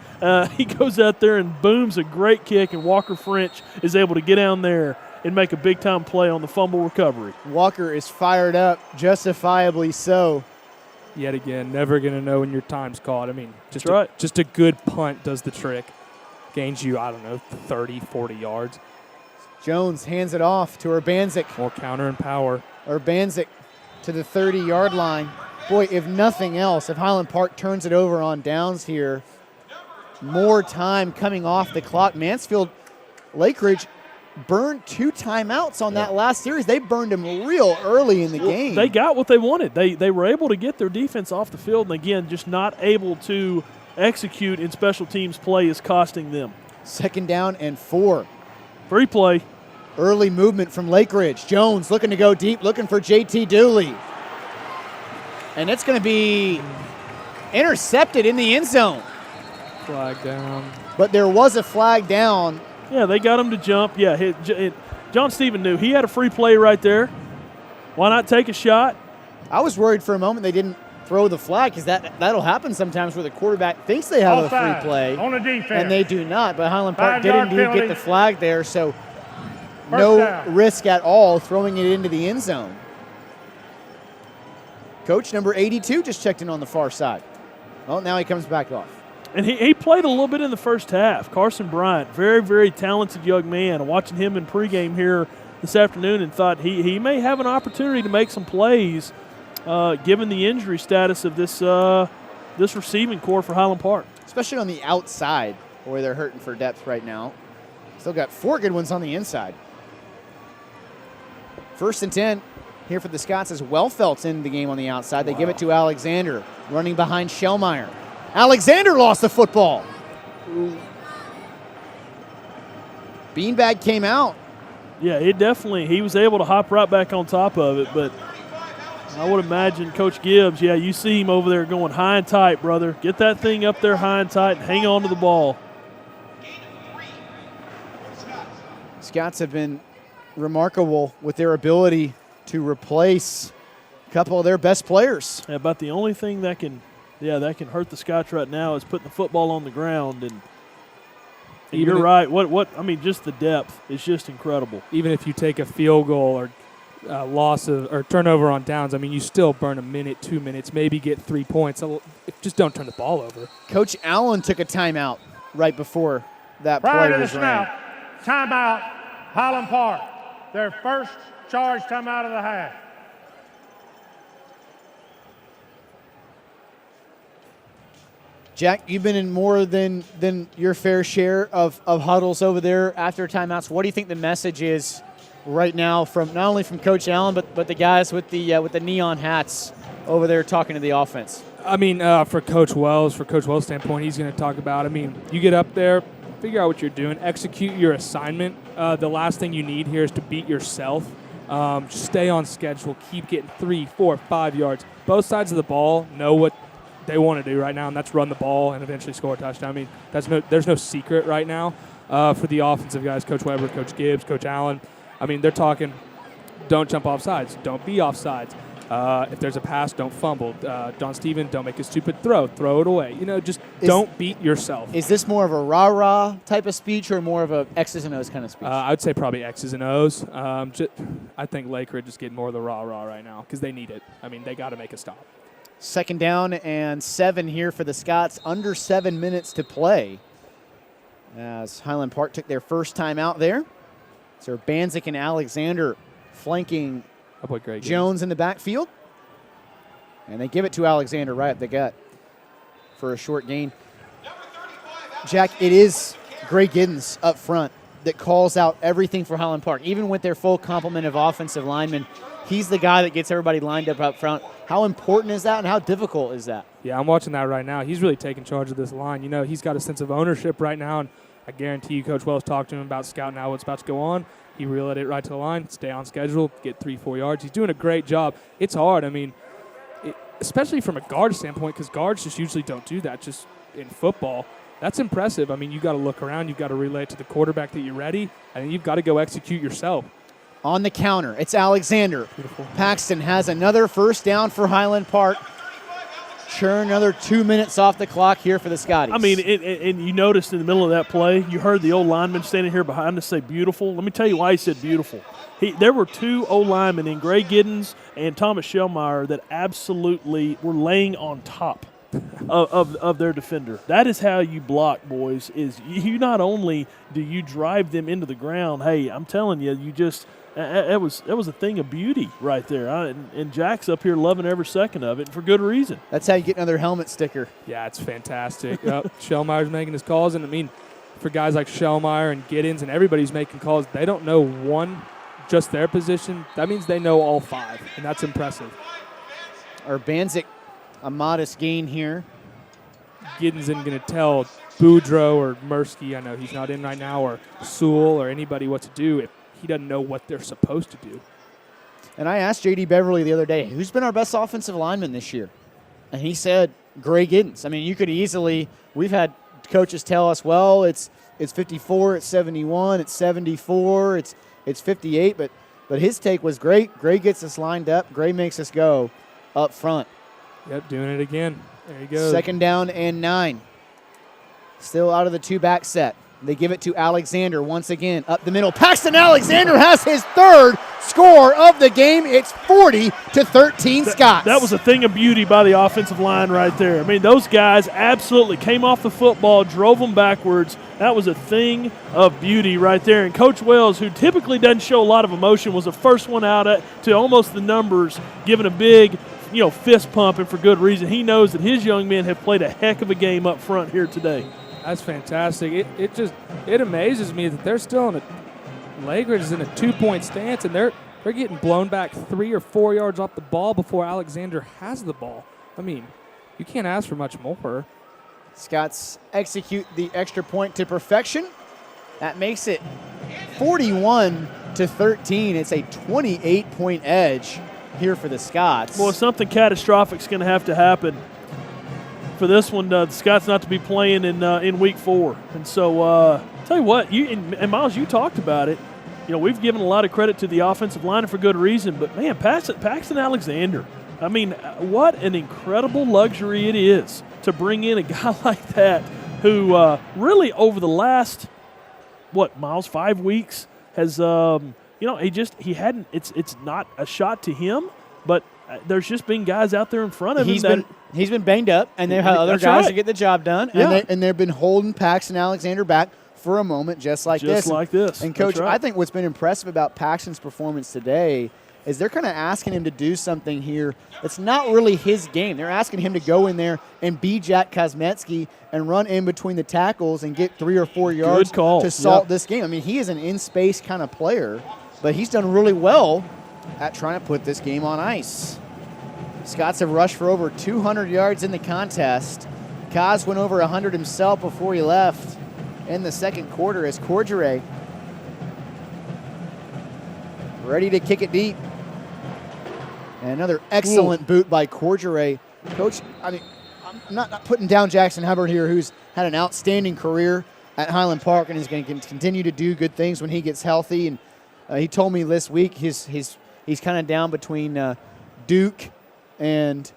He goes out there and booms a great kick, and Walker French is able to get down there and make a big-time play on the fumble recovery. Walker is fired up, justifiably so. Yet again, never going to know when your time's called. I mean, just a good punt does the trick. Gains you, 30, 40 yards. Jones hands it off to Urbanzik. More counter and power. Urbanzik to the 30-yard line. Boy, if nothing else, if Highland Park turns it over on downs here, more time coming off the clock. Mansfield, Lake Ridge burned 2 timeouts on that last series. They burned them real early in the game. They got what they wanted. They were able to get their defense off the field, and again, just not able to execute in special teams play is costing them. 2nd down and 4. Free play. Early movement from Lake Ridge. Jones looking to go deep, looking for J.T. Dooley. And it's going to be intercepted in the end zone. Flag down. But there was a flag down. Yeah, they got him to jump. Yeah, John Stephen knew he had a free play right there. Why not take a shot? I was worried for a moment they didn't throw the flag because that'll happen sometimes where the quarterback thinks they have a free play. On the defense. And they do not. But Highland Park did 5-yard indeed penalty. get the flag there, so First no down. risk at all throwing it into the end zone. Coach number 82 just checked in on the far side. Well, now he comes back off. And he played a little bit in the first half. Carson Bryant, very, very talented young man. Watching him in pregame here this afternoon and thought he may have an opportunity to make some plays given the injury status of this receiving core for Highland Park. Especially on the outside where they're hurting for depth right now. Still got 4 good ones on the inside. 1st and 10 here for the Scots as Wellfeld's in the game on the outside. They give it to Alexander, running behind Shellmeyer. Alexander lost the football. Beanbag came out. Yeah, he was able to hop right back on top of it, but I would imagine Coach Gibbs, yeah, you see him over there going high and tight, brother. Get that thing up there high and tight and hang on to the ball. Scots have been remarkable with their ability to replace a couple of their best players. Yeah, about the only thing that can hurt the Scots right now is putting the football on the ground. And you're right. Just the depth is just incredible. Even if you take a field goal or loss of or turnover on downs, you still burn a minute, 2 minutes, maybe get 3 points. Just don't turn the ball over. Coach Allen took a timeout right before that Prior play to the was ran. snap, timeout, Highland Park. Their first charge timeout of the half. Jack, you've been in more than your fair share of huddles over there after timeouts. What do you think the message is right now from not only from Coach Allen but the guys with the neon hats over there talking to the offense? For Coach Wells' standpoint, he's going to talk about. You get up there, figure out what you're doing, execute your assignment. The last thing you need here is to beat yourself. Just stay on schedule, keep getting 3, 4, 5 yards. Both sides of the ball know what they want to do right now, and that's run the ball and eventually score a touchdown. There's no secret right now for the offensive guys, Coach Weber, Coach Gibbs, Coach Allen. They're talking, don't jump off sides, don't be off sides. If there's a pass, don't fumble. John Stephen, don't make a stupid throw it away. Don't beat yourself. Is this more of a rah-rah type of speech or more of a X's and O's kind of speech? I would say probably X's and O's. I think Lake Ridge is getting more of the rah-rah right now because they need it. They got to make a stop. 2nd down and 7 here for the Scots. Under 7 minutes to play as Highland Park took their first time out there. So Banzik and Alexander flanking Jones in the backfield. And they give it to Alexander right up the gut for a short gain. Jack, it is Gray Giddens up front that calls out everything for Highland Park. Even with their full complement of offensive linemen, he's the guy that gets everybody lined up front. How important is that and how difficult is that? Yeah, I'm watching that right now. He's really taking charge of this line. He's got a sense of ownership right now, and I guarantee you Coach Wells talked to him about scouting out what's about to go on. He relayed it right to the line, stay on schedule, get 3, 4 yards. He's doing a great job. It's hard. Especially from a guard standpoint, because guards just usually don't do that just in football. That's impressive. You got to look around. You've got to relay it to the quarterback that you're ready, and you've got to go execute yourself. On the counter, it's Alexander. Beautiful. Paxton has another first down for Highland Park. Churn another 2 minutes off the clock here for the Scotties. And you noticed in the middle of that play, you heard the old lineman standing here behind us say beautiful. Let me tell you why he said beautiful. There were 2 old linemen in Gray Giddens and Thomas Shellmeyer that absolutely were laying on top of their defender. That is how you block, boys, is you not only do you drive them into the ground, hey, I'm telling you, you just – that was a thing of beauty right there. And Jack's up here loving every second of it, and for good reason. That's how you get another helmet sticker. Yeah, it's fantastic. Shellmeyer's making his calls, and for guys like Shellmeyer and Giddens and everybody's making calls. They don't know just their position. That means they know all 5, and that's impressive. Urbanzik, a modest gain here. Giddens isn't going to tell Boudreaux or Mursky, I know he's not in right now, or Sewell or anybody what to do if he doesn't know what they're supposed to do. And I asked J.D. Beverly the other day, who's been our best offensive lineman this year? And he said Gray Giddens. I mean, you could easily – we've had coaches tell us, well, it's 54, it's 71, it's 74, it's 58. But his take was great. Gray gets us lined up. Gray makes us go up front. Yep, doing it again. There you go. 2nd down and 9. Still out of the 2-back set. They give it to Alexander once again up the middle. Paxton Alexander has his 3rd score of the game. It's 40-13 Scots. That was a thing of beauty by the offensive line right there. I mean, those guys absolutely came off the football, drove them backwards. That was a thing of beauty right there. And Coach Wells, who typically doesn't show a lot of emotion, was the first one out to almost the numbers, giving a big fist pump, and for good reason. He knows that his young men have played a heck of a game up front here today. That's fantastic. It amazes me that they're still Lake Ridge is in a 2-point stance, and they're getting blown back 3 or 4 yards off the ball before Alexander has the ball. I mean, you can't ask for much more. Scots execute the extra point to perfection. That makes it 41-13. It's a 28-point edge here for the Scots. Well, something catastrophic is going to have to happen for this one, the Scots not to be playing in week 4. And so, tell you what, and Miles, you talked about it. We've given a lot of credit to the offensive line, and for good reason. But, man, Paxton Alexander, I mean, what an incredible luxury it is to bring in a guy like that who really over the last, Miles, 5 weeks has, it's not a shot to him, but there's just been guys out there in front of him He's been banged up, and they've had other guys to get the job done, and they've been holding Paxton Alexander back for a moment just like this. And, Coach, I think what's been impressive about Paxton's performance today is they're kind of asking him to do something here that's not really his game. They're asking him to go in there and be Jack Kosmetsky and run in between the tackles and get 3 or 4 yards to salt this game. I mean, he is an in-space kind of player, but he's done really well at trying to put this game on ice. Scots have rushed for over 200 yards in the contest. Kaz went over 100 himself before he left in the second quarter as Cordray ready to kick it deep. And another excellent boot by Cordray. Coach, I mean, I'm not putting down Jackson Hubbard here, who's had an outstanding career at Highland Park and is going to continue to do good things when he gets healthy. And he told me this week he's kind of down between Duke and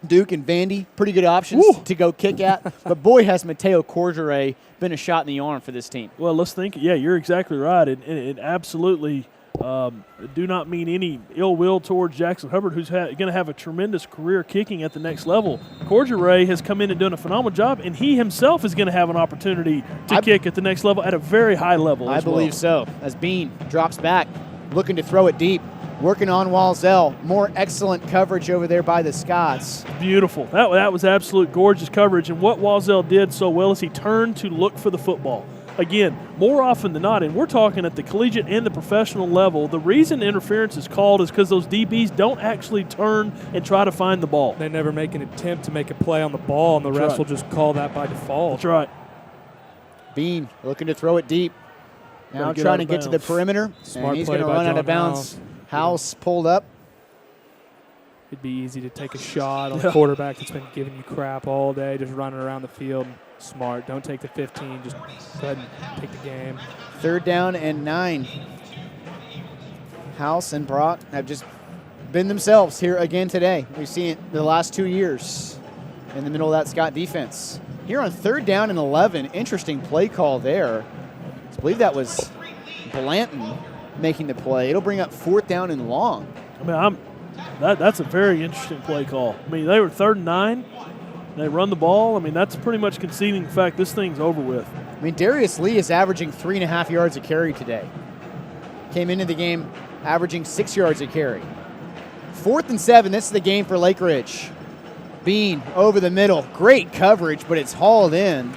Vandy, pretty good options to go kick at. But boy, has Mateo Cordray been a shot in the arm for this team. Well, let's think. Yeah, you're exactly right. It absolutely do not mean any ill will towards Jackson Hubbard, who's going to have a tremendous career kicking at the next level. Cordray has come in and done a phenomenal job, and he himself is going to have an opportunity to kick at the next level at a very high level. I believe so. As Bean drops back, looking to throw it deep. Working on Walzell. More excellent coverage over there by the Scots. Beautiful. That was absolute gorgeous coverage. And what Walzell did so well is he turned to look for the football. Again, more often than not, and we're talking at the collegiate and the professional level, the reason interference is called is because those DBs don't actually turn and try to find the ball. They never make an attempt to make a play on the ball, and the refs will just call that by default. That's right. Bean looking to throw it deep. Now trying to get to the perimeter. Smart and he's play going to by run out John of bounds. House pulled up. It'd be easy to take a shot on a quarterback that's been giving you crap all day, just running around the field. Smart. Don't take the 15. Just go ahead and take the game. 3rd down and 9. House and Brock have just been themselves here again today. We've seen it the last 2 years in the middle of that Scott defense. Here on 3rd down and 11, interesting play call there. I believe that was Blanton making the play. It'll bring up 4th down and long. I mean, that's a very interesting play call. I mean, they were 3rd and 9. They run the ball. I mean, that's pretty much conceding the fact this thing's over with. I mean, Darius Lee is averaging 3.5 yards a carry today. Came into the game averaging 6 yards a carry. 4th and 7. This is the game for Lake Ridge. Bean over the middle. Great coverage, but it's hauled in.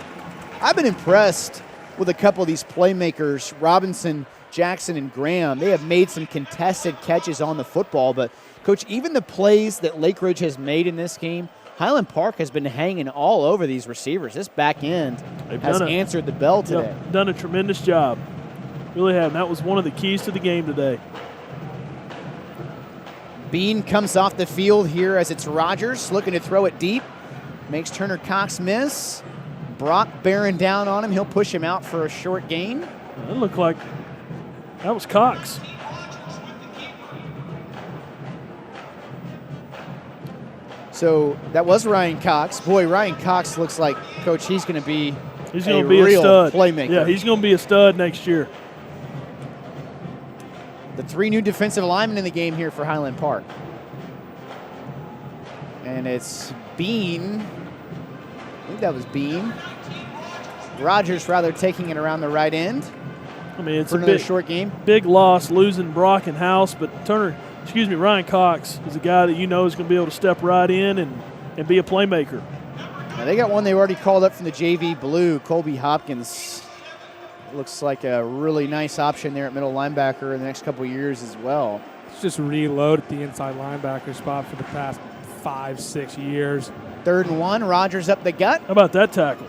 I've been impressed with a couple of these playmakers, Robinson, Jackson, and Graham. They have made some contested catches on the football, but Coach, even the plays that Lake Ridge has made in this game, Highland Park has been hanging all over these receivers. This back end has answered the bell today. Yep, done a tremendous job. Really have. And that was one of the keys to the game today. Bean comes off the field here as it's Rogers looking to throw it deep. Makes Turner Cox miss. Brock bearing down on him. He'll push him out for a short gain. That looked like that was Cox. So that was Ryan Cox. Boy, Ryan Cox looks like, Coach, he's going to be a real stud. Playmaker. Yeah, he's going to be a stud next year. The 3 new defensive linemen in the game here for Highland Park. And it's Bean. I think that was Bean. Rogers rather taking it around the right end. I mean, it's for another short game. Big loss losing Brock and House, but Ryan Cox is a guy that you know is going to be able to step right in and be a playmaker. Now they got one they already called up from the JV Blue, Colby Hopkins. Looks like a really nice option there at middle linebacker in the next couple of years as well. It's just reload at the inside linebacker spot for the past 5-6 years. 3rd and 1, Rogers up the gut. How about that tackle?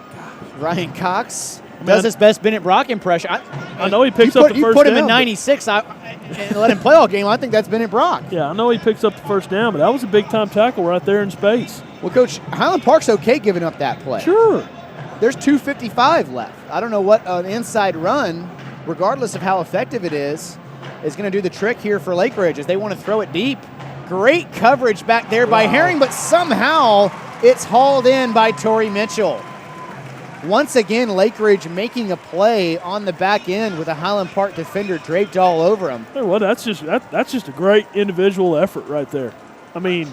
Ryan Cox does his best Bennett Brock impression. I know he picks up the first down. You put him in 96 and let him play all game. I think that's Bennett Brock. Yeah, I know he picks up the first down, but that was a big-time tackle right there in space. Well, Coach, Highland Park's okay giving up that play. Sure. There's 2:55 left. I don't know what an inside run, regardless of how effective it is going to do the trick here for Lake Ridge as they want to throw it deep. Great coverage back there by Herring, but somehow it's hauled in by Torrey Mitchell. Once again, Lake Ridge making a play on the back end with a Highland Park defender draped all over him. Well, that's just a great individual effort right there. I mean,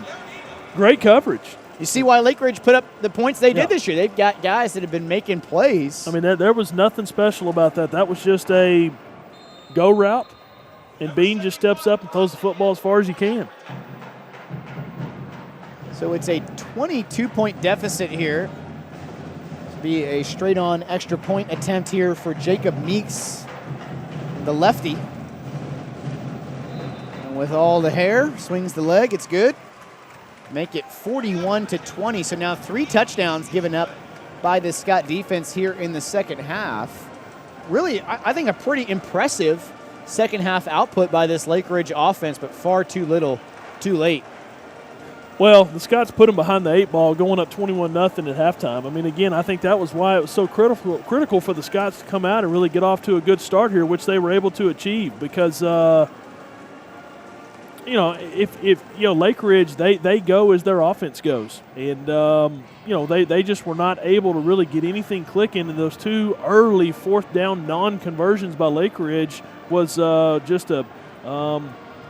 great coverage. You see why Lake Ridge put up the points they did this year. They've got guys that have been making plays. I mean, there was nothing special about that. That was just a go route, and Bean just steps up and throws the football as far as he can. So it's a 22-point deficit here. Be a straight-on extra point attempt here for Jacob Meeks, the lefty. And with all the hair, swings the leg, it's good. Make it 41-20, so now 3 touchdowns given up by the Scott defense here in the second half. Really, I think a pretty impressive second half output by this Lake Ridge offense, but far too little, too late. Well, the Scots put them behind the 8 ball, going up 21-0 at halftime. I mean, again, I think that was why it was so critical for the Scots to come out and really get off to a good start here, which they were able to achieve. Because, if Lake Ridge, they go as their offense goes, and they just were not able to really get anything clicking. And those 2 early 4th down non-conversions by Lake Ridge was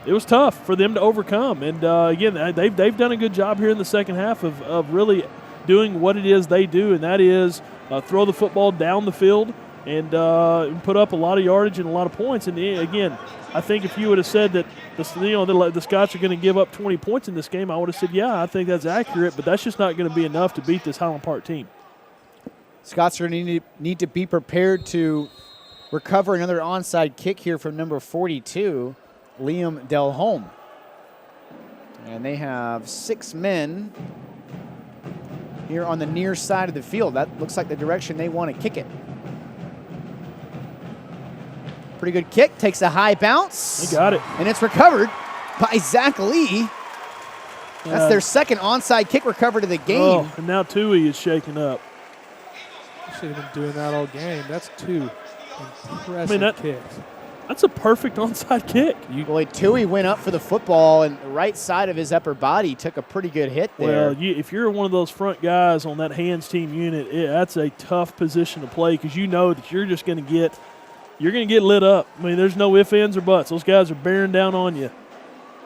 it was tough for them to overcome. And, again, they've done a good job here in the second half of really doing what it is they do, and that is throw the football down the field and put up a lot of yardage and a lot of points. And, again, I think if you would have said that the Scots are going to give up 20 points in this game, I would have said, yeah, I think that's accurate, but that's just not going to be enough to beat this Highland Park team. Scots are going to need to be prepared to recover another onside kick here from number 42, Liam Delholme. And they have 6 men here on the near side of the field. That looks like the direction they want to kick it. Pretty good kick, takes a high bounce. They got it. And it's recovered by Zach Lee. That's their second onside kick recovered of the game. Oh, and now Tui is shaking up. Should have been doing that all game. That's 2 impressive kicks. That's a perfect onside kick. Boy, Tui went up for the football, and the right side of his upper body took a pretty good hit there. Well, if you're one of those front guys on that hands team unit, that's a tough position to play because you know that you're just going to get lit up. I mean, there's no ifs, ands, or buts. Those guys are bearing down on you.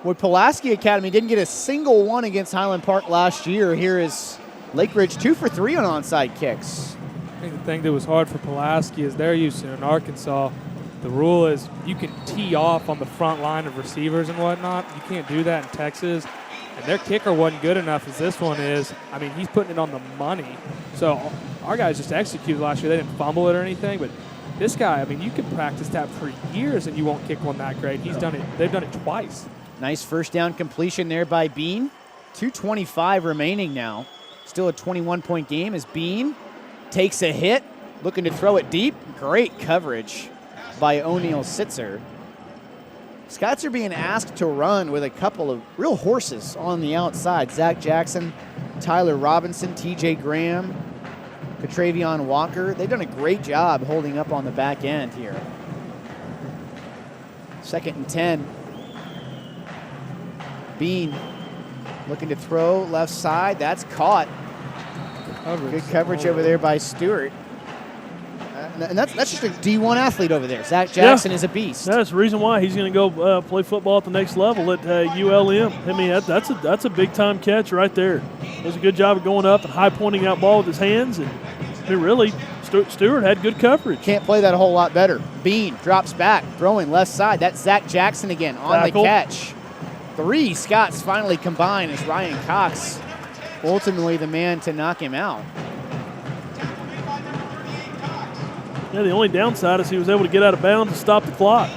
Well, Pulaski Academy didn't get a single one against Highland Park last year. Here is Lake Ridge 2 for 3 on onside kicks. I think the thing that was hard for Pulaski is they're used to in Arkansas. The rule is you can tee off on the front line of receivers and whatnot. You can't do that in Texas. And their kicker wasn't good enough as this one is. I mean, he's putting it on the money. So our guys just executed last year. They didn't fumble it or anything, but this guy, I mean, you could practice that for years and you won't kick one that great. He's done it. They've done it twice. Nice first down completion there by Bean. 2:25 remaining now. Still a 21-point game as Bean takes a hit, looking to throw it deep. Great coverage by O'Neal Sitzer. Scots are being asked to run with a couple of real horses on the outside. Zach Jackson, Tyler Robinson, TJ Graham, Catravion Walker. They've done a great job holding up on the back end here. 2nd and 10. Bean looking to throw left side. That's caught. Good coverage over there by Stewart. And that's just a D1 athlete over there. Zach Jackson is a beast. That's the reason why he's going to go play football at the next level at ULM. I mean, that's a big-time catch right there. Does a good job of going up and high-pointing that ball with his hands. And I mean, really, Stewart had good coverage. Can't play that a whole lot better. Bean drops back, throwing left side. That's Zach Jackson again on Tackle. the catch. 3 Scots finally combine as Ryan Cox ultimately the man to knock him out. Yeah, the only downside is he was able to get out of bounds and stop the clock.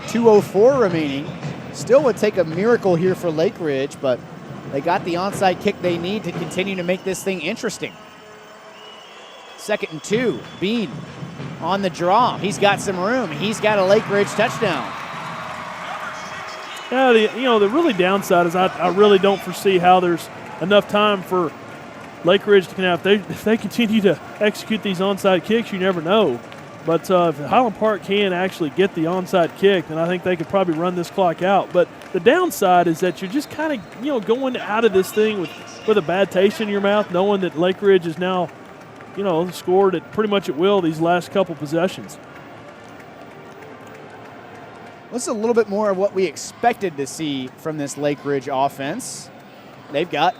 2:04 remaining. Still would take a miracle here for Lake Ridge, but they got the onside kick they need to continue to make this thing interesting. 2nd and 2. Bean on the draw. He's got some room. He's got a Lake Ridge touchdown. Yeah, the really downside is I really don't foresee how there's enough time for Lake Ridge to connect. If they continue to execute these onside kicks, you never know. But if Highland Park can actually get the onside kick, then I think they could probably run this clock out. But the downside is that you're just kind of going out of this thing with a bad taste in your mouth, knowing that Lake Ridge is now scored at pretty much at will these last couple possessions. This is a little bit more of what we expected to see from this Lake Ridge offense. They've got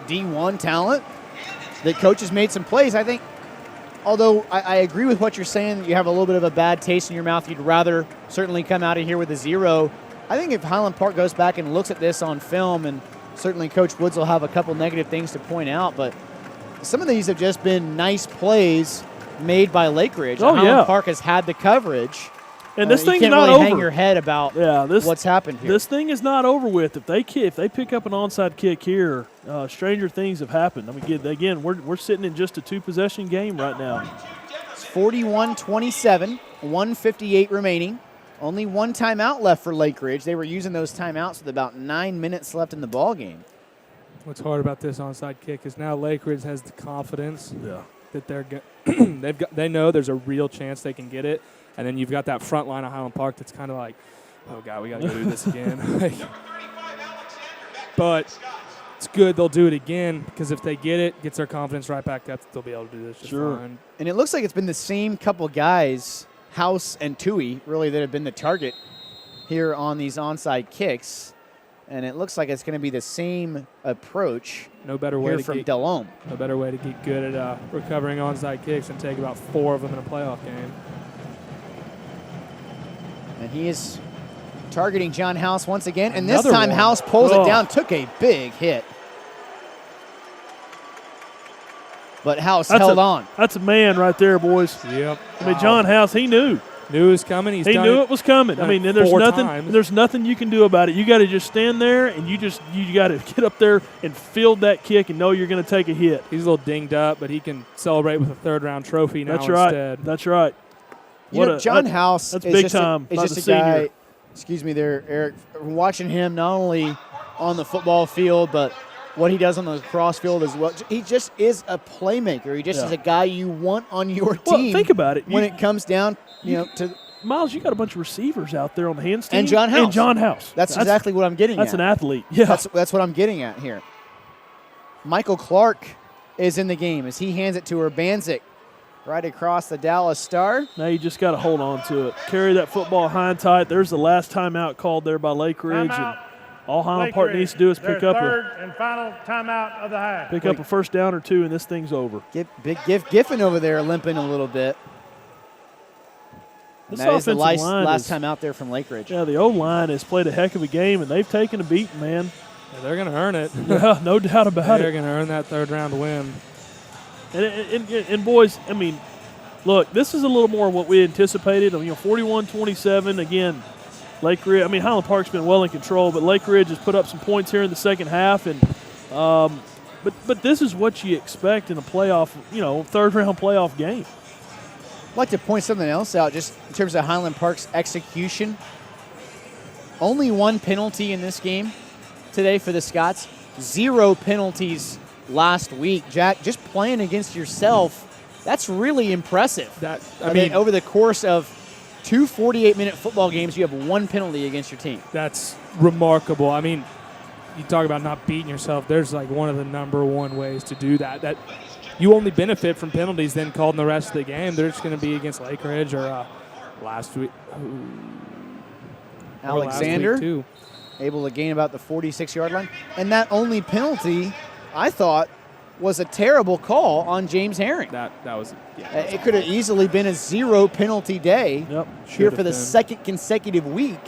D1 talent. The coach has made some plays. I think, although I agree with what you're saying, that you have a little bit of a bad taste in your mouth, you'd rather certainly come out of here with a 0. I think if Highland Park goes back and looks at this on film, and certainly Coach Woods will have a couple negative things to point out, but some of these have just been nice plays made by Lake Ridge. Highland Park has had the coverage. And this thing's you can't not really over. hang your head about what's happened here. This thing is not over with. If they pick up an onside kick here, stranger things have happened. I mean, again, we're sitting in just a 2-possession game right now. It's 41-27, 1:58 remaining. Only 1 timeout left for Lake Ridge. They were using those timeouts with about 9 minutes left in the ball game. What's hard about this onside kick is now Lake Ridge has the confidence that they know there's a real chance they can get it. And then you've got that front line of Highland Park that's kind of like, oh, God, we got to go do this again. But it's good they'll do it again, because if they get it, gets their confidence right back up, they'll be able to do this just fine. And it looks like it's been the same couple guys, House and Tui, really, that have been the target here on these onside kicks. And it looks like it's going to be the same approach No better way from Delhomme. No better way to get good at recovering onside kicks and take about 4 of them in a playoff game. And he is targeting John House once again. And Another this time one. House pulls it down, took a big hit. But House held on. That's a man right there, boys. Yep. I mean, John House, he knew. Knew it was coming. He knew it was coming. I mean, there's nothing you can do about it. You got to just stand there, and you got to get up there and field that kick and know you're going to take a hit. He's a little dinged up, but he can celebrate with a 3rd-round trophy now instead. That's right. John House that's is big just time. Is just a guy. Excuse me, there, Eric. Watching him not only on the football field, but what he does on the cross field as well. He just is a playmaker. He just is a guy you want on your team. Well, think about it. When it comes down, to Miles, you got a bunch of receivers out there on the hands team. And John House. That's exactly what I'm getting at. That's an athlete. Yeah. That's what I'm getting at here. Michael Clark is in the game as he hands it to Urbanzik right across the Dallas Star. Now you just got to hold on to it. Carry that football high and tight. There's the last timeout called there by Lake Ridge. And all Highland Park needs to do is pick up third and final timeout of the half. Pick up a 1st down or 2, and this thing's over. Big Giffen over there limping a little bit. That is the last time out there from Lake Ridge. Yeah, the O-line has played a heck of a game, and they've taken a beating, man. Yeah, they're going to earn it. Yeah, no doubt about it. They're going to earn that 3rd-round win. And boys, I mean, look, this is a little more what we anticipated. 41-27 again. Lake Ridge. I mean, Highland Park's been well in control, but Lake Ridge has put up some points here in the second half, and but this is what you expect in a playoff, third round playoff game. I'd like to point something else out, just in terms of Highland Park's execution. Only one penalty in this game today for the Scots. 0 penalties last week. Jack, just playing against yourself, that's really impressive. I mean, over the course of 2 48-minute football games, you have 1 penalty against your team. That's remarkable. I mean, you talk about not beating yourself. There's like one of the number one ways to do that. That you only benefit from penalties then called in the rest of the game. They're just going to be against Lake Ridge or last week. Alexander, last week too. Able to gain about the 46-yard line. And that only penalty, I thought, was a terrible call on James Herring. That was it could have easily been a 0 penalty day here for the second consecutive week.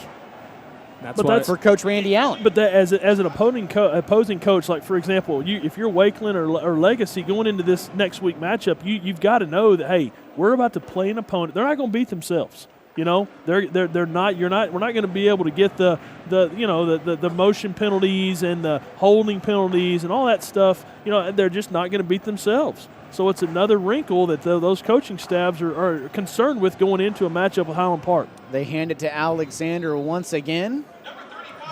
That's for Coach Randy Allen. But that, as an opposing coach, like for example, if you're Wakeland or Legacy going into this next week matchup, you've got to know that, hey, we're about to play an opponent. They're not going to beat themselves. They're not. We're not going to be able to get the motion penalties and the holding penalties and all that stuff. They're just not going to beat themselves. So it's another wrinkle that those coaching staffs are concerned with going into a matchup with Highland Park. They hand it to Alexander once again.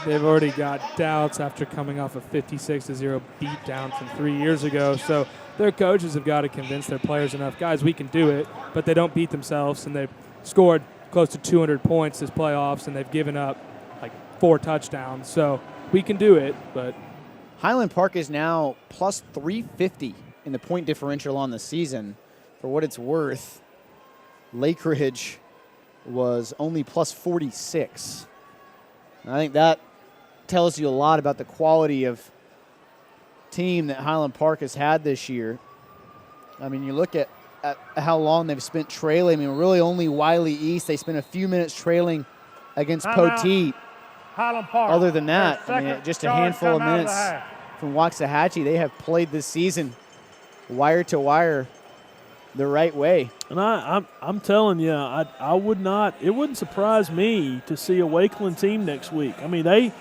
They've already got doubts after coming off a 56-0 beatdown from 3 years ago. So their coaches have got to convince their players enough, guys, we can do it, but they don't beat themselves, and they've scored close to 200 points this playoffs, and they've given up like 4 touchdowns. So we can do it, but Highland Park is now plus 350 in the point differential on the season. For what it's worth, Lake Ridge was only plus 46. And I think that tells you a lot about the quality of team that Highland Park has had this year. I mean, you look at how long they've spent trailing. I mean, really only Wiley East. They spent a few minutes trailing against Poteet. Highland Park. Other than that, I mean, just a handful of minutes from Waxahachie. They have played this season wire to wire the right way. And I'm telling you, I would not. It wouldn't surprise me to see a Wakeland team next week. I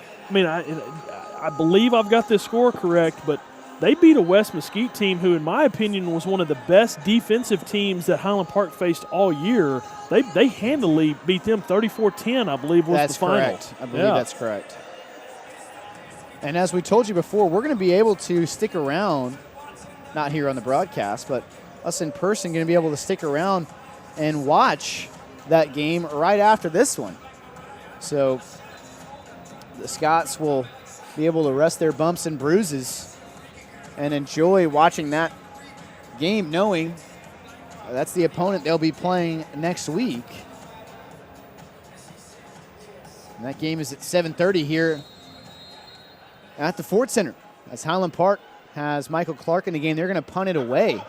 believe I've got this score correct, but they beat a West Mesquite team who, in my opinion, was one of the best defensive teams that Highland Park faced all year. They handily beat them 34-10, I believe, was the final. That's correct. I believe that's correct. And as we told you before, we're going to be able to stick around, not here on the broadcast, but us in person going to be able to stick around and watch that game right after this one. So the Scots will be able to rest their bumps and bruises and enjoy watching that game, knowing that's the opponent they'll be playing next week. And that game is at 7:30 here at the Ford Center. As Highland Park has Michael Clark in the game, they're going to punt it away.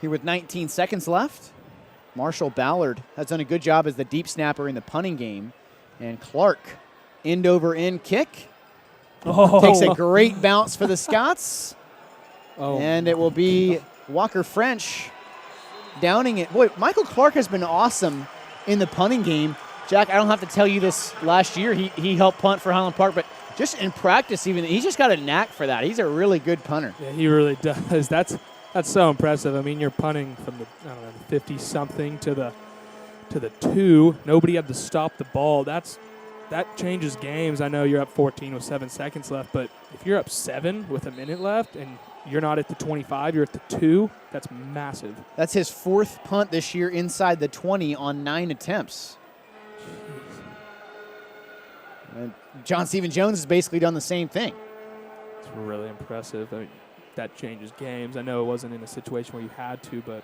Here with 19 seconds left, Marshall Ballard has done a good job as the deep snapper in the punting game. And Clark, end over end kick. Takes a great bounce for the Scots. And it will be Walker French downing it. Boy, Michael Clark has been awesome in the punting game. Jack, I don't have to tell you this. Last year he helped punt for Highland Park, but just in practice even, he's just got a knack for that. He's a really good punter. Yeah, he really does. That's so impressive. I mean, you're punting from the 50-something to the 2. Nobody had to stop the ball. That changes games. I know you're up 14 with 7 seconds left, but if you're up 7 with a minute left and you're not at the 25, you're at the 2, that's massive. That's his 4th punt this year inside the 20 on 9 attempts. And John Stephen Jones has basically done the same thing. It's really impressive. I mean, that changes games. I know it wasn't in a situation where you had to, but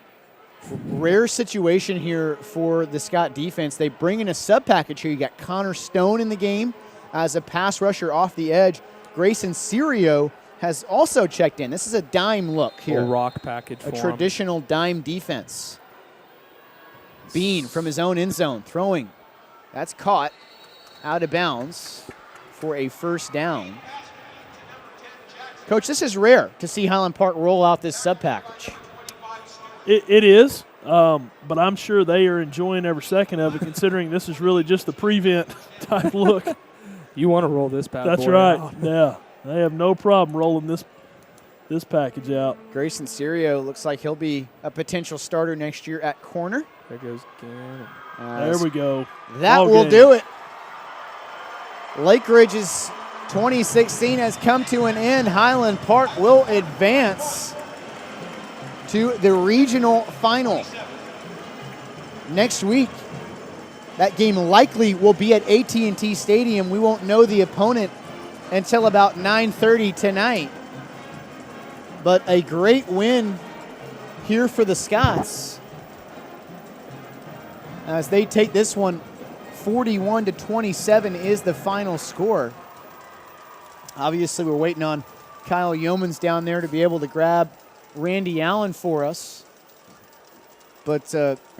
rare situation here for the Scott defense. They bring in a sub package here. You got Connor Stone in the game as a pass rusher off the edge. Grayson Serio has also checked in. This is a dime look here. A rock package for a traditional dime defense. Bean from his own end zone throwing. That's caught out of bounds for a first down. Coach, this is rare to see Highland Park roll out this sub package. It is, but I'm sure they are enjoying every second of it, considering this is really just the prevent type look. You want to roll this bad That's boy right. out. Yeah, they have no problem rolling this package out. Grayson Serio looks like he'll be a potential starter next year at corner. There goes again. There we go. That All will game. do it. Lake Ridge's 2016 has come to an end. Highland Park will advance to the regional final next week. That game likely will be at AT&T Stadium. We won't know the opponent until about 9:30 tonight. But a great win here for the Scots as they take this one 41-27 is the final score. Obviously, we're waiting on Kyle Yeomans down there to be able to grab Randy Allen for us. But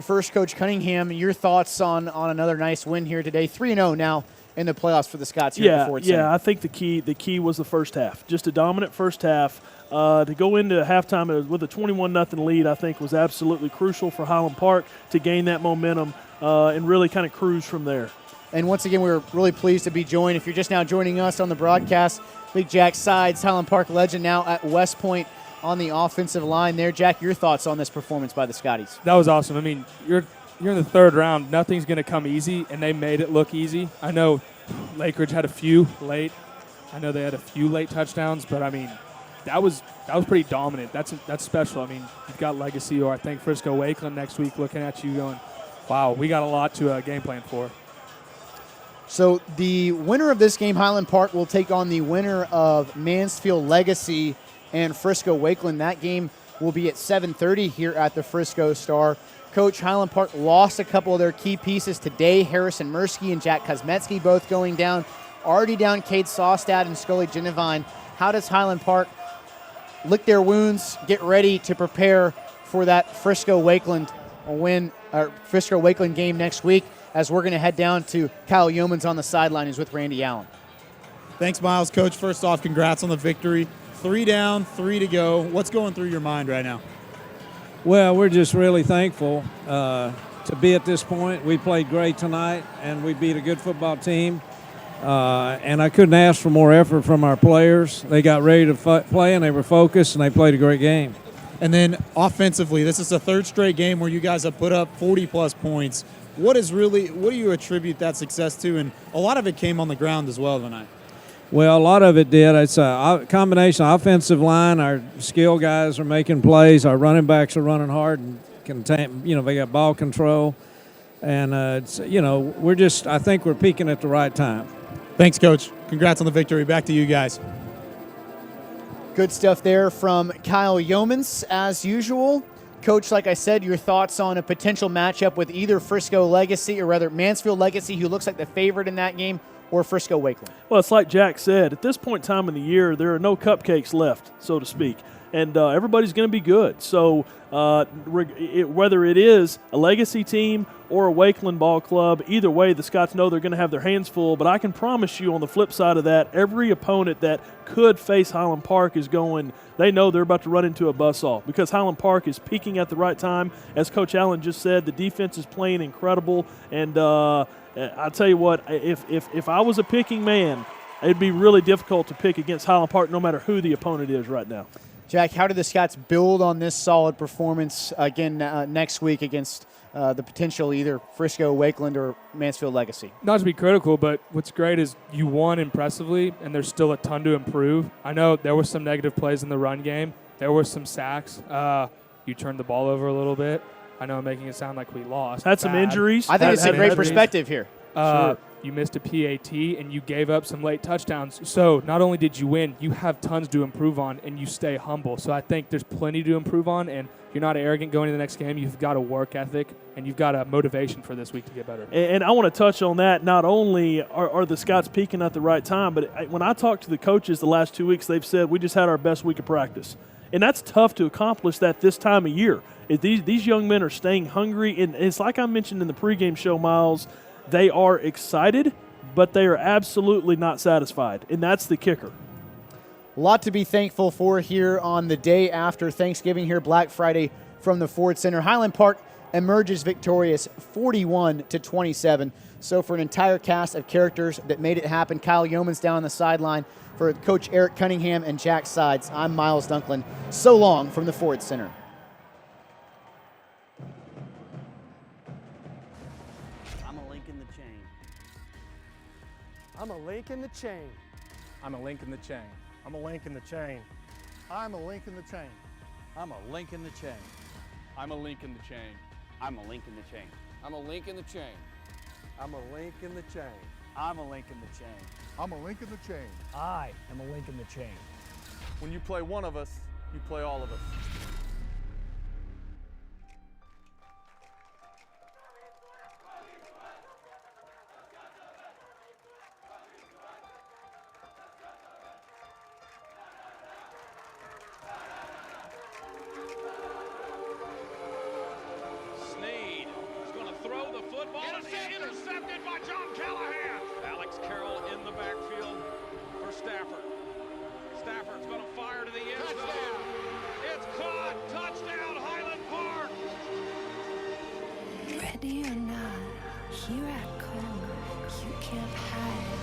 first, Coach Cunningham, your thoughts on another nice win here today. 3-0 now in the playoffs for the Scots here at the Ford Center. Yeah, I think the key was the first half. Just a dominant first half. To go into halftime with a 21-0 lead, I think, was absolutely crucial for Highland Park to gain that momentum and really kind of cruise from there. And once again, we're really pleased to be joined. If you're just now joining us on the broadcast, Big Jack Sides, Highland Park legend now at West Point on the offensive line there. Jack, your thoughts on this performance by the Scotties? That was awesome. I mean, you're in the third round. Nothing's going to come easy, and they made it look easy. I know Lake Ridge had a few late. I know they had a few late touchdowns, but, I mean, that was pretty dominant. That's special. I mean, you've got Legacy or I think Frisco Wakeland next week looking at you going, wow, we got a lot to game plan for. So the winner of this game, Highland Park, will take on the winner of Mansfield Legacy and Frisco Wakeland. That game will be at 7:30 here at the Frisco Star. Coach, Highland Park lost a couple of their key pieces today. Harrison Mursky and Jack Kosmetsky both going down. Already down Cade Sawstad and Scully Genevine. How does Highland Park lick their wounds, get ready to prepare for that Frisco Wakeland game next week, as we're going to head down to Kyle Yeomans on the sideline, who's with Randy Allen? Thanks, Miles. Coach, first off, congrats on the victory. 3 down, 3 to go. What's going through your mind right now? Well, we're just really thankful to be at this point. We played great tonight, and we beat a good football team. And I couldn't ask for more effort from our players. They got ready to play, and they were focused, and they played a great game. And then offensively, this is the third straight game where you guys have put up 40-plus points. What do you attribute that success to? And a lot of it came on the ground as well tonight. Well, a lot of it did. It's a combination of offensive line. Our skill guys are making plays. Our running backs are running hard and contain. They got ball control, and I think we're peaking at the right time. Thanks, Coach. Congrats on the victory. Back to you guys. Good stuff there from Kyle Yeomans, as usual. Coach, like I said, your thoughts on a potential matchup with either Frisco Legacy, or rather Mansfield Legacy, who looks like the favorite in that game, or Frisco Wakeland? Well, it's like Jack said. At this point in time in the year, there are no cupcakes left, so to speak. And everybody's going to be good. So whether it is a Legacy team or a Wakeland ball club, either way, the Scots know they're going to have their hands full. But I can promise you on the flip side of that, every opponent that could face Highland Park is going, they know they're about to run into a buzzsaw, because Highland Park is peaking at the right time. As Coach Allen just said, the defense is playing incredible. And I'll tell you what, if I was a picking man, it'd be really difficult to pick against Highland Park no matter who the opponent is right now. Jack, how do the Scots build on this solid performance again next week against the potential either Frisco, Wakeland, or Mansfield Legacy? Not to be critical, but what's great is you won impressively, and there's still a ton to improve. I know there were some negative plays in the run game. There were some sacks. You turned the ball over a little bit. I know I'm making it sound like we lost. Had some injuries. I think it's a great perspective here. Sure. You missed a PAT, and you gave up some late touchdowns. So not only did you win, you have tons to improve on, and you stay humble. So I think there's plenty to improve on, and you're not arrogant going into the next game. You've got a work ethic, and you've got a motivation for this week to get better. And I want to touch on that. Not only are the Scots peaking at the right time, but when I talked to the coaches the last 2 weeks, they've said we just had our best week of practice. And that's tough to accomplish that this time of year. These young men are staying hungry, and it's like I mentioned in the pregame show, Miles, they are excited, but they are absolutely not satisfied, and that's the kicker. A lot to be thankful for here on the day after Thanksgiving here, Black Friday from the Ford Center. Highland Park emerges victorious 41-27. So for an entire cast of characters that made it happen, Kyle Yeoman's down on the sideline. For Coach Eric Cunningham and Jack Sides, I'm Miles Dunklin. So long from the Ford Center. I'm a link in the chain. I'm a link in the chain. I'm a link in the chain. I'm a link in the chain. I'm a link in the chain. I'm a link in the chain. I'm a link in the chain. I'm a link in the chain. I'm a link in the chain. I'm a link in the chain. I'm a link in the chain. I'm a link in the chain. I am a link in the chain. When you play one of us, you play all of us. Snead is going to throw the football. Intercepted by John Callahan. Alex Carroll in the backfield for Stafford. Stafford's going to fire to the end zone. It's caught. Touchdown, Highland Park. Ready or not, here I come. You can't hide.